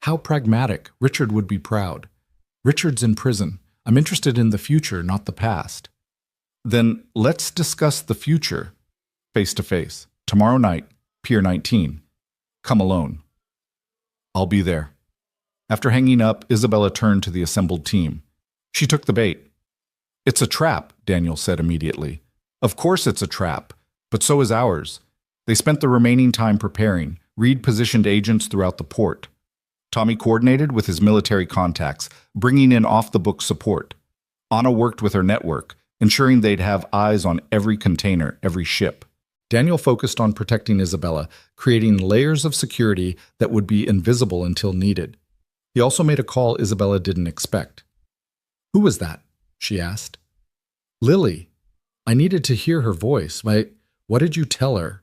How pragmatic. Richard would be proud. Richard's in prison. I'm interested in the future, not the past. Then let's discuss the future. Face to face. Tomorrow night, Pier 19. Come alone. I'll be there. After hanging up, Isabella turned to the assembled team. She took the bait. It's a trap, Daniel said immediately. Of course it's a trap, but so is ours. They spent the remaining time preparing. Reed positioned agents throughout the port. Tommy coordinated with his military contacts, bringing in off-the-book support. Anna worked with her network, ensuring they'd have eyes on every container, every ship. Daniel focused on protecting Isabella, creating layers of security that would be invisible until needed. He also made a call Isabella didn't expect. Who was that? She asked. Lily. I needed to hear her voice. What did you tell her?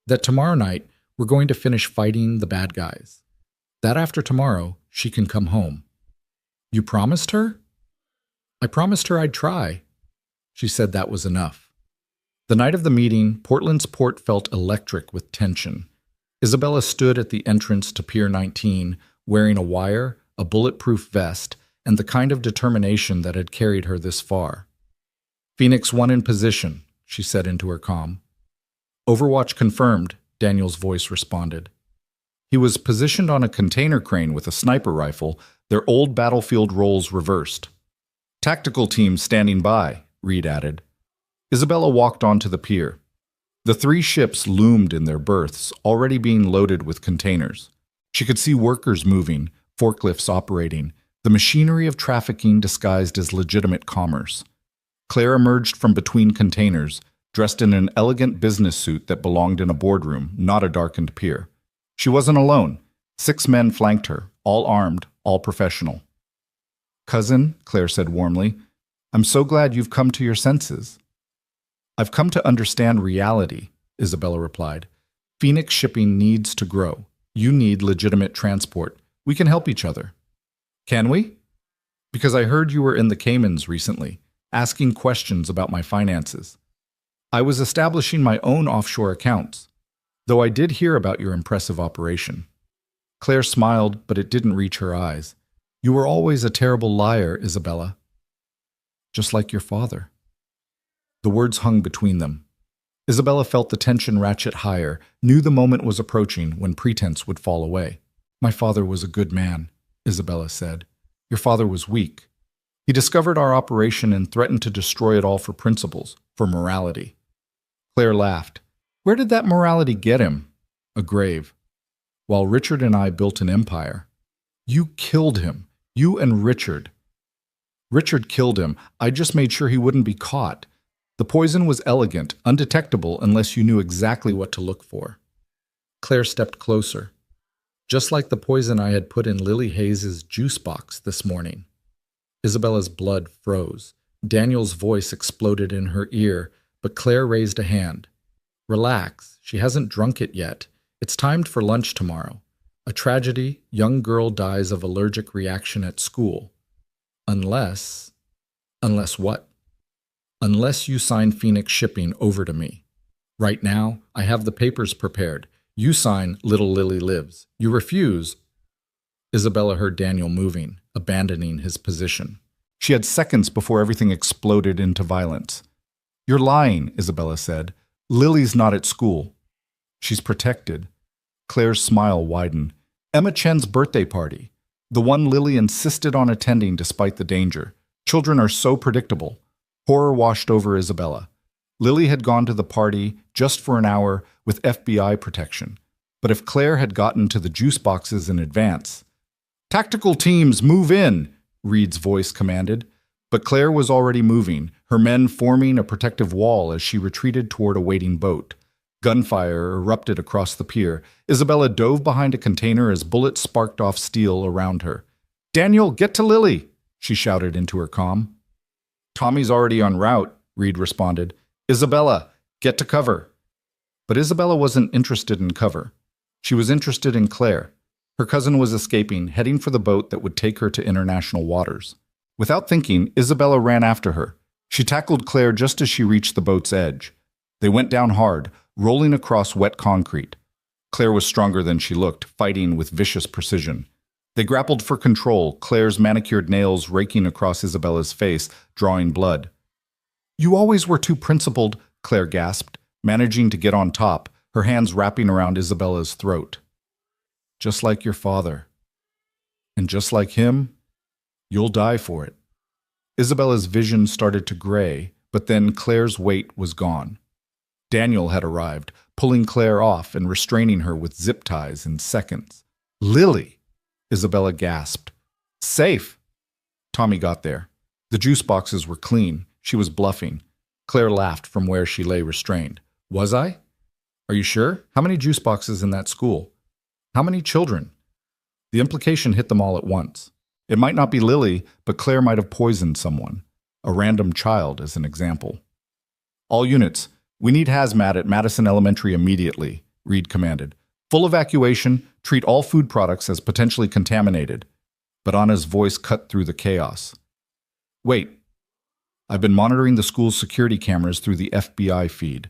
That tomorrow night, we're going to finish fighting the bad guys. That after tomorrow, she can come home. You promised her? I promised her I'd try. She said that was enough. The night of the meeting, Portland's port felt electric with tension. Isabella stood at the entrance to Pier 19, wearing a wire, a bulletproof vest, and the kind of determination that had carried her this far. Phoenix 1 in position, she said into her comm. Overwatch confirmed, Daniel's voice responded. He was positioned on a container crane with a sniper rifle, their old battlefield roles reversed. Tactical team standing by, Reed added. Isabella walked onto the pier. The 3 ships loomed in their berths, already being loaded with containers. She could see workers moving, forklifts operating, the machinery of trafficking disguised as legitimate commerce. Claire emerged from between containers, dressed in an elegant business suit that belonged in a boardroom, not a darkened pier. She wasn't alone. 6 men flanked her, all armed, all professional. Cousin, Claire said warmly, I'm so glad you've come to your senses. I've come to understand reality, Isabella replied. Phoenix Shipping needs to grow. You need legitimate transport. We can help each other. Can we? Because I heard you were in the Caymans recently, asking questions about my finances. I was establishing my own offshore accounts, though I did hear about your impressive operation. Claire smiled, but it didn't reach her eyes. You were always a terrible liar, Isabella. Just like your father. The words hung between them. Isabella felt the tension ratchet higher, knew the moment was approaching when pretense would fall away. My father was a good man, Isabella said. Your father was weak. He discovered our operation and threatened to destroy it all for principles, for morality. Claire laughed. Where did that morality get him? A grave. While Richard and I built an empire. You killed him. You and Richard. Richard killed him. I just made sure he wouldn't be caught. The poison was elegant, undetectable unless you knew exactly what to look for. Claire stepped closer. Just like the poison I had put in Lily Hayes's juice box this morning. Isabella's blood froze. Daniel's voice exploded in her ear, but Claire raised a hand. Relax, she hasn't drunk it yet. It's timed for lunch tomorrow. A tragedy, young girl dies of allergic reaction at school. Unless what? Unless you sign Phoenix Shipping over to me. Right now, I have the papers prepared. You sign Little Lily Lives. You refuse. Isabella heard Daniel moving, abandoning his position. She had seconds before everything exploded into violence. You're lying, Isabella said. Lily's not at school. She's protected. Claire's smile widened. Emma Chen's birthday party. The one Lily insisted on attending despite the danger. Children are so predictable. Horror washed over Isabella. Lily had gone to the party just for an hour with FBI protection. But if Claire had gotten to the juice boxes in advance... Tactical teams, move in, Reed's voice commanded. But Claire was already moving, her men forming a protective wall as she retreated toward a waiting boat. Gunfire erupted across the pier. Isabella dove behind a container as bullets sparked off steel around her. Daniel, get to Lily, she shouted into her comm. Tommy's already en route, Reed responded. Isabella, get to cover. But Isabella wasn't interested in cover. She was interested in Claire. Her cousin was escaping, heading for the boat that would take her to international waters. Without thinking, Isabella ran after her. She tackled Claire just as she reached the boat's edge. They went down hard, rolling across wet concrete. Claire was stronger than she looked, fighting with vicious precision. They grappled for control, Claire's manicured nails raking across Isabella's face, drawing blood. You always were too principled, Claire gasped, managing to get on top, her hands wrapping around Isabella's throat. Just like your father. And just like him, you'll die for it. Isabella's vision started to gray, but then Claire's weight was gone. Daniel had arrived, pulling Claire off and restraining her with zip ties in seconds. Lily! Isabella gasped. Safe! Tommy got there. The juice boxes were clean. She was bluffing. Claire laughed from where she lay restrained. Was I? Are you sure? How many juice boxes in that school? How many children? The implication hit them all at once. It might not be Lily, but Claire might have poisoned someone. A random child, as an example. All units, we need hazmat at Madison Elementary immediately, Reed commanded. Full evacuation, treat all food products as potentially contaminated. But Anna's voice cut through the chaos. Wait. I've been monitoring the school's security cameras through the FBI feed.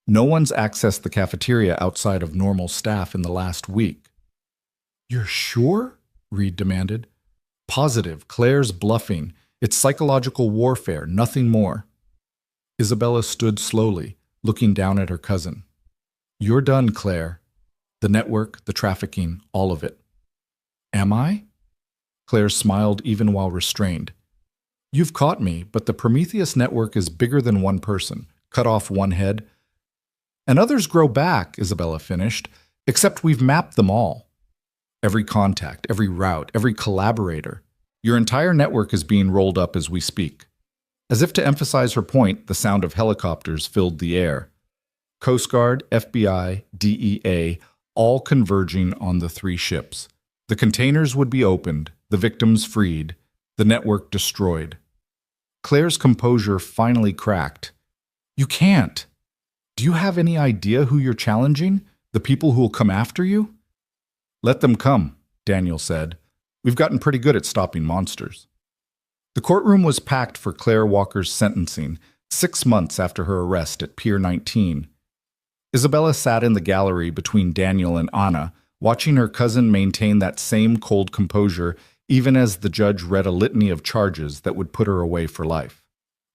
No one's accessed the cafeteria outside of normal staff in the last week. You're sure? Reed demanded. Positive. Claire's bluffing. It's psychological warfare, nothing more. Isabella stood slowly, looking down at her cousin. You're done, Claire. The network, the trafficking, all of it. Am I? Claire smiled even while restrained. You've caught me, but the Prometheus network is bigger than one person. Cut off one head. And others grow back, Isabella finished, except we've mapped them all. Every contact, every route, every collaborator. Your entire network is being rolled up as we speak. As if to emphasize her point, the sound of helicopters filled the air. Coast Guard, FBI, DEA, all converging on the 3 ships. The containers would be opened, the victims freed, the network destroyed. Claire's composure finally cracked. You can't. Do you have any idea who you're challenging? The people who will come after you? Let them come, Daniel said. We've gotten pretty good at stopping monsters. The courtroom was packed for Claire Walker's sentencing, 6 months after her arrest at Pier 19. Isabella sat in the gallery between Daniel and Anna, watching her cousin maintain that same cold composure even as the judge read a litany of charges that would put her away for life.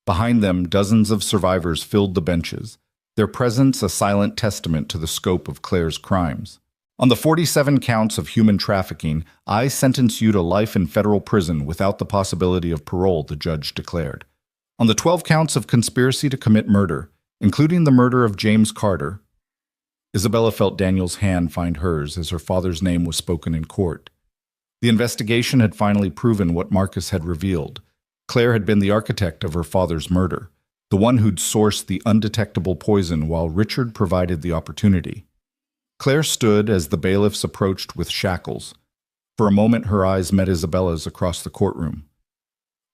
Behind them, dozens of survivors filled the benches, their presence a silent testament to the scope of Claire's crimes. On the 47 counts of human trafficking, I sentence you to life in federal prison without the possibility of parole, the judge declared. On the 12 counts of conspiracy to commit murder, including the murder of James Carter, Isabella felt Daniel's hand find hers as her father's name was spoken in court. The investigation had finally proven what Marcus had revealed. Claire had been the architect of her father's murder, the one who'd sourced the undetectable poison while Richard provided the opportunity. Claire stood as the bailiffs approached with shackles. For a moment her eyes met Isabella's across the courtroom.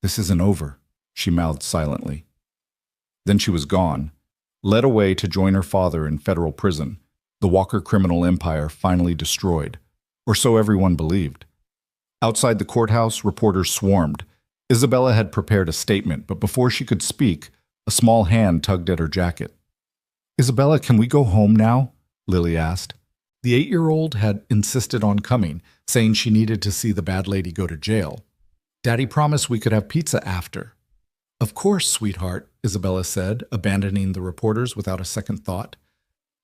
"This isn't over," she mouthed silently. Then she was gone, led away to join her father in federal prison, the Walker criminal empire finally destroyed, or so everyone believed. Outside the courthouse, reporters swarmed. Isabella had prepared a statement, but before she could speak, a small hand tugged at her jacket. "Isabella, can we go home now?" Lily asked. The 8-year-old had insisted on coming, saying she needed to see the bad lady go to jail. "Daddy promised we could have pizza after." "Of course, sweetheart," Isabella said, abandoning the reporters without a second thought.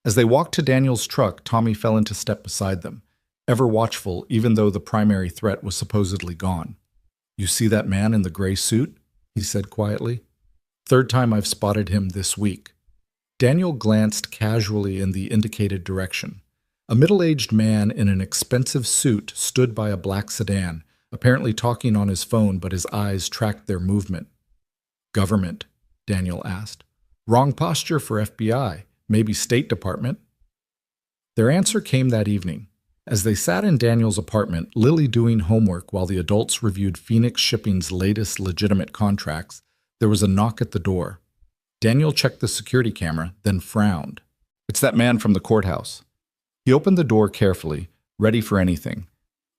As they walked to Daniel's truck, Tommy fell into step beside them, ever watchful even though the primary threat was supposedly gone. "You see that man in the gray suit?" he said quietly. "Third time I've spotted him this week." Daniel glanced casually in the indicated direction. A middle-aged man in an expensive suit stood by a black sedan, apparently talking on his phone, but his eyes tracked their movement. "Government?" Daniel asked. "Wrong posture for FBI. Maybe State Department?" Their answer came that evening. As they sat in Daniel's apartment, Lily doing homework while the adults reviewed Phoenix Shipping's latest legitimate contracts, there was a knock at the door. Daniel checked the security camera, then frowned. "It's that man from the courthouse." He opened the door carefully, ready for anything.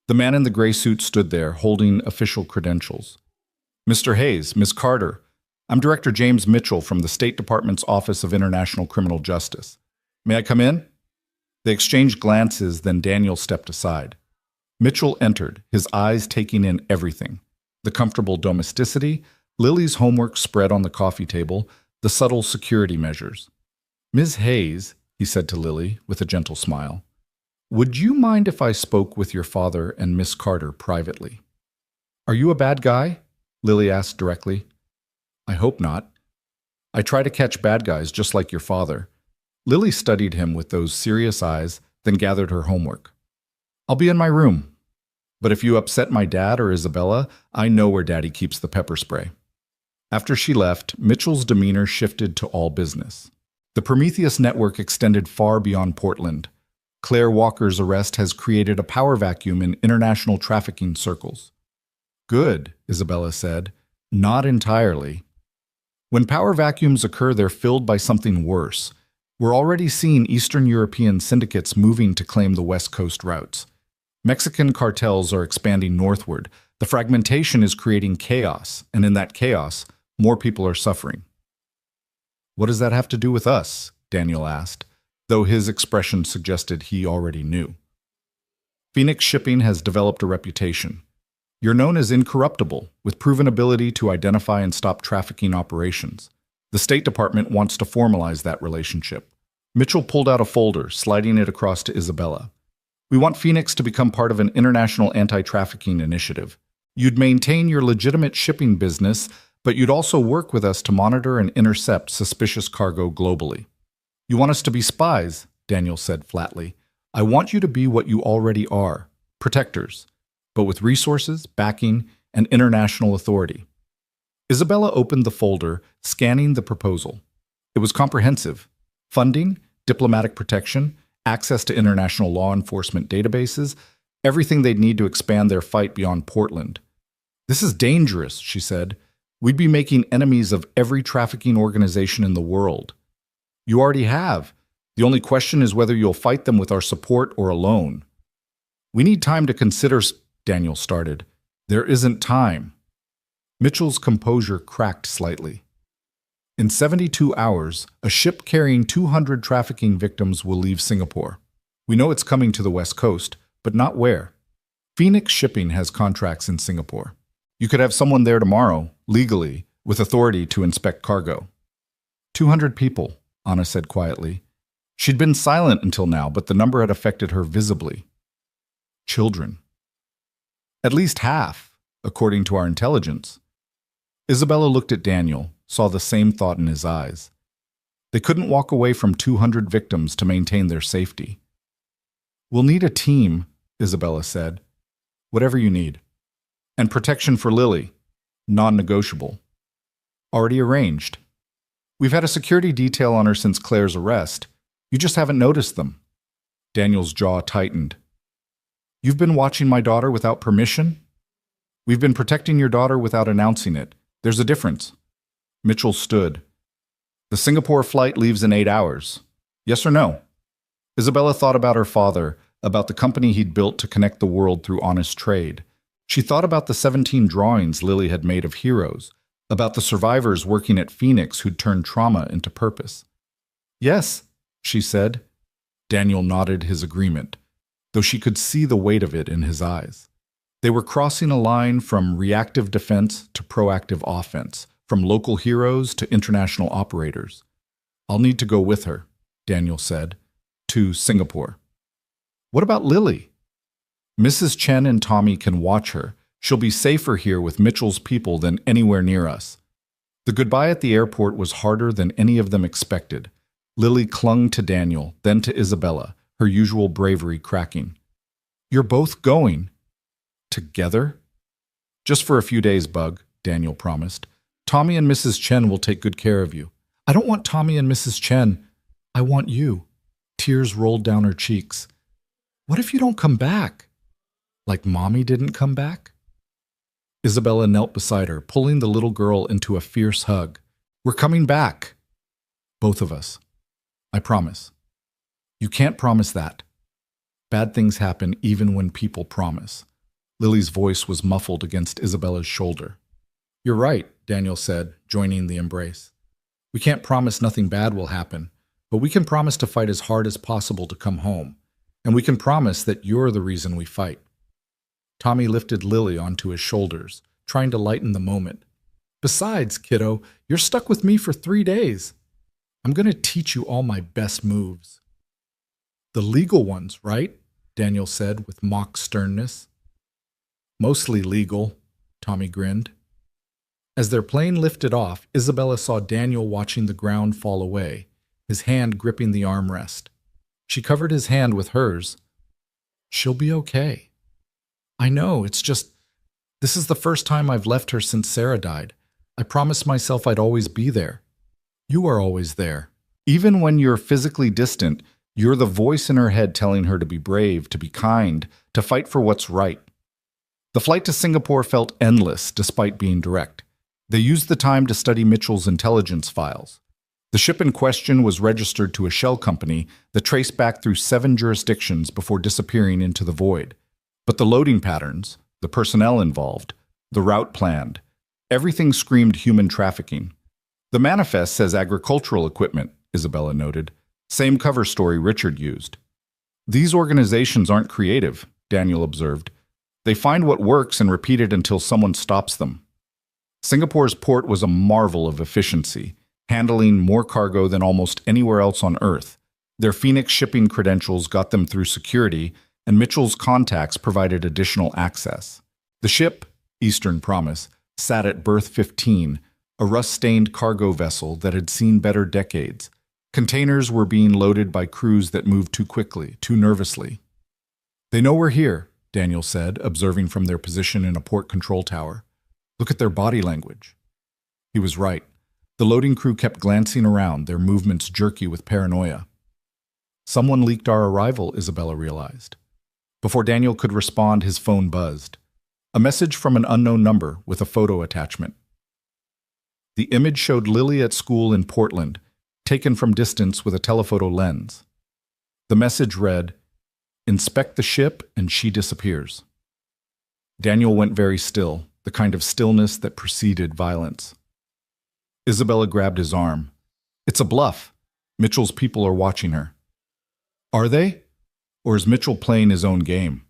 The man in the gray suit stood there, holding official credentials. "Mr. Hayes, Miss Carter, I'm Director James Mitchell from the State Department's Office of International Criminal Justice. May I come in?" They exchanged glances, then Daniel stepped aside. Mitchell entered, his eyes taking in everything. The comfortable domesticity, Lily's homework spread on the coffee table, the subtle security measures. "Ms. Hayes," he said to Lily, with a gentle smile, "would you mind if I spoke with your father and Miss Carter privately?" "Are you a bad guy?" Lily asked directly. "I hope not. I try to catch bad guys just like your father." Lily studied him with those serious eyes, then gathered her homework. "I'll be in my room. But if you upset my dad or Isabella, I know where Daddy keeps the pepper spray." After she left, Mitchell's demeanor shifted to all business. The Prometheus network extended far beyond Portland. Claire Walker's arrest has created a power vacuum in international trafficking circles. "Good," Isabella said. "Not entirely. When power vacuums occur, they're filled by something worse. We're already seeing Eastern European syndicates moving to claim the West Coast routes. Mexican cartels are expanding northward. The fragmentation is creating chaos, and in that chaos, more people are suffering." "What does that have to do with us?" Daniel asked, though his expression suggested he already knew. "Phoenix Shipping has developed a reputation. You're known as incorruptible, with proven ability to identify and stop trafficking operations. The State Department wants to formalize that relationship." Mitchell pulled out a folder, sliding it across to Isabella. "We want Phoenix to become part of an international anti-trafficking initiative. You'd maintain your legitimate shipping business, but you'd also work with us to monitor and intercept suspicious cargo globally." "You want us to be spies," Daniel said flatly. "I want you to be what you already are, protectors, but with resources, backing, and international authority." Isabella opened the folder, scanning the proposal. It was comprehensive. Funding, diplomatic protection, access to international law enforcement databases, everything they'd need to expand their fight beyond Portland. "This is dangerous," she said. "We'd be making enemies of every trafficking organization in the world." "You already have. The only question is whether you'll fight them with our support or alone." "We need time to consider," Daniel started. "There isn't time." Mitchell's composure cracked slightly. "In 72 hours, a ship carrying 200 trafficking victims will leave Singapore. We know it's coming to the West Coast, but not where. Phoenix Shipping has contracts in Singapore. You could have someone there tomorrow, legally, with authority to inspect cargo. 200 people, Anna said quietly. She'd been silent until now, but the number had affected her visibly. Children. At least half, according to our intelligence. Isabella looked at Daniel, saw the same thought in his eyes. They couldn't walk away from 200 victims to maintain their safety. We'll need a team, Isabella said. Whatever you need. And protection for Lily. Non-negotiable. Already arranged. We've had a security detail on her since Claire's arrest. You just haven't noticed them. Daniel's jaw tightened. You've been watching my daughter without permission? We've been protecting your daughter without announcing it. There's a difference. Mitchell stood. The Singapore flight leaves in 8 hours. Yes or no? Isabella thought about her father, about the company he'd built to connect the world through honest trade. She thought about the 17 drawings Lily had made of heroes, about the survivors working at Phoenix who'd turned trauma into purpose. Yes, she said. Daniel nodded his agreement, though she could see the weight of it in his eyes. They were crossing a line from reactive defense to proactive offense, from local heroes to international operators. I'll need to go with her, Daniel said, to Singapore. What about Lily? Mrs. Chen and Tommy can watch her. She'll be safer here with Mitchell's people than anywhere near us. The goodbye at the airport was harder than any of them expected. Lily clung to Daniel, then to Isabella, her usual bravery cracking. You're both going. Together? Just for a few days, Bug, Daniel promised. Tommy and Mrs. Chen will take good care of you. I don't want Tommy and Mrs. Chen. I want you. Tears rolled down her cheeks. What if you don't come back? Like Mommy didn't come back? Isabella knelt beside her, pulling the little girl into a fierce hug. We're coming back. Both of us. I promise. You can't promise that. Bad things happen even when people promise. Lily's voice was muffled against Isabella's shoulder. You're right, Daniel said, joining the embrace. We can't promise nothing bad will happen, but we can promise to fight as hard as possible to come home, and we can promise that you're the reason we fight. Tommy lifted Lily onto his shoulders, trying to lighten the moment. Besides, kiddo, you're stuck with me for 3 days. I'm going to teach you all my best moves. The legal ones, right? Daniel said with mock sternness. Mostly legal, Tommy grinned. As their plane lifted off, Isabella saw Daniel watching the ground fall away, his hand gripping the armrest. She covered his hand with hers. She'll be okay. I know, it's just, this is the first time I've left her since Sarah died. I promised myself I'd always be there. You are always there. Even when you're physically distant, you're the voice in her head telling her to be brave, to be kind, to fight for what's right. The flight to Singapore felt endless despite being direct. They used the time to study Mitchell's intelligence files. The ship in question was registered to a shell company that traced back through 7 jurisdictions before disappearing into the void. But the loading patterns, the personnel involved, the route planned, everything screamed human trafficking. The manifest says agricultural equipment, Isabella noted. Same cover story Richard used. These organizations aren't creative, Daniel observed. They find what works and repeat it until someone stops them. Singapore's port was a marvel of efficiency, handling more cargo than almost anywhere else on Earth. Their Phoenix shipping credentials got them through security, and Mitchell's contacts provided additional access. The ship, Eastern Promise, sat at berth 15, a rust-stained cargo vessel that had seen better decades. Containers were being loaded by crews that moved too quickly, too nervously. They know we're here, Daniel said, observing from their position in a port control tower. Look at their body language. He was right. The loading crew kept glancing around, their movements jerky with paranoia. Someone leaked our arrival, Isabella realized. Before Daniel could respond, his phone buzzed. A message from an unknown number with a photo attachment. The image showed Lily at school in Portland, taken from distance with a telephoto lens. The message read, "Inspect the ship and she disappears." Daniel went very still, the kind of stillness that preceded violence. Isabella grabbed his arm. It's a bluff. Mitchell's people are watching her. Are they? Or is Mitchell playing his own game?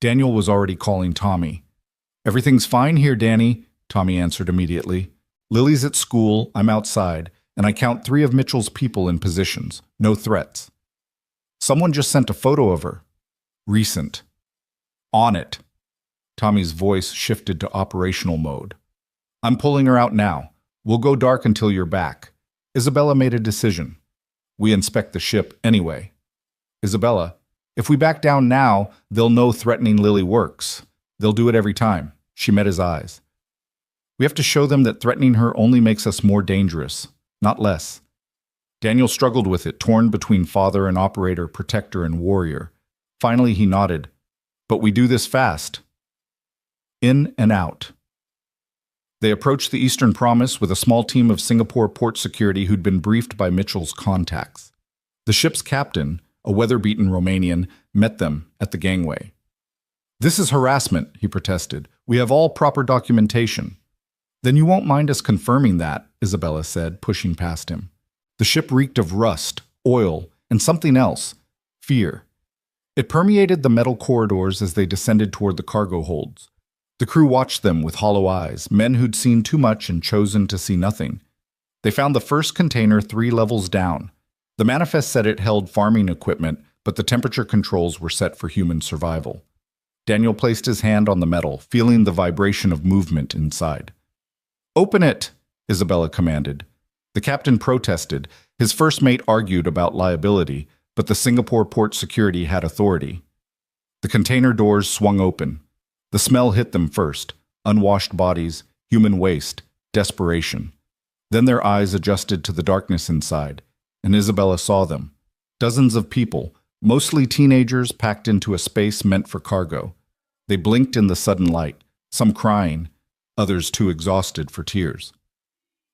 Daniel was already calling Tommy. "Everything's fine here, Danny," Tommy answered immediately. "Lily's at school, I'm outside, and I count 3 of Mitchell's people in positions. No threats." "Someone just sent a photo of her." "Recent." "On it." Tommy's voice shifted to operational mode. "I'm pulling her out now. We'll go dark until you're back." Isabella made a decision. "We inspect the ship anyway." "Isabella, if we back down now, they'll know threatening Lily works. They'll do it every time." She met his eyes. "We have to show them that threatening her only makes us more dangerous, not less." Daniel struggled with it, torn between father and operator, protector and warrior. Finally, he nodded. "But we do this fast." In and out. They approached the Eastern Promise with a small team of Singapore port security who'd been briefed by Mitchell's contacts. The ship's captain, a weather-beaten Romanian, met them at the gangway. "This is harassment," he protested. "We have all proper documentation." "Then you won't mind us confirming that," Isabella said, pushing past him. The ship reeked of rust, oil, and something else, fear. It permeated the metal corridors as they descended toward the cargo holds. The crew watched them with hollow eyes, men who'd seen too much and chosen to see nothing. They found the first container 3 levels down. The manifest said it held farming equipment, but the temperature controls were set for human survival. Daniel placed his hand on the metal, feeling the vibration of movement inside. "Open it," Isabella commanded. The captain protested. His first mate argued about liability, but the Singapore port security had authority. The container doors swung open. The smell hit them first: unwashed bodies, human waste, desperation. Then their eyes adjusted to the darkness inside, and Isabella saw them. Dozens of people, mostly teenagers, packed into a space meant for cargo. They blinked in the sudden light, some crying, others too exhausted for tears.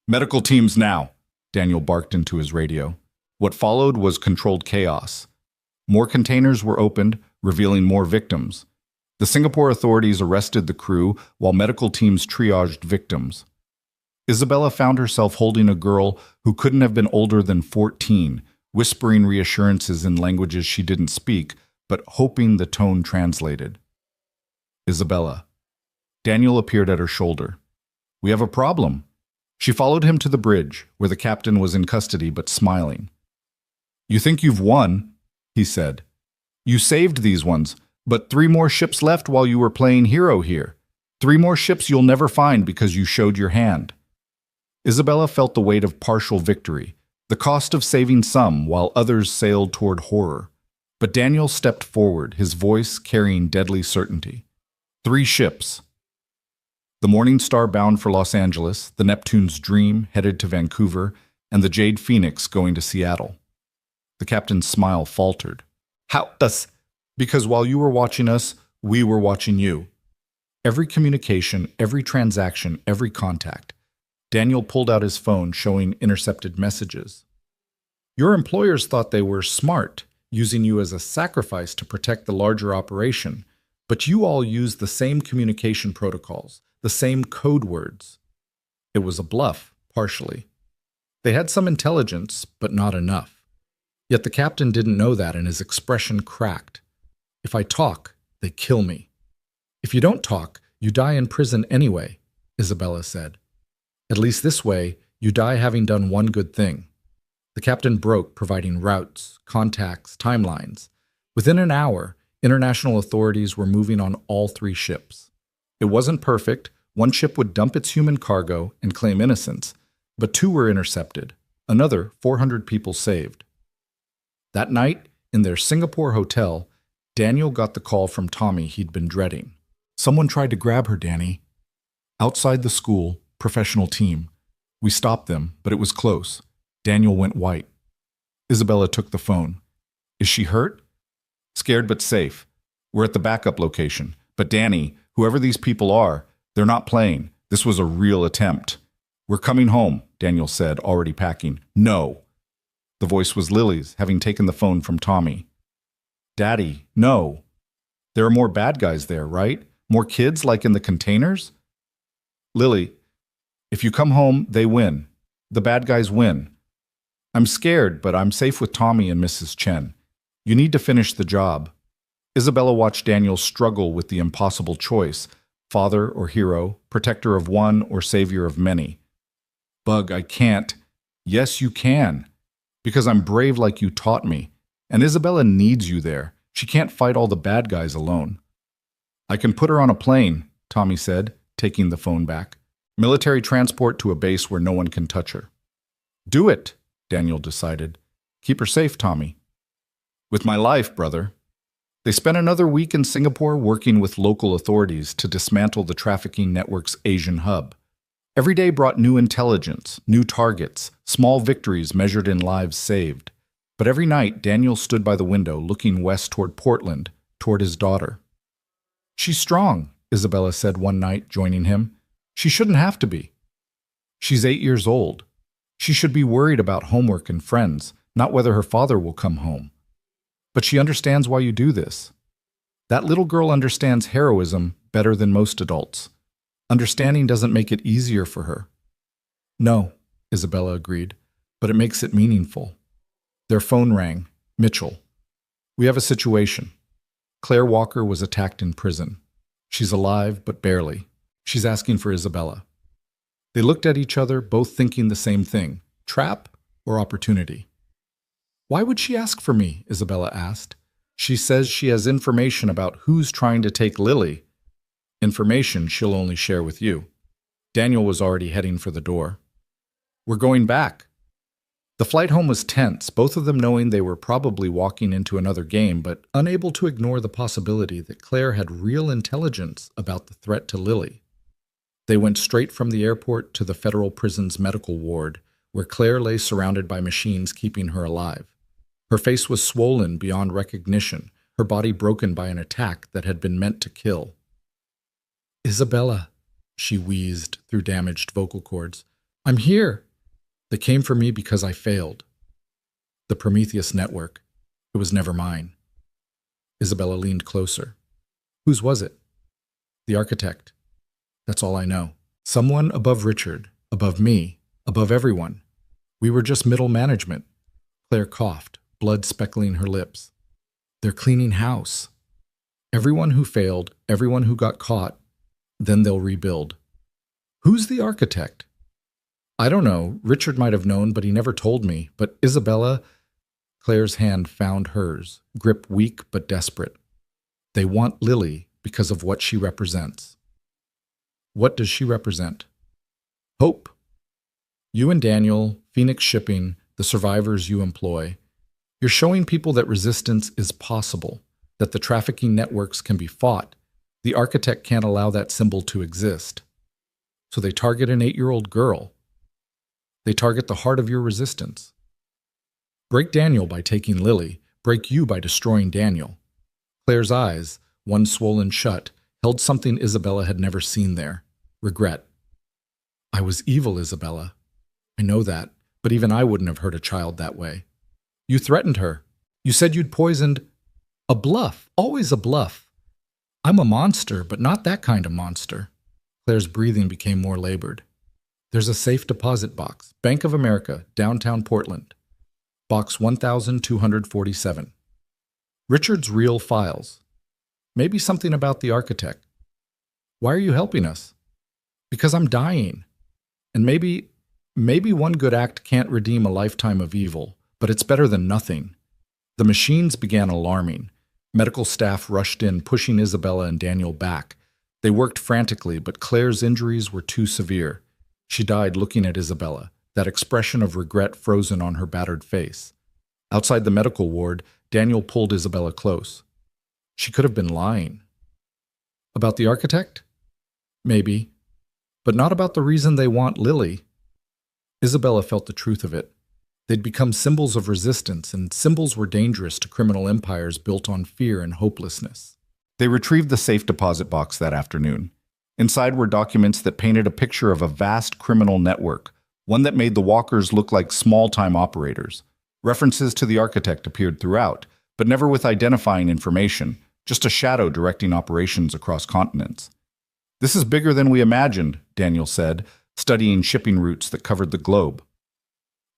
"Medical teams now," Daniel barked into his radio. What followed was controlled chaos. More containers were opened, revealing more victims. The Singapore authorities arrested the crew while medical teams triaged victims. Isabella found herself holding a girl who couldn't have been older than 14, whispering reassurances in languages she didn't speak, but hoping the tone translated. "Isabella." Daniel appeared at her shoulder. "We have a problem." She followed him to the bridge, where the captain was in custody but smiling. "You think you've won," he said. "You saved these ones, but 3 more ships left while you were playing hero here. 3 more ships you'll never find because you showed your hand." Isabella felt the weight of partial victory, the cost of saving some while others sailed toward horror. But Daniel stepped forward, his voice carrying deadly certainty. 3 ships. The Morning Star bound for Los Angeles, the Neptune's Dream headed to Vancouver, and the Jade Phoenix going to Seattle. The captain's smile faltered. "How does—" "Because while you were watching us, we were watching you." Every communication, every transaction, every contact. Daniel pulled out his phone, showing intercepted messages. "Your employers thought they were smart, using you as a sacrifice to protect the larger operation, but you all used the same communication protocols, the same code words." It was a bluff, partially. They had some intelligence, but not enough. Yet the captain didn't know that, and his expression cracked. "If I talk, they kill me." "If you don't talk, you die in prison anyway," Isabella said. "At least this way, you die having done one good thing." The captain broke, providing routes, contacts, timelines. Within an hour, international authorities were moving on all 3 ships. It wasn't perfect. One ship would dump its human cargo and claim innocence, but 2 were intercepted. Another 400 people saved. That night, in their Singapore hotel, Daniel got the call from Tommy he'd been dreading. "Someone tried to grab her, Danny." "Outside the school, professional team. We stopped them, but it was close." Daniel went white. Isabella took the phone. "Is she hurt?" "Scared but safe. We're at the backup location. But Danny, whoever these people are, they're not playing. This was a real attempt." "We're coming home," Daniel said, already packing. "No." The voice was Lily's, having taken the phone from Tommy. "Daddy, no. There are more bad guys there, right? More kids like in the containers?" "Lily, if you come home, they win. The bad guys win. I'm scared, but I'm safe with Tommy and Mrs. Chen. You need to finish the job. Isabella watched Daniel struggle with the impossible choice, father or hero, protector of one or savior of many. Bug, I can't. Yes, you can. Because I'm brave like you taught me. And Isabella needs you there. She can't fight all the bad guys alone. I can put her on a plane, Tommy said, taking the phone back. Military transport to a base where no one can touch her. Do it, Daniel decided. Keep her safe, Tommy. With my life, brother. They spent another week in Singapore working with local authorities to dismantle the trafficking network's Asian hub. Every day brought new intelligence, new targets, small victories measured in lives saved. But every night, Daniel stood by the window looking west toward Portland, toward his daughter. She's strong, Isabella said one night, joining him. She shouldn't have to be. She's 8 years old. She should be worried about homework and friends, not whether her father will come home. But she understands why you do this. That little girl understands heroism better than most adults. Understanding doesn't make it easier for her. No, Isabella agreed, but it makes it meaningful. Their phone rang. Mitchell. We have a situation. Claire Walker was attacked in prison. She's alive, but barely. She's asking for Isabella. They looked at each other, both thinking the same thing. Trap or opportunity? Why would she ask for me? Isabella asked. She says she has information about who's trying to take Lily. Information she'll only share with you. Daniel was already heading for the door. We're going back. The flight home was tense, both of them knowing they were probably walking into another game, but unable to ignore the possibility that Claire had real intelligence about the threat to Lily. They went straight from the airport to the federal prison's medical ward, where Claire lay surrounded by machines keeping her alive. Her face was swollen beyond recognition, her body broken by an attack that had been meant to kill. Isabella, she wheezed through damaged vocal cords. I'm here. They came for me because I failed. The Prometheus network. It was never mine. Isabella leaned closer. Whose was it? The architect. That's all I know. Someone above Richard, above me, above everyone. We were just middle management. Claire coughed, blood speckling her lips. They're cleaning house. Everyone who failed, everyone who got caught, then they'll rebuild. Who's the architect? I don't know. Richard might have known, but he never told me. But Isabella... Claire's hand found hers, grip weak but desperate. They want Lily because of what she represents. What does she represent? Hope. You and Daniel, Phoenix Shipping, the survivors you employ, you're showing people that resistance is possible, that the trafficking networks can be fought. The architect can't allow that symbol to exist. So they target an 8-year-old girl. They target the heart of your resistance. Break Daniel by taking Lily. Break you by destroying Daniel. Claire's eyes, one swollen shut, held something Isabella had never seen there. Regret. I was evil, Isabella. I know that, but even I wouldn't have hurt a child that way. You threatened her. You said you'd poisoned... A bluff. Always a bluff. I'm a monster, but not that kind of monster. Claire's breathing became more labored. There's a safe deposit box. Bank of America, downtown Portland. Box 1247. Richard's real files. Maybe something about the architect. Why are you helping us? Because I'm dying. And maybe one good act can't redeem a lifetime of evil, but it's better than nothing. The machines began alarming. Medical staff rushed in, pushing Isabella and Daniel back. They worked frantically, but Claire's injuries were too severe. She died looking at Isabella, that expression of regret frozen on her battered face. Outside the medical ward, Daniel pulled Isabella close. She could have been lying. About the architect? Maybe. But not about the reason they want Lily. Isabella felt the truth of it. They'd become symbols of resistance, and symbols were dangerous to criminal empires built on fear and hopelessness. They retrieved the safe deposit box that afternoon. Inside were documents that painted a picture of a vast criminal network, one that made the Walkers look like small-time operators. References to the architect appeared throughout, but never with identifying information, just a shadow directing operations across continents. This is bigger than we imagined, Daniel said, studying shipping routes that covered the globe.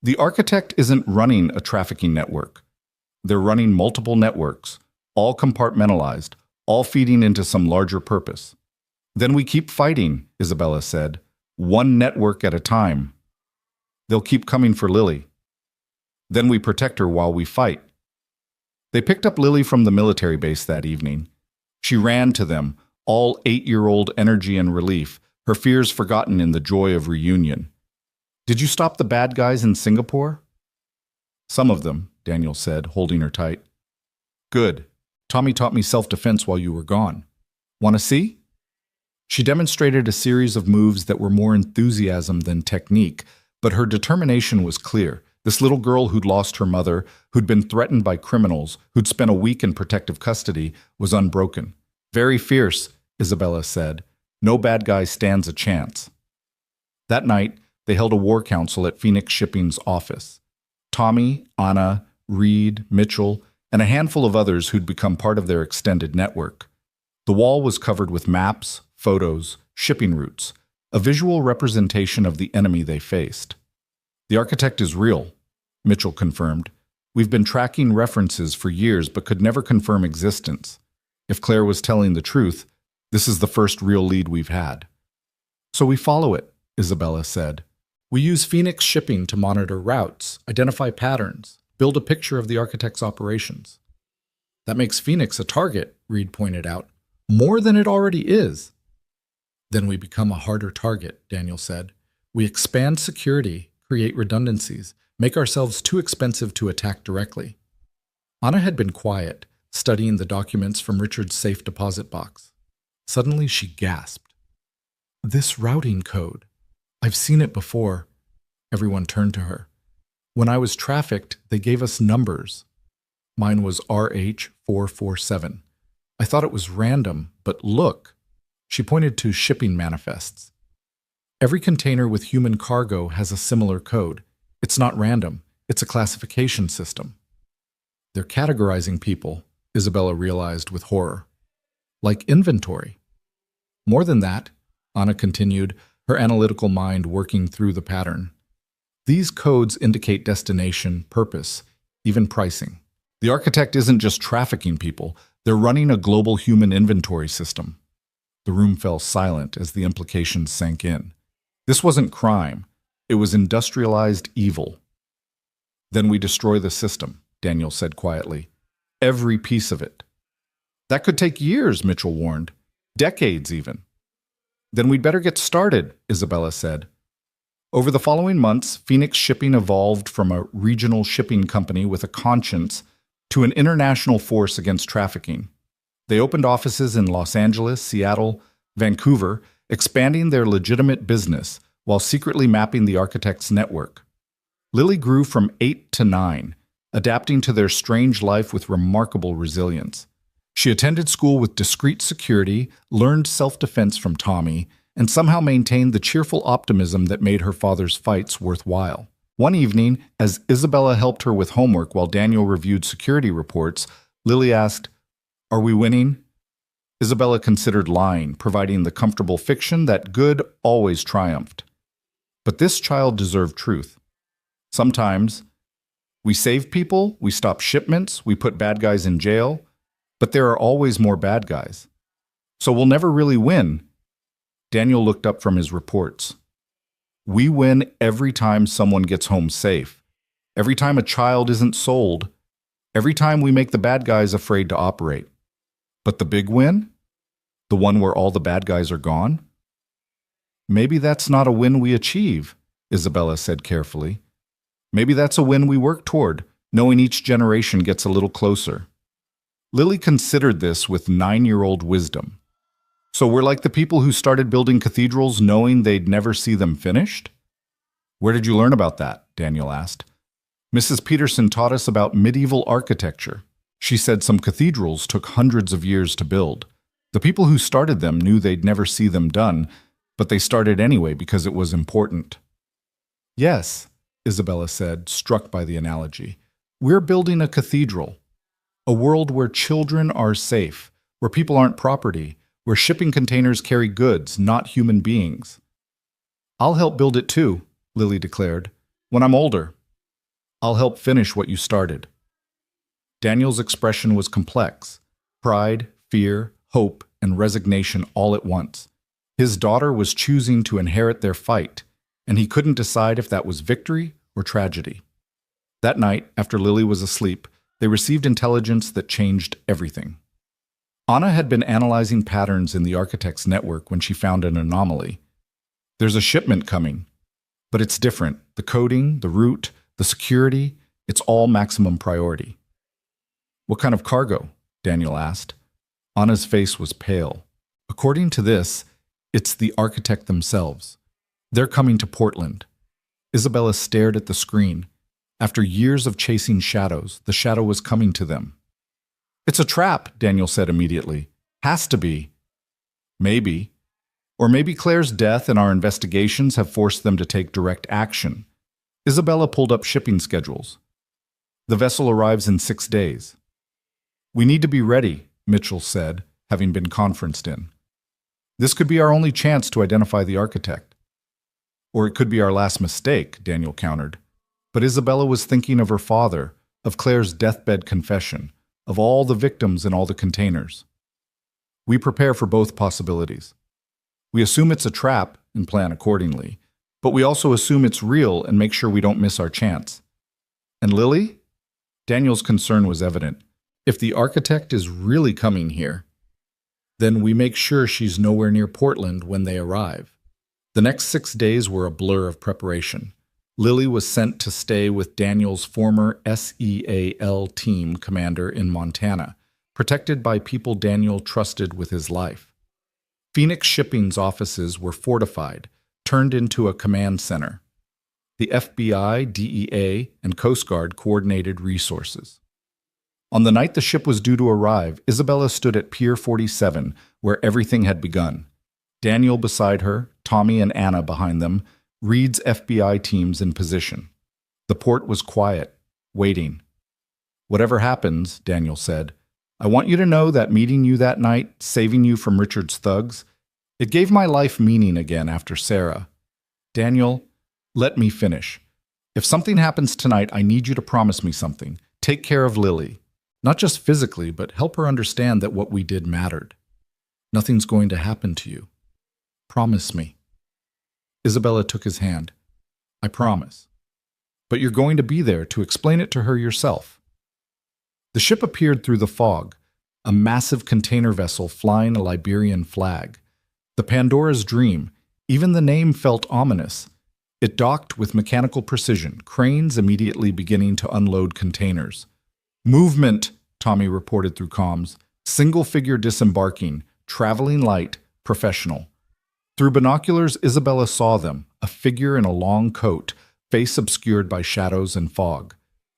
The architect isn't running a trafficking network. They're running multiple networks, all compartmentalized, all feeding into some larger purpose. Then we keep fighting, Isabella said, one network at a time. They'll keep coming for Lily. Then we protect her while we fight. They picked up Lily from the military base that evening. She ran to them, all 8-year-old energy and relief, her fears forgotten in the joy of reunion. Did you stop the bad guys in Singapore? Some of them, Daniel said, holding her tight. Good. Tommy taught me self-defense while you were gone. Want to see? She demonstrated a series of moves that were more enthusiasm than technique, but her determination was clear. This little girl who'd lost her mother, who'd been threatened by criminals, who'd spent a week in protective custody, was unbroken. Very fierce, Isabella said. No bad guy stands a chance. That night, they held a war council at Phoenix Shipping's office. Tommy, Anna, Reed, Mitchell, and a handful of others who'd become part of their extended network. The wall was covered with maps, photos, shipping routes, a visual representation of the enemy they faced. The architect is real, Mitchell confirmed. We've been tracking references for years but could never confirm existence. If Claire was telling the truth, this is the first real lead we've had. So we follow it, Isabella said. We use Phoenix Shipping to monitor routes, identify patterns, build a picture of the architect's operations. That makes Phoenix a target, Reed pointed out. More than it already is. Then we become a harder target, Daniel said. We expand security, create redundancies, make ourselves too expensive to attack directly. Anna had been quiet, studying the documents from Richard's safe deposit box. Suddenly she gasped. This routing code. I've seen it before. Everyone turned to her. When I was trafficked, they gave us numbers. Mine was RH447. I thought it was random, but look. She pointed to shipping manifests. Every container with human cargo has a similar code. It's not random. It's a classification system. They're categorizing people, Isabella realized with horror. Like inventory. More than that, Anna continued, her analytical mind working through the pattern. These codes indicate destination, purpose, even pricing. The architect isn't just trafficking people, they're running a global human inventory system. The room fell silent as the implications sank in. This wasn't crime, it was industrialized evil. Then we destroy the system, Daniel said quietly. Every piece of it. That could take years, Mitchell warned. Decades even. Then we'd better get started, Isabella said. Over the following months, Phoenix Shipping evolved from a regional shipping company with a conscience to an international force against trafficking. They opened offices in Los Angeles, Seattle, Vancouver, expanding their legitimate business while secretly mapping the architect's network. Lily grew from 8 to 9, adapting to their strange life with remarkable resilience. She attended school with discreet security, learned self-defense from Tommy, and somehow maintained the cheerful optimism that made her father's fights worthwhile. One evening, as Isabella helped her with homework while Daniel reviewed security reports, Lily asked, "Are we winning?" Isabella considered lying, providing the comfortable fiction that good always triumphed. But this child deserved truth. Sometimes we save people, we stop shipments, we put bad guys in jail, but there are always more bad guys. So we'll never really win. Daniel looked up from his reports. We win every time someone gets home safe, every time a child isn't sold, every time we make the bad guys afraid to operate. But the big win? The one where all the bad guys are gone? Maybe that's not a win we achieve, Isabella said carefully. Maybe that's a win we work toward, knowing each generation gets a little closer. Lily considered this with 9-year-old wisdom. So we're like the people who started building cathedrals knowing they'd never see them finished? Where did you learn about that? Daniel asked. Mrs. Peterson taught us about medieval architecture. She said some cathedrals took hundreds of years to build. The people who started them knew they'd never see them done, but they started anyway because it was important. Yes, Isabella said, struck by the analogy. We're building a cathedral. A world where children are safe, where people aren't property, where shipping containers carry goods, not human beings. I'll help build it too, Lily declared. When I'm older, I'll help finish what you started. Daniel's expression was complex: pride, fear, hope, and resignation all at once. His daughter was choosing to inherit their fight, and he couldn't decide if that was victory or tragedy. That night, after Lily was asleep, they received intelligence that changed everything. Anna had been analyzing patterns in the architect's network when she found an anomaly. There's a shipment coming, but it's different. The coding, the route, the security, it's all maximum priority. What kind of cargo? Daniel asked. Anna's face was pale. According to this, it's the architect themselves. They're coming to Portland. Isabella stared at the screen. After years of chasing shadows, the shadow was coming to them. It's a trap, Daniel said immediately. Has to be. Maybe. Or maybe Claire's death and our investigations have forced them to take direct action. Isabella pulled up shipping schedules. The vessel arrives in 6 days. We need to be ready, Mitchell said, having been conferenced in. This could be our only chance to identify the architect. Or it could be our last mistake, Daniel countered. But Isabella was thinking of her father, of Claire's deathbed confession, of all the victims in all the containers. We prepare for both possibilities. We assume it's a trap and plan accordingly, but we also assume it's real and make sure we don't miss our chance. And Lily? Daniel's concern was evident. If the architect is really coming here, then we make sure she's nowhere near Portland when they arrive. The next 6 days were a blur of preparation. Lily was sent to stay with Daniel's former SEAL team commander in Montana, protected by people Daniel trusted with his life. Phoenix Shipping's offices were fortified, turned into a command center. The FBI, DEA, and Coast Guard coordinated resources. On the night the ship was due to arrive, Isabella stood at Pier 47, where everything had begun. Daniel beside her, Tommy and Anna behind them, Reed's FBI teams in position. The port was quiet, waiting. Whatever happens, Daniel said, I want you to know that meeting you that night, saving you from Richard's thugs, it gave my life meaning again after Sarah. Daniel, let me finish. If something happens tonight, I need you to promise me something. Take care of Lily. Not just physically, but help her understand that what we did mattered. Nothing's going to happen to you. Promise me. Isabella took his hand. I promise. But you're going to be there to explain it to her yourself. The ship appeared through the fog, a massive container vessel flying a Liberian flag. The Pandora's Dream. Even the name felt ominous. It docked with mechanical precision, cranes immediately beginning to unload containers. Movement, Tommy reported through comms. Single figure disembarking, traveling light, professional. Through binoculars, Isabella saw them, a figure in a long coat, face obscured by shadows and fog.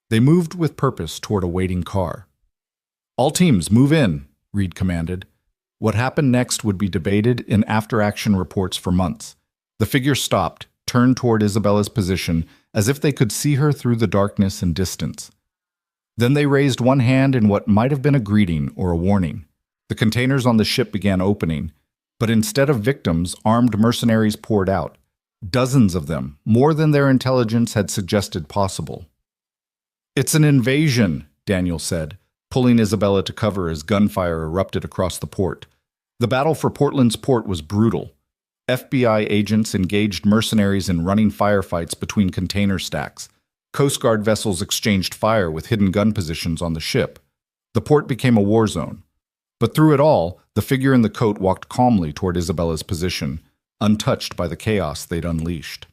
They moved with purpose toward a waiting car. All teams, move in, Reed commanded. What happened next would be debated in after-action reports for months. The figure stopped, turned toward Isabella's position, as if they could see her through the darkness and distance. Then they raised one hand in what might have been a greeting or a warning. The containers on the ship began opening, but instead of victims, armed mercenaries poured out. Dozens of them, more than their intelligence had suggested possible. It's an invasion, Daniel said, pulling Isabella to cover as gunfire erupted across the port. The battle for Portland's port was brutal. FBI agents engaged mercenaries in running firefights between container stacks. Coast Guard vessels exchanged fire with hidden gun positions on the ship. The port became a war zone. But through it all, the figure in the coat walked calmly toward Isabella's position, untouched by the chaos they'd unleashed.